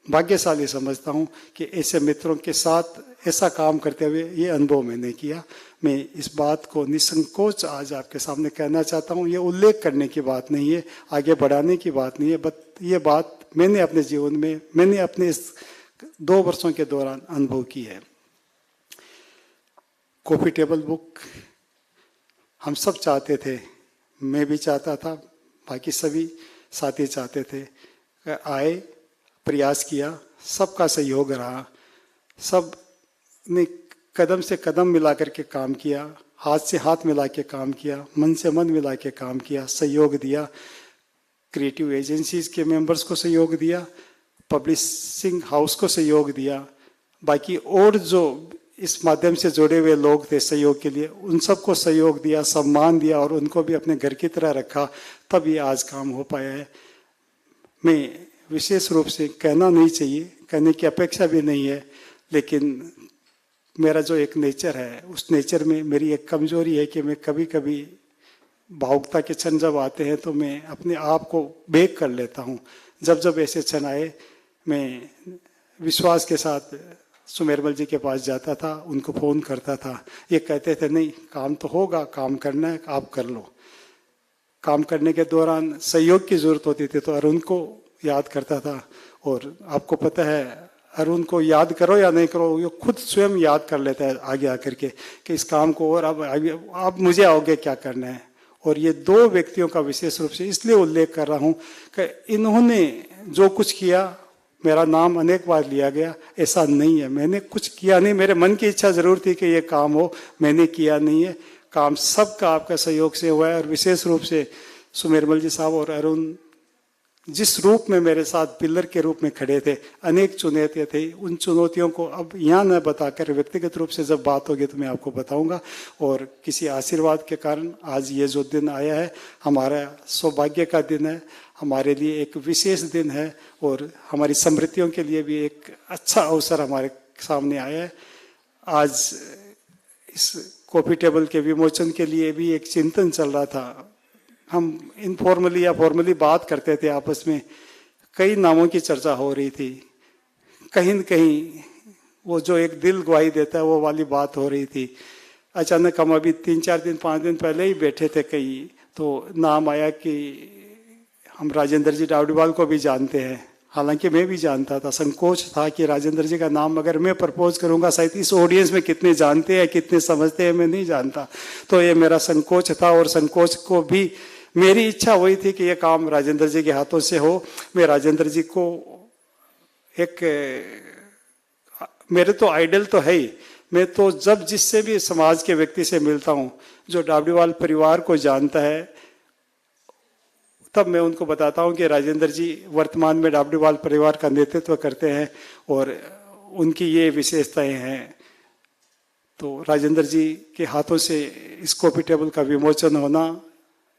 भाग्यशाली समझता हूँ कि ऐसे मित्रों के साथ ऐसा काम करते हुए ये अनुभव मैंने किया। मैं इस बात को निसंकोच आज आपके सामने कहना चाहता हूँ। ये उल्लेख करने की बात नहीं है, आगे बढ़ाने की बात नहीं है, बट ये बात मैंने अपने जीवन में, मैंने अपने इस 2 वर्षों के दौरान अनुभव की है। कॉफी टेबल बुक हम सब चाहते थे, मैं भी चाहता था, बाकी सभी साथी चाहते थे। आए, प्रयास किया, सबका सहयोग रहा, सब ने कदम से कदम मिला करके काम किया, हाथ से हाथ मिला के काम किया, मन से मन मिला के काम किया, सहयोग दिया। क्रिएटिव एजेंसीज के मेंबर्स को सहयोग दिया, पब्लिशिंग हाउस को सहयोग दिया, बाकी और जो इस माध्यम से जुड़े हुए लोग थे सहयोग के लिए, उन सबको सहयोग दिया, सम्मान दिया और उनको भी अपने घर की तरह रखा, तब ये आज काम हो पाया है। मैं विशेष रूप से कहना नहीं चाहिए, कहने की अपेक्षा भी नहीं है, लेकिन मेरा जो एक नेचर है, उस नेचर में मेरी एक कमजोरी है कि मैं कभी कभी भावुकता के क्षण जब आते हैं तो मैं अपने आप को बेक कर लेता हूँ। जब जब ऐसे क्षण आए, मैं विश्वास के साथ सुमेरमल जी के पास जाता था, उनको फ़ोन करता था। ये कहते थे नहीं, काम तो होगा, काम करना है, आप कर लो। काम करने के दौरान सहयोग की ज़रूरत होती थी तो अरुण को याद करता था। और आपको पता है, अरुण को याद करो या नहीं करो, ये खुद स्वयं याद कर लेता है आगे आकर के कि इस काम को और अब मुझे आगे क्या करना है। और ये 2 व्यक्तियों का विशेष रूप से इसलिए उल्लेख कर रहा हूँ कि इन्होंने जो कुछ किया, मेरा नाम अनेक बार लिया गया, ऐसा नहीं है मैंने कुछ किया नहीं, मेरे मन की इच्छा जरूर थी कि ये काम हो, मैंने किया नहीं है। काम सबका आपका सहयोग से हुआ है। और विशेष रूप से सुमेरमल जी साहब और अरुण जिस रूप में मेरे साथ पिलर के रूप में खड़े थे, अनेक चुनौतियाँ थी, उन चुनौतियों को अब यहाँ न बताकर व्यक्तिगत रूप से जब बात होगी तो मैं आपको बताऊंगा। और किसी आशीर्वाद के कारण आज ये जो दिन आया है, हमारा सौभाग्य का दिन है, हमारे लिए एक विशेष दिन है और हमारी समृद्धियों के लिए भी एक अच्छा अवसर हमारे सामने आया है। आज इस कॉफी टेबल के विमोचन के लिए भी एक चिंतन चल रहा था। हम इनफॉर्मली या फॉर्मली बात करते थे आपस में, कई नामों की चर्चा हो रही थी, कहीं न कहीं वो जो एक दिल गवाही देता है वो वाली बात हो रही थी। अचानक हम अभी 3-4 दिन 5 दिन पहले ही बैठे थे कहीं, तो नाम आया कि हम राजेंद्र जी डावडीवाल को भी जानते हैं। हालांकि मैं भी जानता था, संकोच था कि राजेंद्र जी का नाम अगर मैं प्रपोज करूंगा, शायद इस ऑडियंस में कितने जानते हैं कितने समझते हैं मैं नहीं जानता। तो ये मेरा संकोच था और संकोच को भी मेरी इच्छा वही थी कि ये काम राजेंद्र जी के हाथों से हो। मैं राजेंद्र जी को एक, मेरे तो आइडल तो है ही, मैं तो जब जिससे भी समाज के व्यक्ति से मिलता हूँ जो डावडीवाल परिवार को जानता है, तब मैं उनको बताता हूँ कि राजेंद्र जी वर्तमान में डावडीवाल परिवार का नेतृत्व करते हैं और उनकी ये विशेषताएं हैं। तो राजेंद्र जी के हाथों से इस कॉफी टेबल का विमोचन होना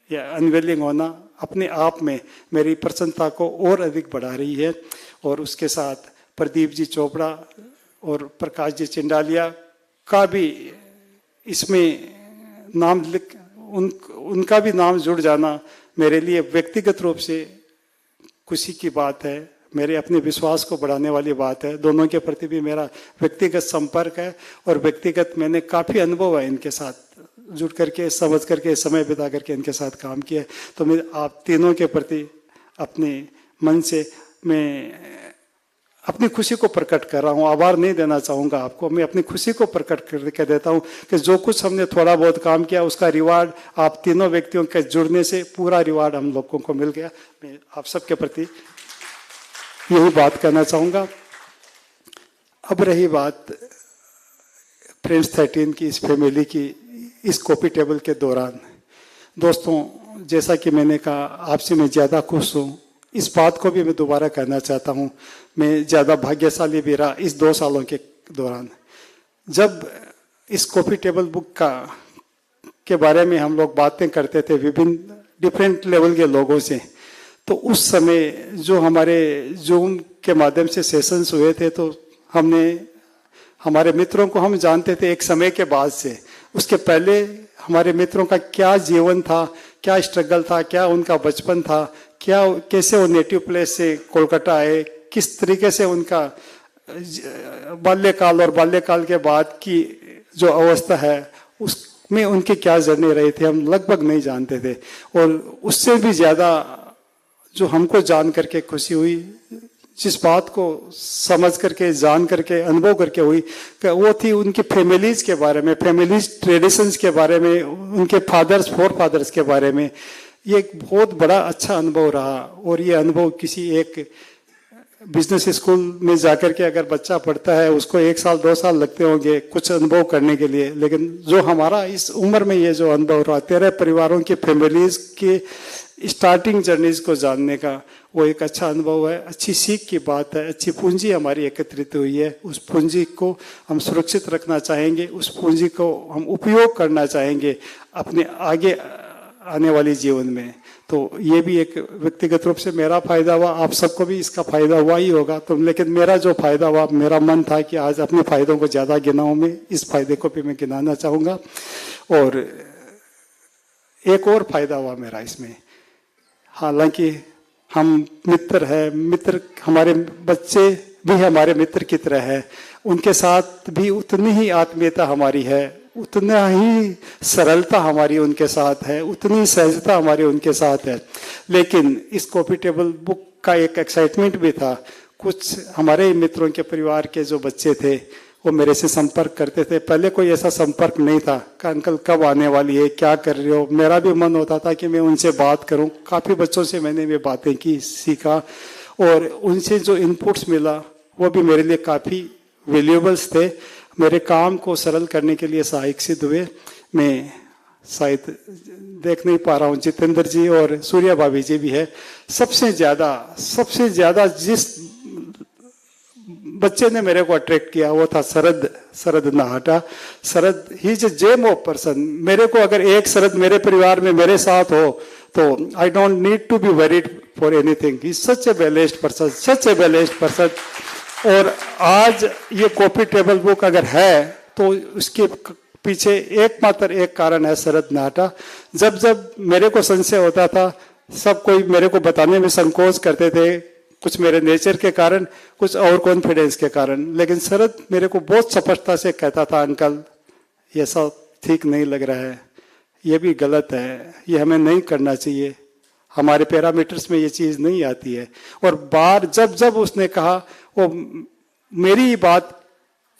या अनवेलिंग होना अपने आप में मेरी प्रसन्नता को और अधिक बढ़ा रही है। और उसके साथ प्रदीप जी चोपड़ा और प्रकाश जी चिंडालिया का भी इसमें नाम लिख, उनका भी नाम जुड़ जाना मेरे लिए व्यक्तिगत रूप से खुशी की बात है, मेरे अपने विश्वास को बढ़ाने वाली बात है। दोनों के प्रति भी मेरा व्यक्तिगत संपर्क है और व्यक्तिगत मैंने काफ़ी अनुभव है इनके साथ जुड़ करके, समझ करके, समय बिता करके इनके साथ काम किया। तो मैं आप तीनों के प्रति अपने मन से मैं अपनी खुशी को प्रकट कर रहा हूँ। आभार नहीं देना चाहूँगा आपको, मैं अपनी खुशी को प्रकट कर देता हूँ कि जो कुछ हमने थोड़ा बहुत काम किया उसका रिवार्ड आप तीनों व्यक्तियों के जुड़ने से पूरा रिवार्ड हम लोगों को मिल गया। मैं आप सबके प्रति यही बात कहना चाहूँगा। अब रही बात फ्रेंड्स 13 की, इस फैमिली की, इस कॉफी टेबल के दौरान, दोस्तों जैसा कि मैंने कहा आपसे मैं ज़्यादा खुश हूँ। इस बात को भी मैं दोबारा कहना चाहता हूँ, मैं ज़्यादा भाग्यशाली भी रहा इस 2 सालों के दौरान। जब इस कॉफी टेबल बुक के बारे में हम लोग बातें करते थे विभिन्न डिफरेंट लेवल के लोगों से, तो उस समय जो हमारे जूम के माध्यम से सेशंस हुए थे, तो हमने हमारे मित्रों को हम जानते थे एक समय के बाद से। उसके पहले हमारे मित्रों का क्या जीवन था, क्या स्ट्रगल था, क्या उनका बचपन था, क्या कैसे वो नेटिव प्लेस से कोलकाता आए, किस तरीके से उनका बाल्यकाल और बाल्यकाल के बाद की जो अवस्था है उसमें उनकी क्या जर्नी रही थी, हम लगभग नहीं जानते थे। और उससे भी ज़्यादा जो हमको जान करके खुशी हुई, जिस बात को समझ करके जान करके अनुभव करके हुई, वो थी उनकी फैमिलीज के बारे में, फैमिलीज ट्रेडिशंस के बारे में, उनके फादर्स फोर फादर्स के बारे में। ये एक बहुत बड़ा अच्छा अनुभव रहा। और ये अनुभव किसी एक बिजनेस स्कूल में जाकर के अगर बच्चा पढ़ता है उसको 1 साल 2 साल लगते होंगे कुछ अनुभव करने के लिए, लेकिन जो हमारा इस उम्र में ये जो अनुभव रहा 13 परिवारों की फैमिलीज की स्टार्टिंग जर्नीज को जानने का, वो एक अच्छा अनुभव है, अच्छी सीख की बात है, अच्छी पूंजी हमारी एकत्रित हुई है। उस पूंजी को हम सुरक्षित रखना चाहेंगे, उस पूंजी को हम उपयोग करना चाहेंगे अपने आगे आने वाले जीवन में। तो ये भी एक व्यक्तिगत रूप से मेरा फायदा हुआ, आप सबको भी इसका फायदा हुआ ही होगा। तो लेकिन मेरा जो फायदा हुआ, मेरा मन था कि आज अपने फायदों को ज़्यादा गिनाऊं, मैं इस फायदे को भी मैं गिनाना चाहूँगा। और एक और फायदा हुआ मेरा इसमें, हालांकि हम मित्र हैं, मित्र हमारे बच्चे भी हमारे मित्र की तरह है, उनके साथ भी उतनी ही आत्मीयता हमारी है, उतना ही सरलता हमारी उनके साथ है, उतनी सहजता हमारी उनके साथ है। लेकिन इस कॉफी टेबल बुक का एक एक्साइटमेंट भी था। कुछ हमारे ही मित्रों के परिवार के जो बच्चे थे वो मेरे से संपर्क करते थे। पहले कोई ऐसा संपर्क नहीं था कि अंकल कब आने वाली है, क्या कर रहे हो। मेरा भी मन होता था कि मैं उनसे बात करूं। काफ़ी बच्चों से मैंने ये बातें की, सीखा, और उनसे जो इनपुट्स मिला वो भी मेरे लिए काफ़ी वैल्यूएबल्स थे, मेरे काम को सरल करने के लिए सहायक सिद्ध हुए। मैं शायद देख नहीं पा रहा हूँ, जितेंद्र जी और सूर्या भाभी जी भी है। सबसे ज़्यादा जिस बच्चे ने मेरे को अट्रैक्ट किया वो था Sharad Nahata. Sharad he is a gem of person. मेरे को अगर एक शरद मेरे परिवार में मेरे साथ हो तो I don't need to be worried for anything. He such a blessed person, such a blessed person. और आज ये कॉफी टेबल बुक अगर है तो उसके पीछे एकमात्र एक कारण है शरद नाहटा। जब जब मेरे को संशय होता था, सब कोई मेरे को बताने में संकोच करते थे, कुछ मेरे नेचर के कारण, कुछ और कॉन्फिडेंस के कारण, लेकिन शरद मेरे को बहुत स्पष्टता से कहता था, अंकल ये सब ठीक नहीं लग रहा है, ये भी गलत है, ये हमें नहीं करना चाहिए, हमारे पैरामीटर्स में ये चीज़ नहीं आती है। और बार जब जब उसने कहा, वो मेरी बात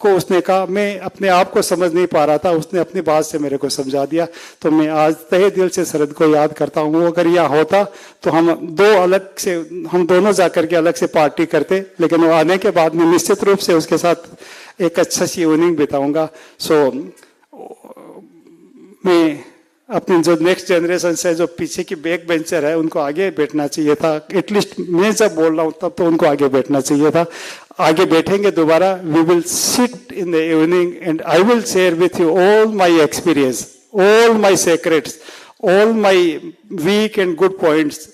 को उसने कहा, मैं अपने आप को समझ नहीं पा रहा था, उसने अपनी बात से मेरे को समझा दिया। तो मैं आज तहे दिल से शरद को याद करता हूँ। वो अगर यहाँ होता तो हम दोनों जाकर के अलग से पार्टी करते, लेकिन वो आने के बाद मैं निश्चित रूप से उसके साथ एक अच्छा सी इवनिंग बिताऊंगा। सो मैं अपनी जो नेक्स्ट जनरेशन से जो पीछे की बैक बेंचर है उनको आगे बैठना चाहिए था। एटलीस्ट मैं जब बोल रहा हूँ तब तो उनको आगे बैठना चाहिए था। आगे बैठेंगे दोबारा, we will sit in the evening and I will share with you all my experience, all my secrets, all my weak and good points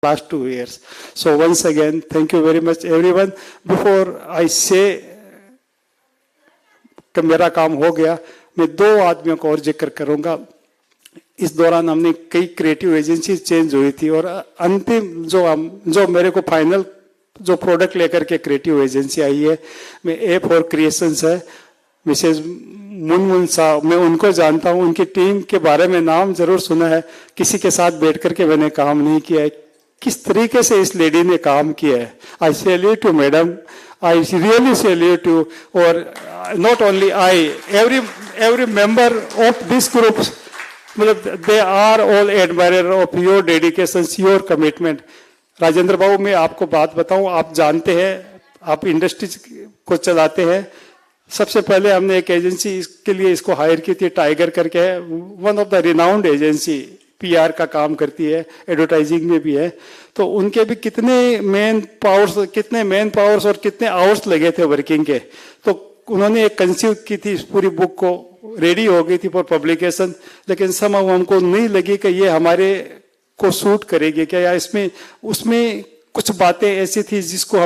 last 2 years. So once again, thank you very much everyone. Before I say कि मेरा काम हो गया, मैं 2 आदमियों को और जिक्र करूंगा। इस दौरान हमने कई क्रिएटिव एजेंसी चेंज हुई थी और अंतिम जो मेरे को फाइनल जो प्रोडक्ट लेकर के क्रिएटिव एजेंसी आई है, मैं A4 क्रिएशंस है, मिसेज मुनमुन साहब, मैं उनको जानता हूँ, उनकी टीम के बारे में नाम जरूर सुना है, किसी के साथ बैठ करके मैंने काम नहीं किया है। किस तरीके से इस लेडी ने काम किया है, आई salute you madam, I really salute you. Or not only I, every member of this group, they are all admirer of your dedications, your commitment. Rajendra Babu, मैं आपको बात बताऊं, आप जानते हैं, आप इंडस्ट्री को चलाते हैं। सबसे पहले हमने एक एजेंसी के लिए इसको हायर की थी, टाइगर करके है, one of the renowned agency, PR का काम करती है, एडवर्टाइजिंग में भी है। तो उनके भी कितने मैन पावर्स और कितने आवर्स लगे थे वर्किंग के। तो उन्होंने एक कंसीव की थी इस पूरी बुक को, रेडी हो गई थी फॉर पब्लिकेशन, लेकिन समहाउ हमको नहीं लगी कि ये हमारे को सूट करेगी क्या, या इसमें उसमें कुछ बातें ऐसी थी जिसको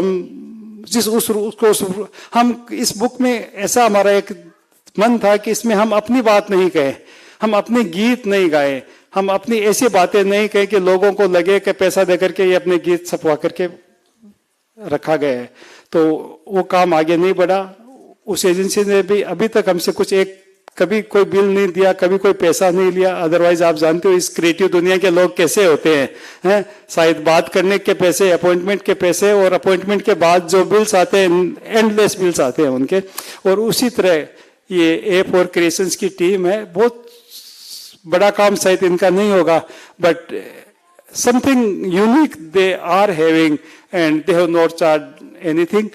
हम इस बुक में ऐसा हमारा एक मन था कि इसमें हम अपनी बात नहीं कहे, हम अपने गीत नहीं गाए, हम अपनी ऐसी बातें नहीं कहे कि लोगों को लगे कि पैसा देकर के ये अपने गीत छपवा करके रखा गया है। तो वो काम आगे नहीं बढ़ा। उस एजेंसी ने भी अभी तक हमसे कुछ कभी कोई बिल नहीं दिया, कभी कोई पैसा नहीं लिया। अदरवाइज आप जानते हो इस क्रिएटिव दुनिया के लोग कैसे होते हैं, शायद बात करने के पैसे, अपॉइंटमेंट के पैसे, और अपॉइंटमेंट के बाद जो बिल्स आते हैं एंडलेस बिल्स आते हैं उनके। और उसी तरह ये A4 क्रिएशंस की टीम है, बहुत बड़ा काम शायद इनका नहीं होगा, but something unique they are having and they have not charge anything.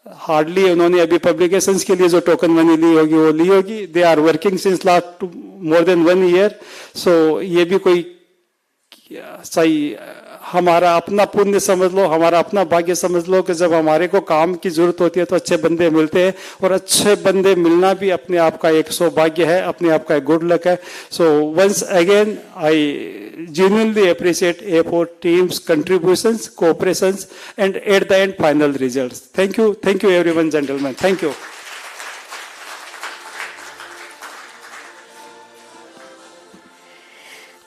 Hardly उन्होंने अभी पब्लिकेशंस के लिए जो टोकन मनी ली होगी वो ली होगी। They are working since last more than 1 year. So ये भी कोई सही हमारा अपना पुण्य समझ लो, हमारा अपना भाग्य समझ लो कि जब हमारे को काम की जरूरत होती है तो अच्छे बंदे मिलते हैं, और अच्छे बंदे मिलना भी अपने आप का एक सौभाग्य है, अपने आप का एक गुड लक है। So once again I genuinely appreciate A4 team's contributions, cooperations, and at the end final results. Thank you everyone, gentlemen. Thank you.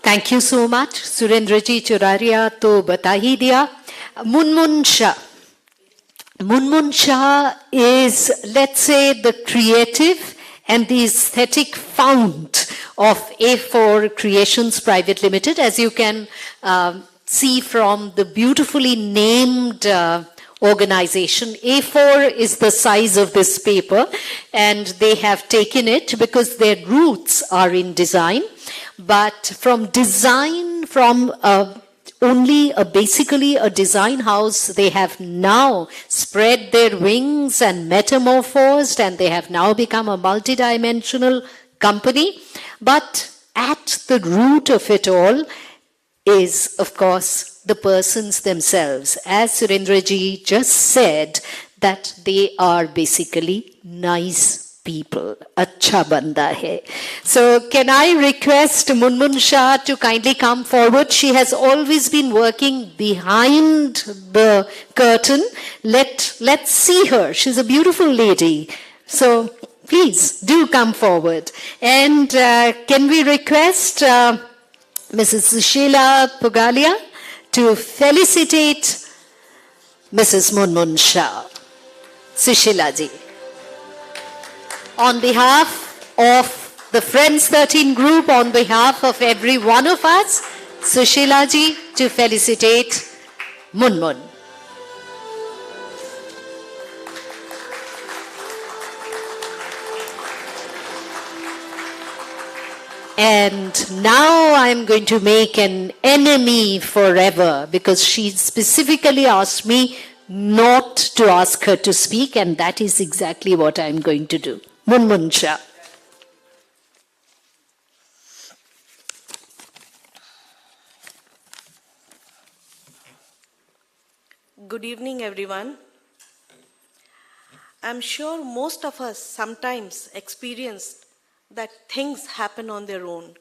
Thank you so much. Surendra ji Churaria तो बता ही दिया। Munmun Shah. Munmun Shah is, let's say, the creative and the aesthetic fount of A4 Creations Private Limited, as you can see from the beautifully named organization. A4 is the size of this paper, and they have taken it because their roots are in design. But from design, from basically a design house, they have now spread their wings and metamorphosed, and they have now become a multidimensional company. But at the root of it all is, of course, the persons themselves. As Surendraji just said, that they are basically nice people. Acha banda hai. So can I request Munmun Shah to kindly come forward? She has always been working behind the curtain. Let's see her. She's a beautiful lady. So please do come forward. And can we request Mrs. Sushila Pugalia to felicitate Mrs. Munmun Shah. Sushila ji. On behalf of the Friends 13 group, on behalf of every one of us, Sushila ji to felicitate Munmun. And now I'm going to make an enemy forever, because she specifically asked me not to ask her to speak, and that is exactly what I'm going to do. Munmun Shah. Good evening, everyone. I'm sure most of us sometimes experienced that things happen on their own.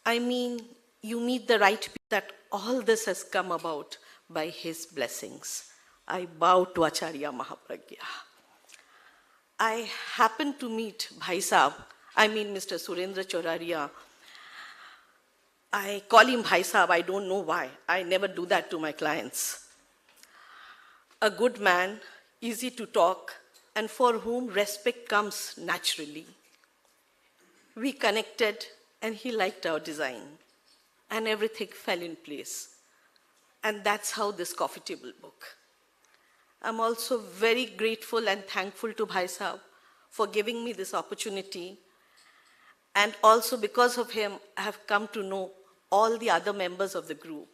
I mean, you meet the right people, that all this has come about by his blessings. I bow to Acharya Mahapragya. I happened to meet Bhai Sahab, Mr. Surendra Choraria. I call him Bhai Sahab, I don't know why. I never do that to my clients. A good man, easy to talk, and for whom respect comes naturally. We connected, and he liked our design, and everything fell in place. And that's how this coffee table book. I'm also very grateful and thankful to Bhai Sahab for giving me this opportunity. And also because of him, I have come to know all the other members of the group.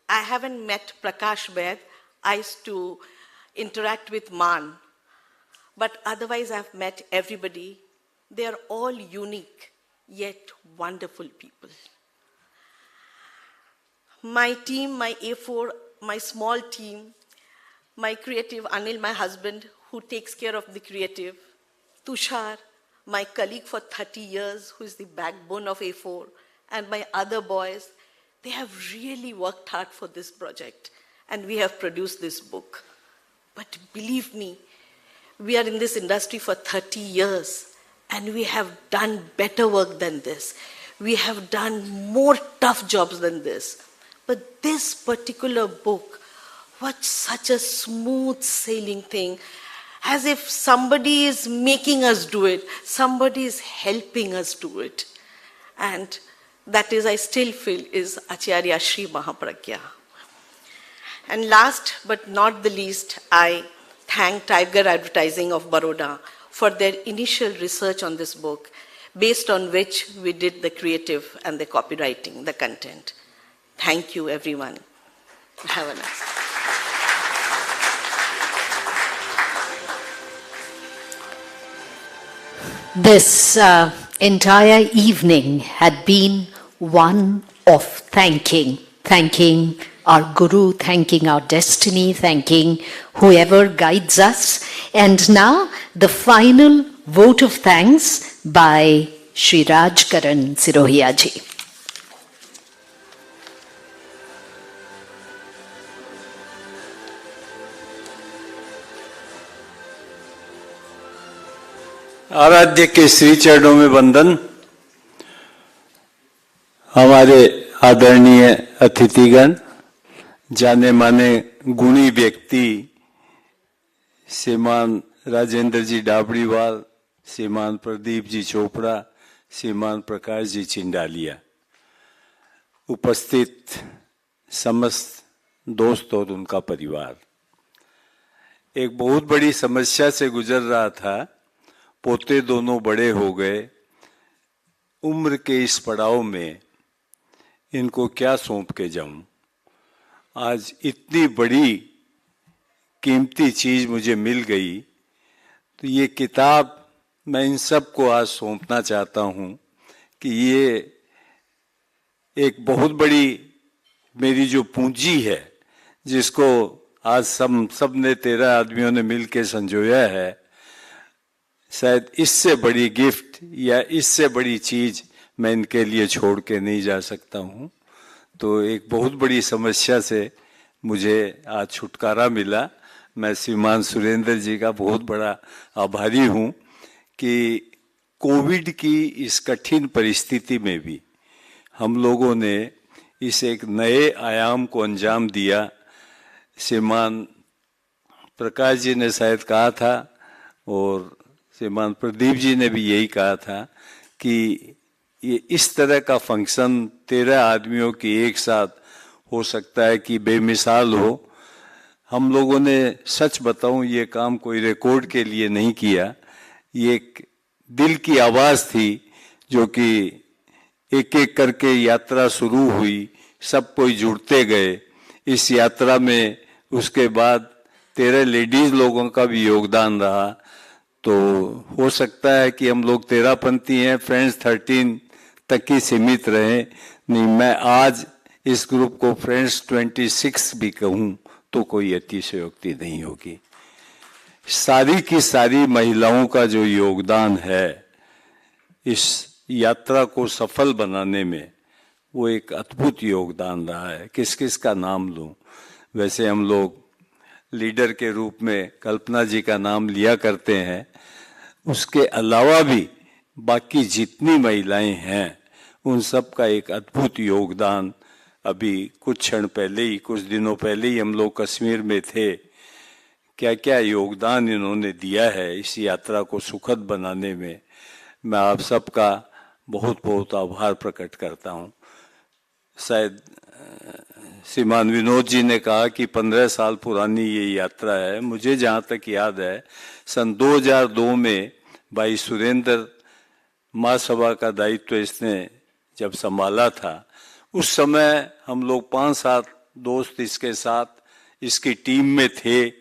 I haven't met Prakash Baid. I used to interact with Man. But otherwise, I've met everybody. They are all unique, yet wonderful people. My team, my A4, my small team, my creative Anil, my husband, who takes care of the creative, Tushar, my colleague for 30 years, who is the backbone of A4, and my other boys, they have really worked hard for this project, and we have produced this book. But believe me, we are in this industry for 30 years, and we have done better work than this. We have done more tough jobs than this. But this particular book was such a smooth sailing thing, as if somebody is making us do it, somebody is helping us do it. And that is, I still feel, is Acharya Shri Mahapragya. And last but not the least, I thank Tiger Advertising of Baroda for their initial research on this book, based on which we did the creative and the copywriting, the content. Thank you, everyone. Have a nice day. This entire evening had been one of thanking our Guru, thanking our destiny, thanking whoever guides us. And now the final vote of thanks by Shri Rajkaran Sirohiya ji. आराध्य के श्री चरणों में वंदन। हमारे आदरणीय अतिथिगण, जाने माने गुणी व्यक्ति श्रीमान राजेंद्र जी डाबड़ीवाल, श्रीमान प्रदीप जी चोपड़ा, श्रीमान प्रकाश जी चिंडालिया, उपस्थित समस्त दोस्त और उनका परिवार। एक बहुत बड़ी समस्या से गुजर रहा था। पोते दोनों बड़े हो गए, उम्र के इस पड़ाव में इनको क्या सौंप के जाऊं। आज इतनी बड़ी कीमती चीज मुझे मिल गई, तो ये किताब मैं इन सबको आज सौंपना चाहता हूं कि ये एक बहुत बड़ी मेरी जो पूंजी है, जिसको आज सब ने 13 आदमियों ने मिलकर संजोया है, शायद इससे बड़ी गिफ्ट या इससे बड़ी चीज मैं इनके लिए छोड़ के नहीं जा सकता हूं। तो एक बहुत बड़ी समस्या से मुझे आज छुटकारा मिला। मैं श्रीमान सुरेंद्र जी का बहुत बड़ा आभारी हूं कि कोविड की इस कठिन परिस्थिति में भी हम लोगों ने इस एक नए आयाम को अंजाम दिया। श्रीमान प्रकाश जी ने शायद कहा था और श्रीमान प्रदीप जी ने भी यही कहा था कि ये इस तरह का फंक्शन 13 आदमियों की एक साथ हो सकता है कि बेमिसाल हो। हम लोगों ने सच बताऊं, ये काम कोई रिकॉर्ड के लिए नहीं किया, ये एक दिल की आवाज थी जो कि एक एक करके यात्रा शुरू हुई, सब कोई जुड़ते गए इस यात्रा में। उसके बाद 13 लेडीज लोगों का भी योगदान रहा। तो हो सकता है कि हम लोग 13 पंथी हैं, फ्रेंड्स 13 तक ही सीमित रहे। नहीं, मैं आज इस ग्रुप को फ्रेंड्स 26 भी कहूं तो कोई अतिशयोक्ति नहीं होगी। सारी की सारी महिलाओं का जो योगदान है इस यात्रा को सफल बनाने में, वो एक अद्भुत योगदान रहा है। किस किस का नाम लूं? वैसे हम लोग लीडर के रूप में कल्पना जी का नाम लिया करते हैं, उसके अलावा भी बाकी जितनी महिलाएं हैं उन सब का एक अद्भुत योगदान। अभी कुछ क्षण पहले ही, कुछ दिनों पहले ही हम लोग कश्मीर में थे। क्या क्या योगदान इन्होंने दिया है इस यात्रा को सुखद बनाने में। मैं आप सबका बहुत बहुत आभार प्रकट करता हूं। शायद श्रीमान विनोद जी ने कहा कि 15 साल पुरानी ये यात्रा है। मुझे जहाँ तक याद है, सन 2002 में भाई सुरेंद्र महासभा का दायित्व इसने जब संभाला था, उस समय हम लोग 5-7 दोस्त इसके साथ इसकी टीम में थे।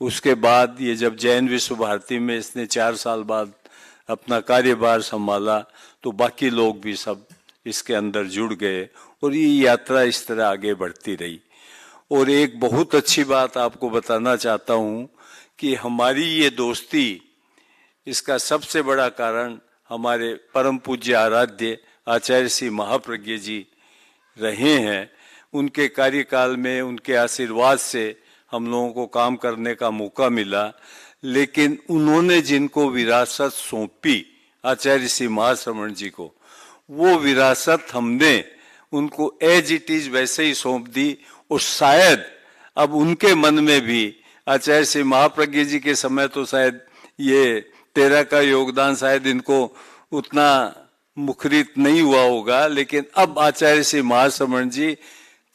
उसके बाद ये जब जैन विश्व भारती में इसने 4 साल बाद अपना कार्यभार संभाला, तो बाकी लोग भी सब इसके अंदर जुड़ गए और ये यात्रा इस तरह आगे बढ़ती रही। और एक बहुत अच्छी बात आपको बताना चाहता हूँ कि हमारी ये दोस्ती, इसका सबसे बड़ा कारण हमारे परम पूज्य आराध्य आचार्य श्री महाप्रज्ञ जी रहे हैं। उनके कार्यकाल में उनके आशीर्वाद से हम लोगों को काम करने का मौका मिला, लेकिन उन्होंने जिनको विरासत सौंपी आचार्य श्री महाश्रमण जी को, वो विरासत हमने उनको एज इट इज वैसे ही सौंप दी। और शायद अब उनके मन में भी, आचार्य श्री महाप्रज्ञ जी के समय तो शायद ये 13 का योगदान शायद इनको उतना मुखरित नहीं हुआ होगा, लेकिन अब आचार्य श्री महाश्रमण जी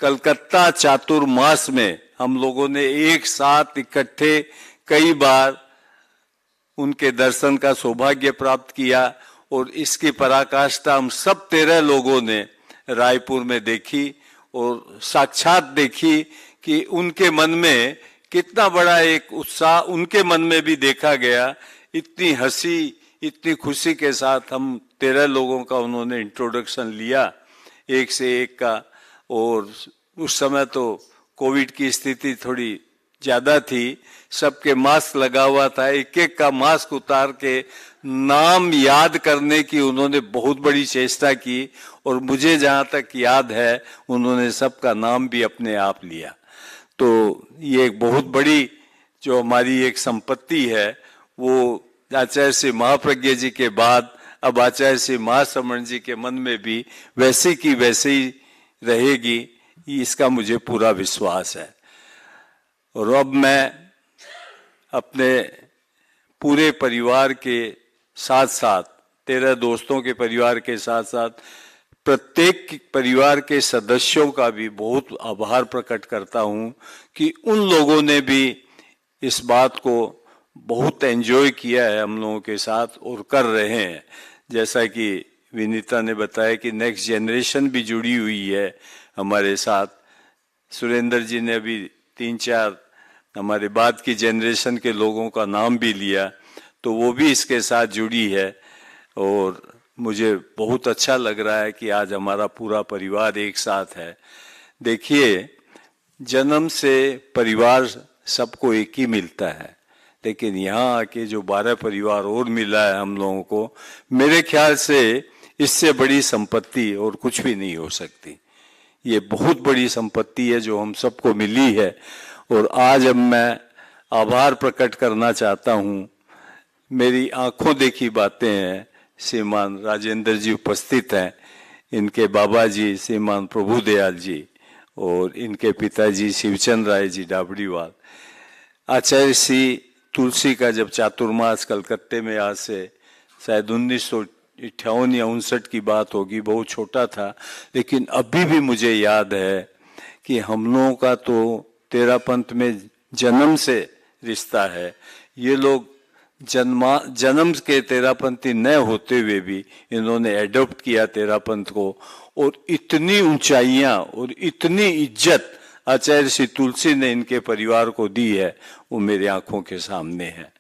कलकत्ता चातुर्मास में हम लोगों ने एक साथ इकट्ठे कई बार उनके दर्शन का सौभाग्य प्राप्त किया। और इसकी पराकाष्ठा हम सब 13 लोगों ने रायपुर में देखी और साक्षात देखी कि उनके मन में कितना बड़ा एक उत्साह उनके मन में भी देखा गया। इतनी हंसी, इतनी खुशी के साथ हम 13 लोगों का उन्होंने इंट्रोडक्शन लिया, एक से एक का। और उस समय तो कोविड की स्थिति थोड़ी ज्यादा थी, सबके मास्क लगा हुआ था, एक एक का मास्क उतार के नाम याद करने की उन्होंने बहुत बड़ी चेष्टा की। और मुझे जहां तक याद है उन्होंने सबका नाम भी अपने आप लिया। तो ये एक बहुत बड़ी जो हमारी एक संपत्ति है, वो आचार्य श्री महाप्रज्ञ जी के बाद अब आचार्य श्री महाश्रमण जी के मन में भी वैसे की वैसे ही रहेगी, इसका मुझे पूरा विश्वास है। और अब मैं अपने पूरे परिवार के साथ साथ, 13 दोस्तों के परिवार के साथ साथ प्रत्येक परिवार के सदस्यों का भी बहुत आभार प्रकट करता हूं कि उन लोगों ने भी इस बात को बहुत एंजॉय किया है हम लोगों के साथ और कर रहे हैं। जैसा कि विनीता ने बताया कि नेक्स्ट जनरेशन भी जुड़ी हुई है हमारे साथ। सुरेंद्र जी ने अभी 3-4 हमारे बाद की जनरेशन के लोगों का नाम भी लिया, तो वो भी इसके साथ जुड़ी है। और मुझे बहुत अच्छा लग रहा है कि आज हमारा पूरा परिवार एक साथ है। देखिए, जन्म से परिवार सबको एक ही मिलता है, लेकिन यहाँ आके जो 12 परिवार और मिला है हम लोगों को, मेरे ख्याल से इससे बड़ी संपत्ति और कुछ भी नहीं हो सकती। ये बहुत बड़ी संपत्ति है जो हम सबको मिली है। और आज अब मैं आभार प्रकट करना चाहता हूँ। मेरी आंखों देखी बातें हैं। श्रीमान राजेंद्र जी उपस्थित हैं, इनके बाबा जी श्रीमान प्रभुदयाल जी और इनके पिताजी शिवचंद राय जी डाबड़ीवाल। आचार्य श्री तुलसी का जब चातुर्मास कलकत्ते में आज से शायद 1958 या 59 की बात होगी, बहुत छोटा था, लेकिन अभी भी मुझे याद है कि हम लोगों का तो तेरापंथ में जन्म से रिश्ता है। ये लोग जन्म के तेरापंथी न होते हुए भी इन्होंने एडॉप्ट किया तेरापंथ को। और इतनी ऊंचाइयां और इतनी इज्जत आचार्य श्री तुलसी ने इनके परिवार को दी है, वो मेरी आंखों के सामने है।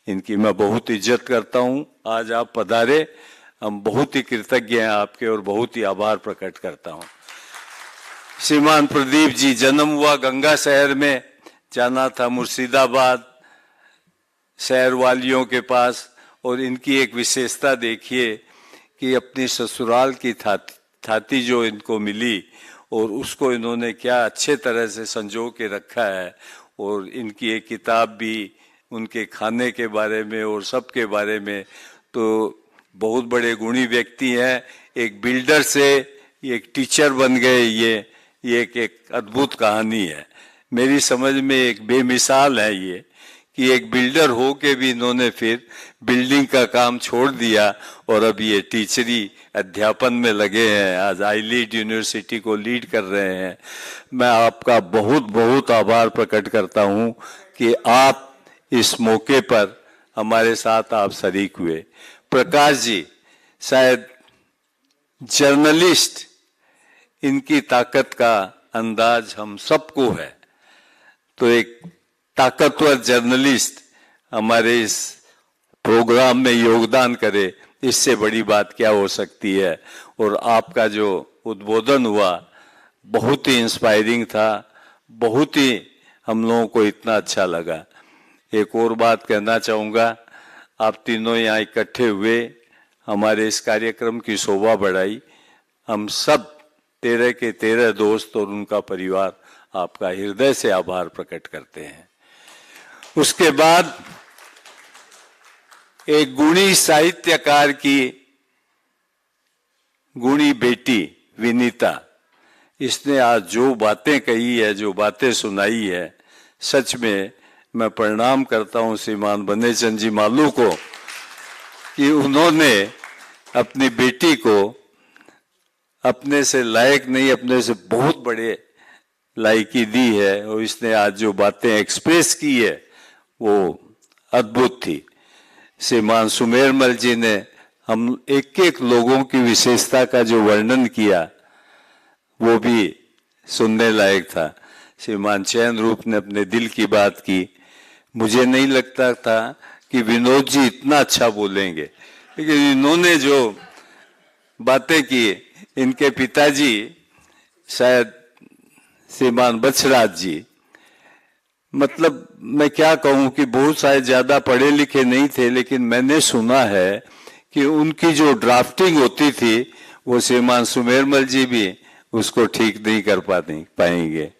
इनकी मैं बहुत इज्जत करता हूं। आज आप पधारे, हम बहुत ही कृतज्ञ हैं आपके और बहुत ही आभार प्रकट करता हूं। श्रीमान प्रदीप जी, जन्म हुआ गंगा शहर में, जाना था मुर्शिदाबाद शहर वालियों के पास। और इनकी एक विशेषता देखिए कि अपनी ससुराल की थाती जो इनको मिली और उसको इन्होंने क्या अच्छे तरह से संजो के रखा है। और इनकी एक किताब भी उनके खाने के बारे में और सब के बारे में। तो बहुत बड़े गुणी व्यक्ति हैं। एक बिल्डर से एक टीचर बन गए, ये एक अद्भुत कहानी है। मेरी समझ में एक बेमिसाल है ये कि एक बिल्डर हो के भी इन्होंने फिर बिल्डिंग का काम छोड़ दिया और अब ये टीचरी अध्यापन में लगे हैं। आज आई लीड यूनिवर्सिटी को लीड कर रहे हैं। मैं आपका बहुत बहुत आभार प्रकट करता हूं कि आप इस मौके पर हमारे साथ आप शरीक हुए। प्रकाश जी, शायद जर्नलिस्ट, इनकी ताकत का अंदाज हम सबको है। तो एक ताकतवर जर्नलिस्ट हमारे इस प्रोग्राम में योगदान करे, इससे बड़ी बात क्या हो सकती है। और आपका जो उद्बोधन हुआ बहुत ही इंस्पायरिंग था, बहुत ही हम लोगों को इतना अच्छा लगा। एक और बात कहना चाहूँगा, आप तीनों यहाँ इकट्ठे हुए, हमारे इस कार्यक्रम की शोभा बढ़ाई। हम सब 13 के 13 दोस्त और उनका परिवार आपका हृदय से आभार प्रकट करते हैं। उसके बाद एक गुणी साहित्यकार की गुणी बेटी विनीता, इसने आज जो बातें कही है, जो बातें सुनाई है, सच में मैं प्रणाम करता हूं श्रीमान बनेचंद जी मालू को कि उन्होंने अपनी बेटी को अपने से लायक नहीं, अपने से बहुत बड़े लायकी दी है, और इसने आज जो बातें एक्सप्रेस की है वो अद्भुत थी। श्रीमान सुमेरमल जी ने हम एक एक लोगों की विशेषता का जो वर्णन किया वो भी सुनने लायक था। श्रीमान चैन रूप ने अपने दिल की बात की। मुझे नहीं लगता था कि विनोद जी इतना अच्छा बोलेंगे, लेकिन इन्होंने जो बातें की, इनके पिताजी शायद श्रीमान बछराज जी, मतलब मैं क्या कहूं कि बहुत शायद ज्यादा पढ़े लिखे नहीं थे, लेकिन मैंने सुना है कि उनकी जो ड्राफ्टिंग होती थी वो श्रीमान सुमेरमल जी भी उसको ठीक नहीं कर पाएंगे।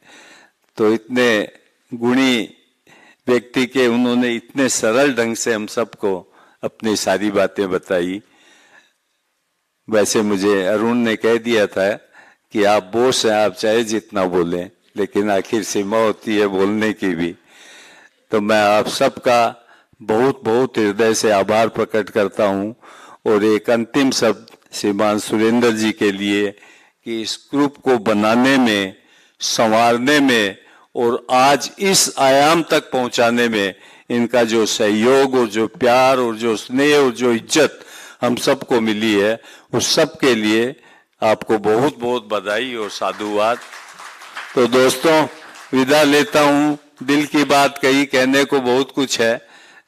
तो इतने गुणी व्यक्ति के उन्होंने इतने सरल ढंग से हम सबको अपनी सारी बातें बताई। वैसे मुझे अरुण ने कह दिया था कि आप बॉस हैं, आप चाहे जितना बोलें, लेकिन आखिर सीमा होती है बोलने की भी। तो मैं आप सबका बहुत बहुत हृदय से आभार प्रकट करता हूं। और एक अंतिम शब्द श्रीमान सुरेंद्र जी के लिए कि इस ग्रुप को बनाने में, संवारने में और आज इस आयाम तक पहुंचाने में इनका जो सहयोग और जो प्यार और जो स्नेह और जो इज्जत हम सबको मिली है, उस सब के लिए आपको बहुत बहुत बधाई और साधुवाद। तो दोस्तों, विदा लेता हूं। दिल की बात कही, कहने को बहुत कुछ है,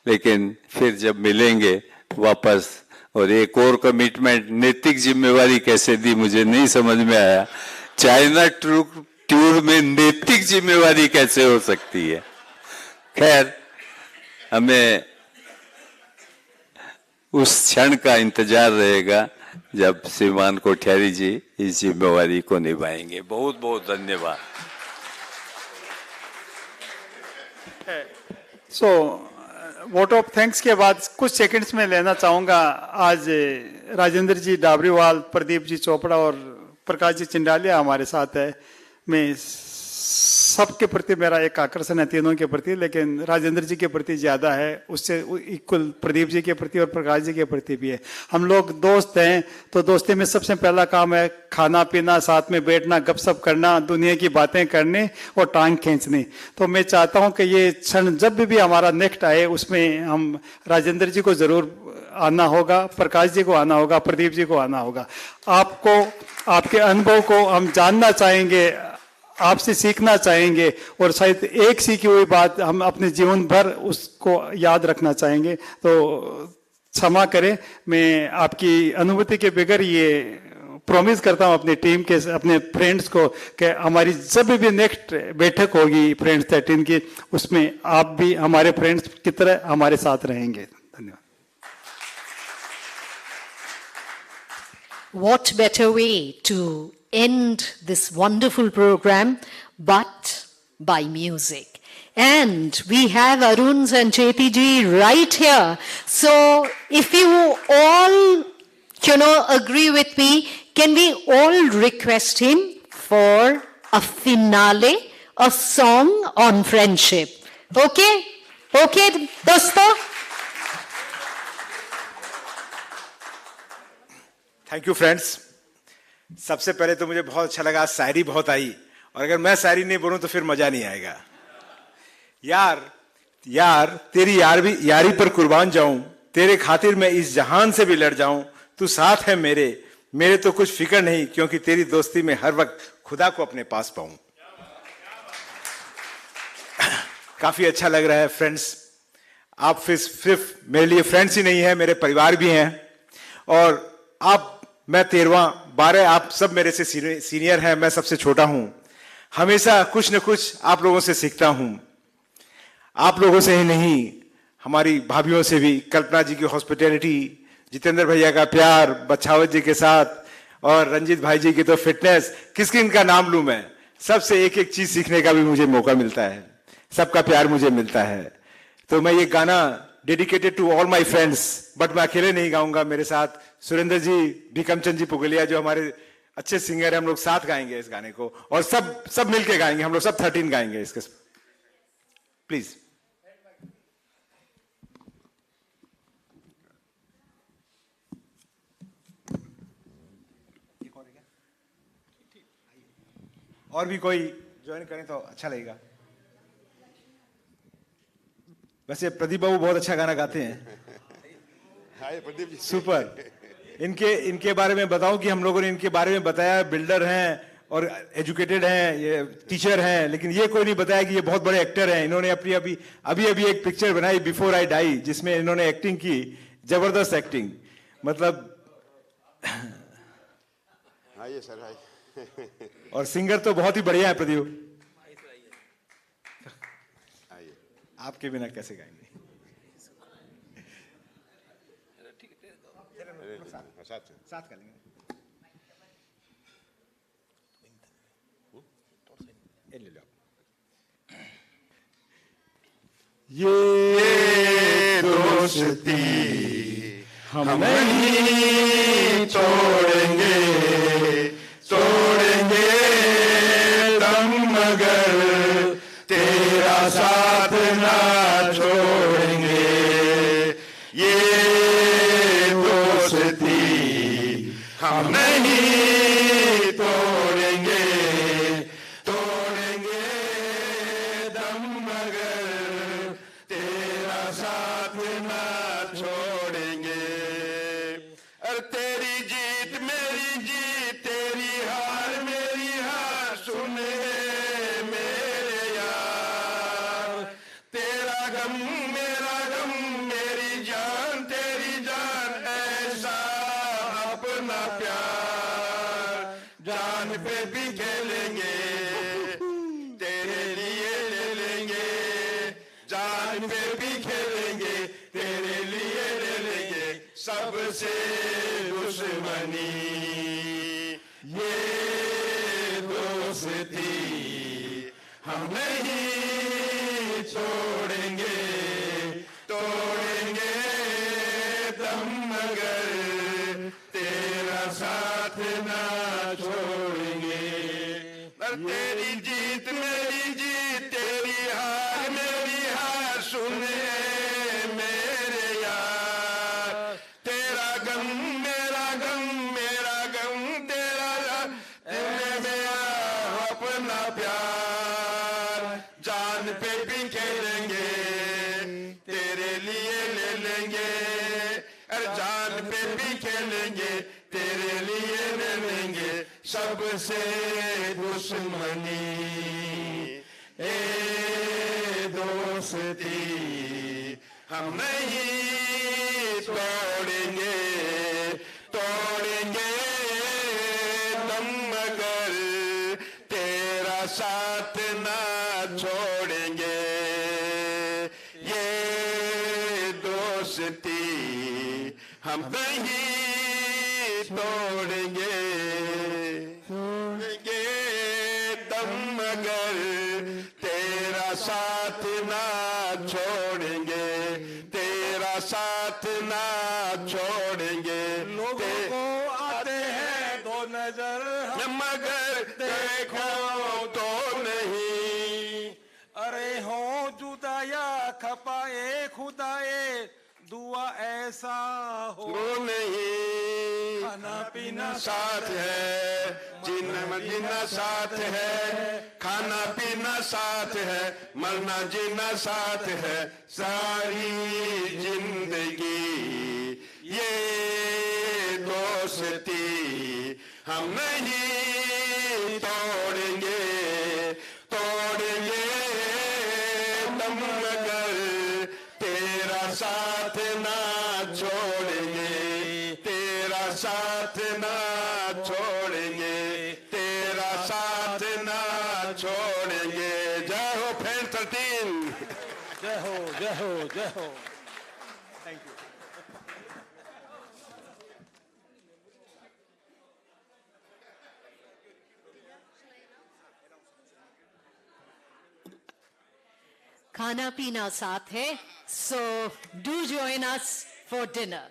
लेकिन फिर जब मिलेंगे वापस। और एक और कमिटमेंट, नैतिक जिम्मेवारी कैसे दी मुझे नहीं समझ में आया। चाइना टूर में नैतिक जिम्मेवारी कैसे हो सकती है? खैर, हमें उस क्षण का इंतजार रहेगा जब श्रीमान कोठियारी जी इस जिम्मेवारी को निभाएंगे। बहुत बहुत धन्यवाद। वोट ऑफ थैंक्स के बाद कुछ सेकंड्स में लेना चाहूँगा। आज राजेंद्र जी डाबरीवाल, प्रदीप जी चोपड़ा और प्रकाश जी चिंडालिया हमारे साथ है। मैं सबके प्रति मेरा एक आकर्षण है, तीनों के प्रति, लेकिन राजेंद्र जी के प्रति ज़्यादा है, उससे इक्वल प्रदीप जी के प्रति और प्रकाश जी के प्रति भी है। हम लोग दोस्त हैं, तो दोस्ती में सबसे पहला काम है खाना पीना, साथ में बैठना, गपशप करना, दुनिया की बातें करने और टांग खींचनी। तो मैं चाहता हूं कि ये क्षण जब भी हमारा नेक्स्ट आए उसमें हम राजेंद्र जी को जरूर आना होगा, प्रकाश जी को आना होगा, प्रदीप जी को आना होगा। आपको, आपके अनुभव को हम जानना चाहेंगे, आपसे सीखना चाहेंगे, और शायद एक सीखी हुई बात हम अपने जीवन भर उसको याद रखना चाहेंगे। तो क्षमा करें, मैं आपकी अनुमति के बगैर ये प्रॉमिस करता हूं अपनी टीम के, अपने फ्रेंड्स को, कि हमारी जब भी नेक्स्ट बैठक होगी फ्रेंड्स 13 की, उसमें आप भी हमारे फ्रेंड्स की तरह हमारे साथ रहेंगे। धन्यवाद। What better way to end this wonderful program but by music? And we have Arun's and Chethi ji right here. So if you all, agree with me, can we all request him for a finale, a song on friendship? Okay? Okay, dosto? Thank you friends. सबसे पहले तो मुझे बहुत अच्छा लगा, शायरी बहुत आई, और अगर मैं शायरी नहीं बोलूं तो फिर मजा नहीं आएगा। यार तेरी यारी पर कुर्बान जाऊं, तेरे खातिर मैं इस जहान से भी लड़ जाऊं, तू साथ है मेरे तो कुछ फिक्र नहीं, क्योंकि तेरी दोस्ती में हर वक्त खुदा को अपने पास पाऊं। काफी अच्छा लग रहा है फ्रेंड्स। आप सिर्फ मेरे लिए फ्रेंड्स ही नहीं है, मेरे परिवार भी हैं। और मैं 13वां, 12 आप सब मेरे से सीनियर हैं, मैं सबसे छोटा हूं। हमेशा कुछ न कुछ आप लोगों से सीखता हूं। आप लोगों से ही नहीं, हमारी भाभीयों से भी, कल्पना जी की हॉस्पिटैलिटी, जितेंद्र भैया का प्यार बछावत जी के साथ, और रंजीत भाई जी की तो फिटनेस, किस किन का नाम लूं मैं, सबसे एक एक चीज सीखने का भी मुझे मौका मिलता है, सबका प्यार मुझे मिलता है। तो मैं ये गाना dedicated to all my friends, but मैं अकेले नहीं गाऊंगा, मेरे साथ सुरेंद्र जी, भीकमचंद जी पुगलिया जो हमारे अच्छे सिंगर है, हम लोग साथ गाएंगे इस गाने को, और सब मिलके गाएंगे, हम लोग सब 13 गाएंगे इसके। प्लीज। और भी कोई ज्वाइन करें तो अच्छा लगेगा। वैसे प्रदीप बाबू बहुत अच्छा गाना गाते हैं। हाय प्रदीप जी। सुपर। इनके बारे में बताऊं कि हम लोगों ने इनके बारे में बताया, बिल्डर हैं और एजुकेटेड हैं, ये टीचर हैं, लेकिन ये कोई नहीं बताया कि ये बहुत बड़े एक्टर हैं। इन्होंने अभी एक पिक्चर बनाई बिफोर आई डाई, जिसमें इन्होंने एक्टिंग की, जबरदस्त एक्टिंग, मतलब आइए सर आइए। और सिंगर तो बहुत ही बढ़िया है प्रदीप। आइए। आपके बिना कैसे गाएंगे? साथ कर लेंगे। ले लो। ये दोस्ती हम नहीं छोड़ेंगे, तोड़ेंगे दम मगर तेरा साथ ना छोड़ेंगे। ये दोस्ती हम नहीं तोड़ेंगे, तोड़ेंगे दम मगर तेरा साथ ना छोड़ेंगे। और तेरी जीत मेरी जीत, तेरी हार मेरी हार, सुन मेरे यार। तेरा गम मेरा गम, मेरी जान तेरी जान, ऐसा अपना प्यार। जान पे भी खेलेंगे, तेरे लिए ले लेंगे। जान पे भी खेलेंगे, तेरे लिए ले लेंगे। सबसे दुश्मनी ये दोस्ती हम नहीं छोड़ेंगे, तोड़ेंगे दम मगर तेरा साथ ना छोड़ेंगे। और तेरी जीत मेरी जीत, तेरी हार मेरी हार, सुन मेरे यार। तेरा गम मेरा गम, मेरा गम तेरा गम, तेरे मेरा अपना प्यार। जान पे भी खेलेंगे, तेरे लिए ले लेंगे। अरे जान पे भी खेलेंगे, तेरे लिए ले लेंगे। सबसे दुश्मनी ए दोस्ती हम नहीं तोड़ेंगे, तोड़ेंगे दम मगर तेरा साथ ना छोड़ेंगे। ये दोस्ती हम नहीं तोड़ेंगे, तोड़ेंगे दम मगर तेरा साथ ना छोड़ेंगे, तेरा साथ ना छोड़ेंगे। लोगों को आते हैं दो नजर, मगर देखो तो नहीं। अरे हो जुदाया खपाए खुदाए, दुआ ऐसा हो नहीं। खाना पीना साथ है, जीना साथ है, खाना पीना साथ है, मरना जीना साथ है। सारी जिंदगी ये दोस्ती हम नहीं तोड़ेंगे, तोड़ेंगे दम मगर तेरा साथ ना छोड़ेंगे, तेरा साथ ना छोड़ेंगे, तेरा साथ ना छोड़ेंगे। जय हो फ्रेंड 13। जय हो, जय हो, जय हो। Thank you. खाना पीना साथ है, so do join us for dinner.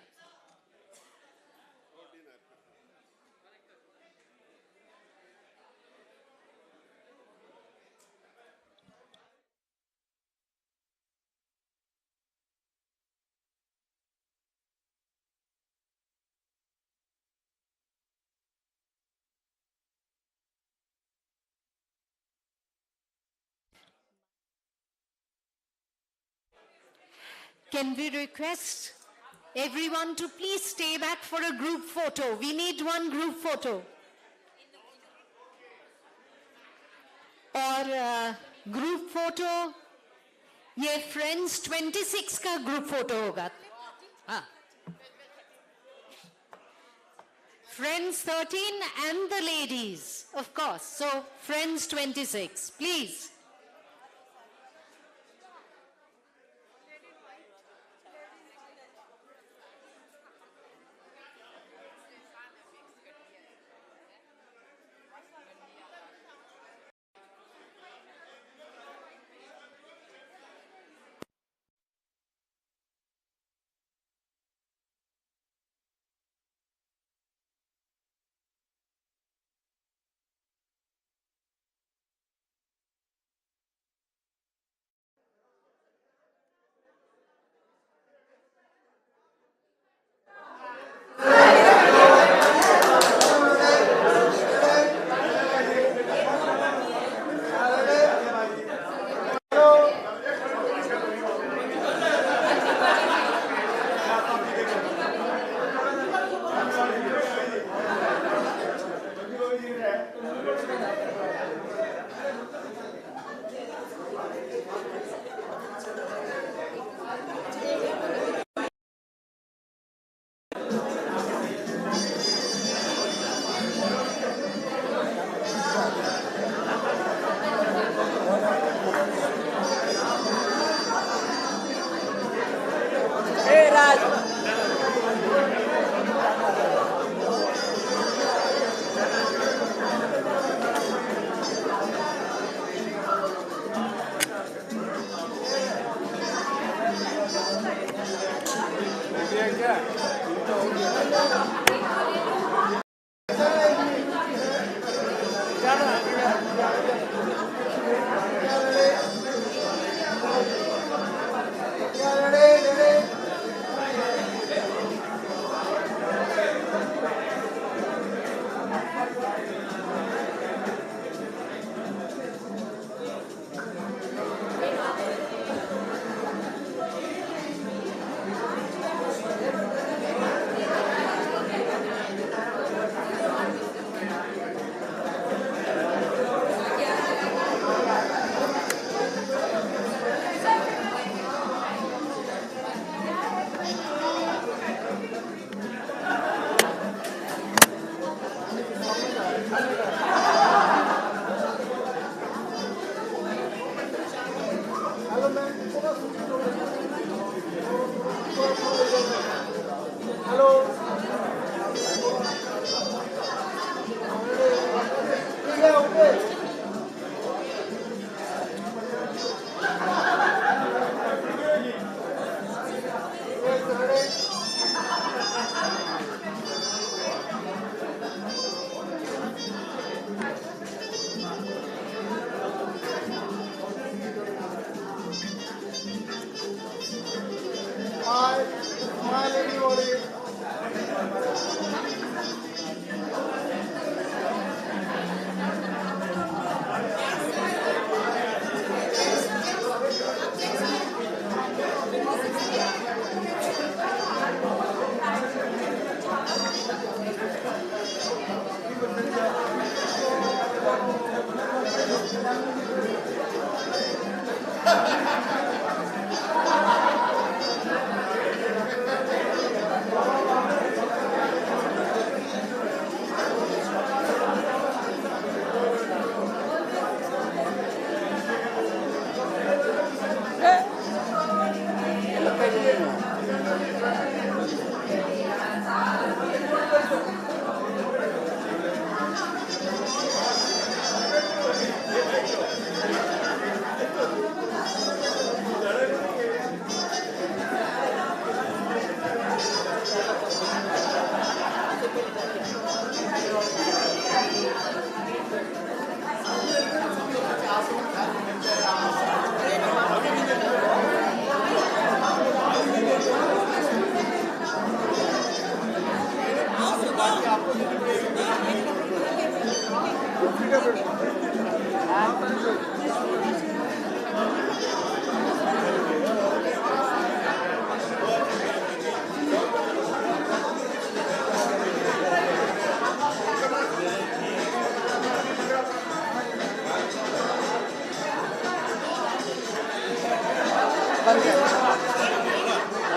Can we request everyone to please stay back for a group photo? We need one group photo. और ग्रुप फोटो ये फ्रेंड्स 26 का ग्रुप फोटो होगा. हाँ. Friends 13 and the ladies, of course. So Friends 26, please.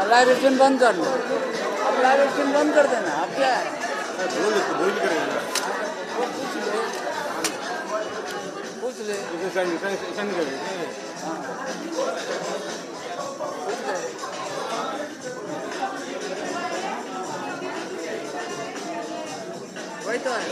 Live stream बंद कर लो, अब live stream बंद कर देना। अब क्या है, पूछ ले। वही तो है।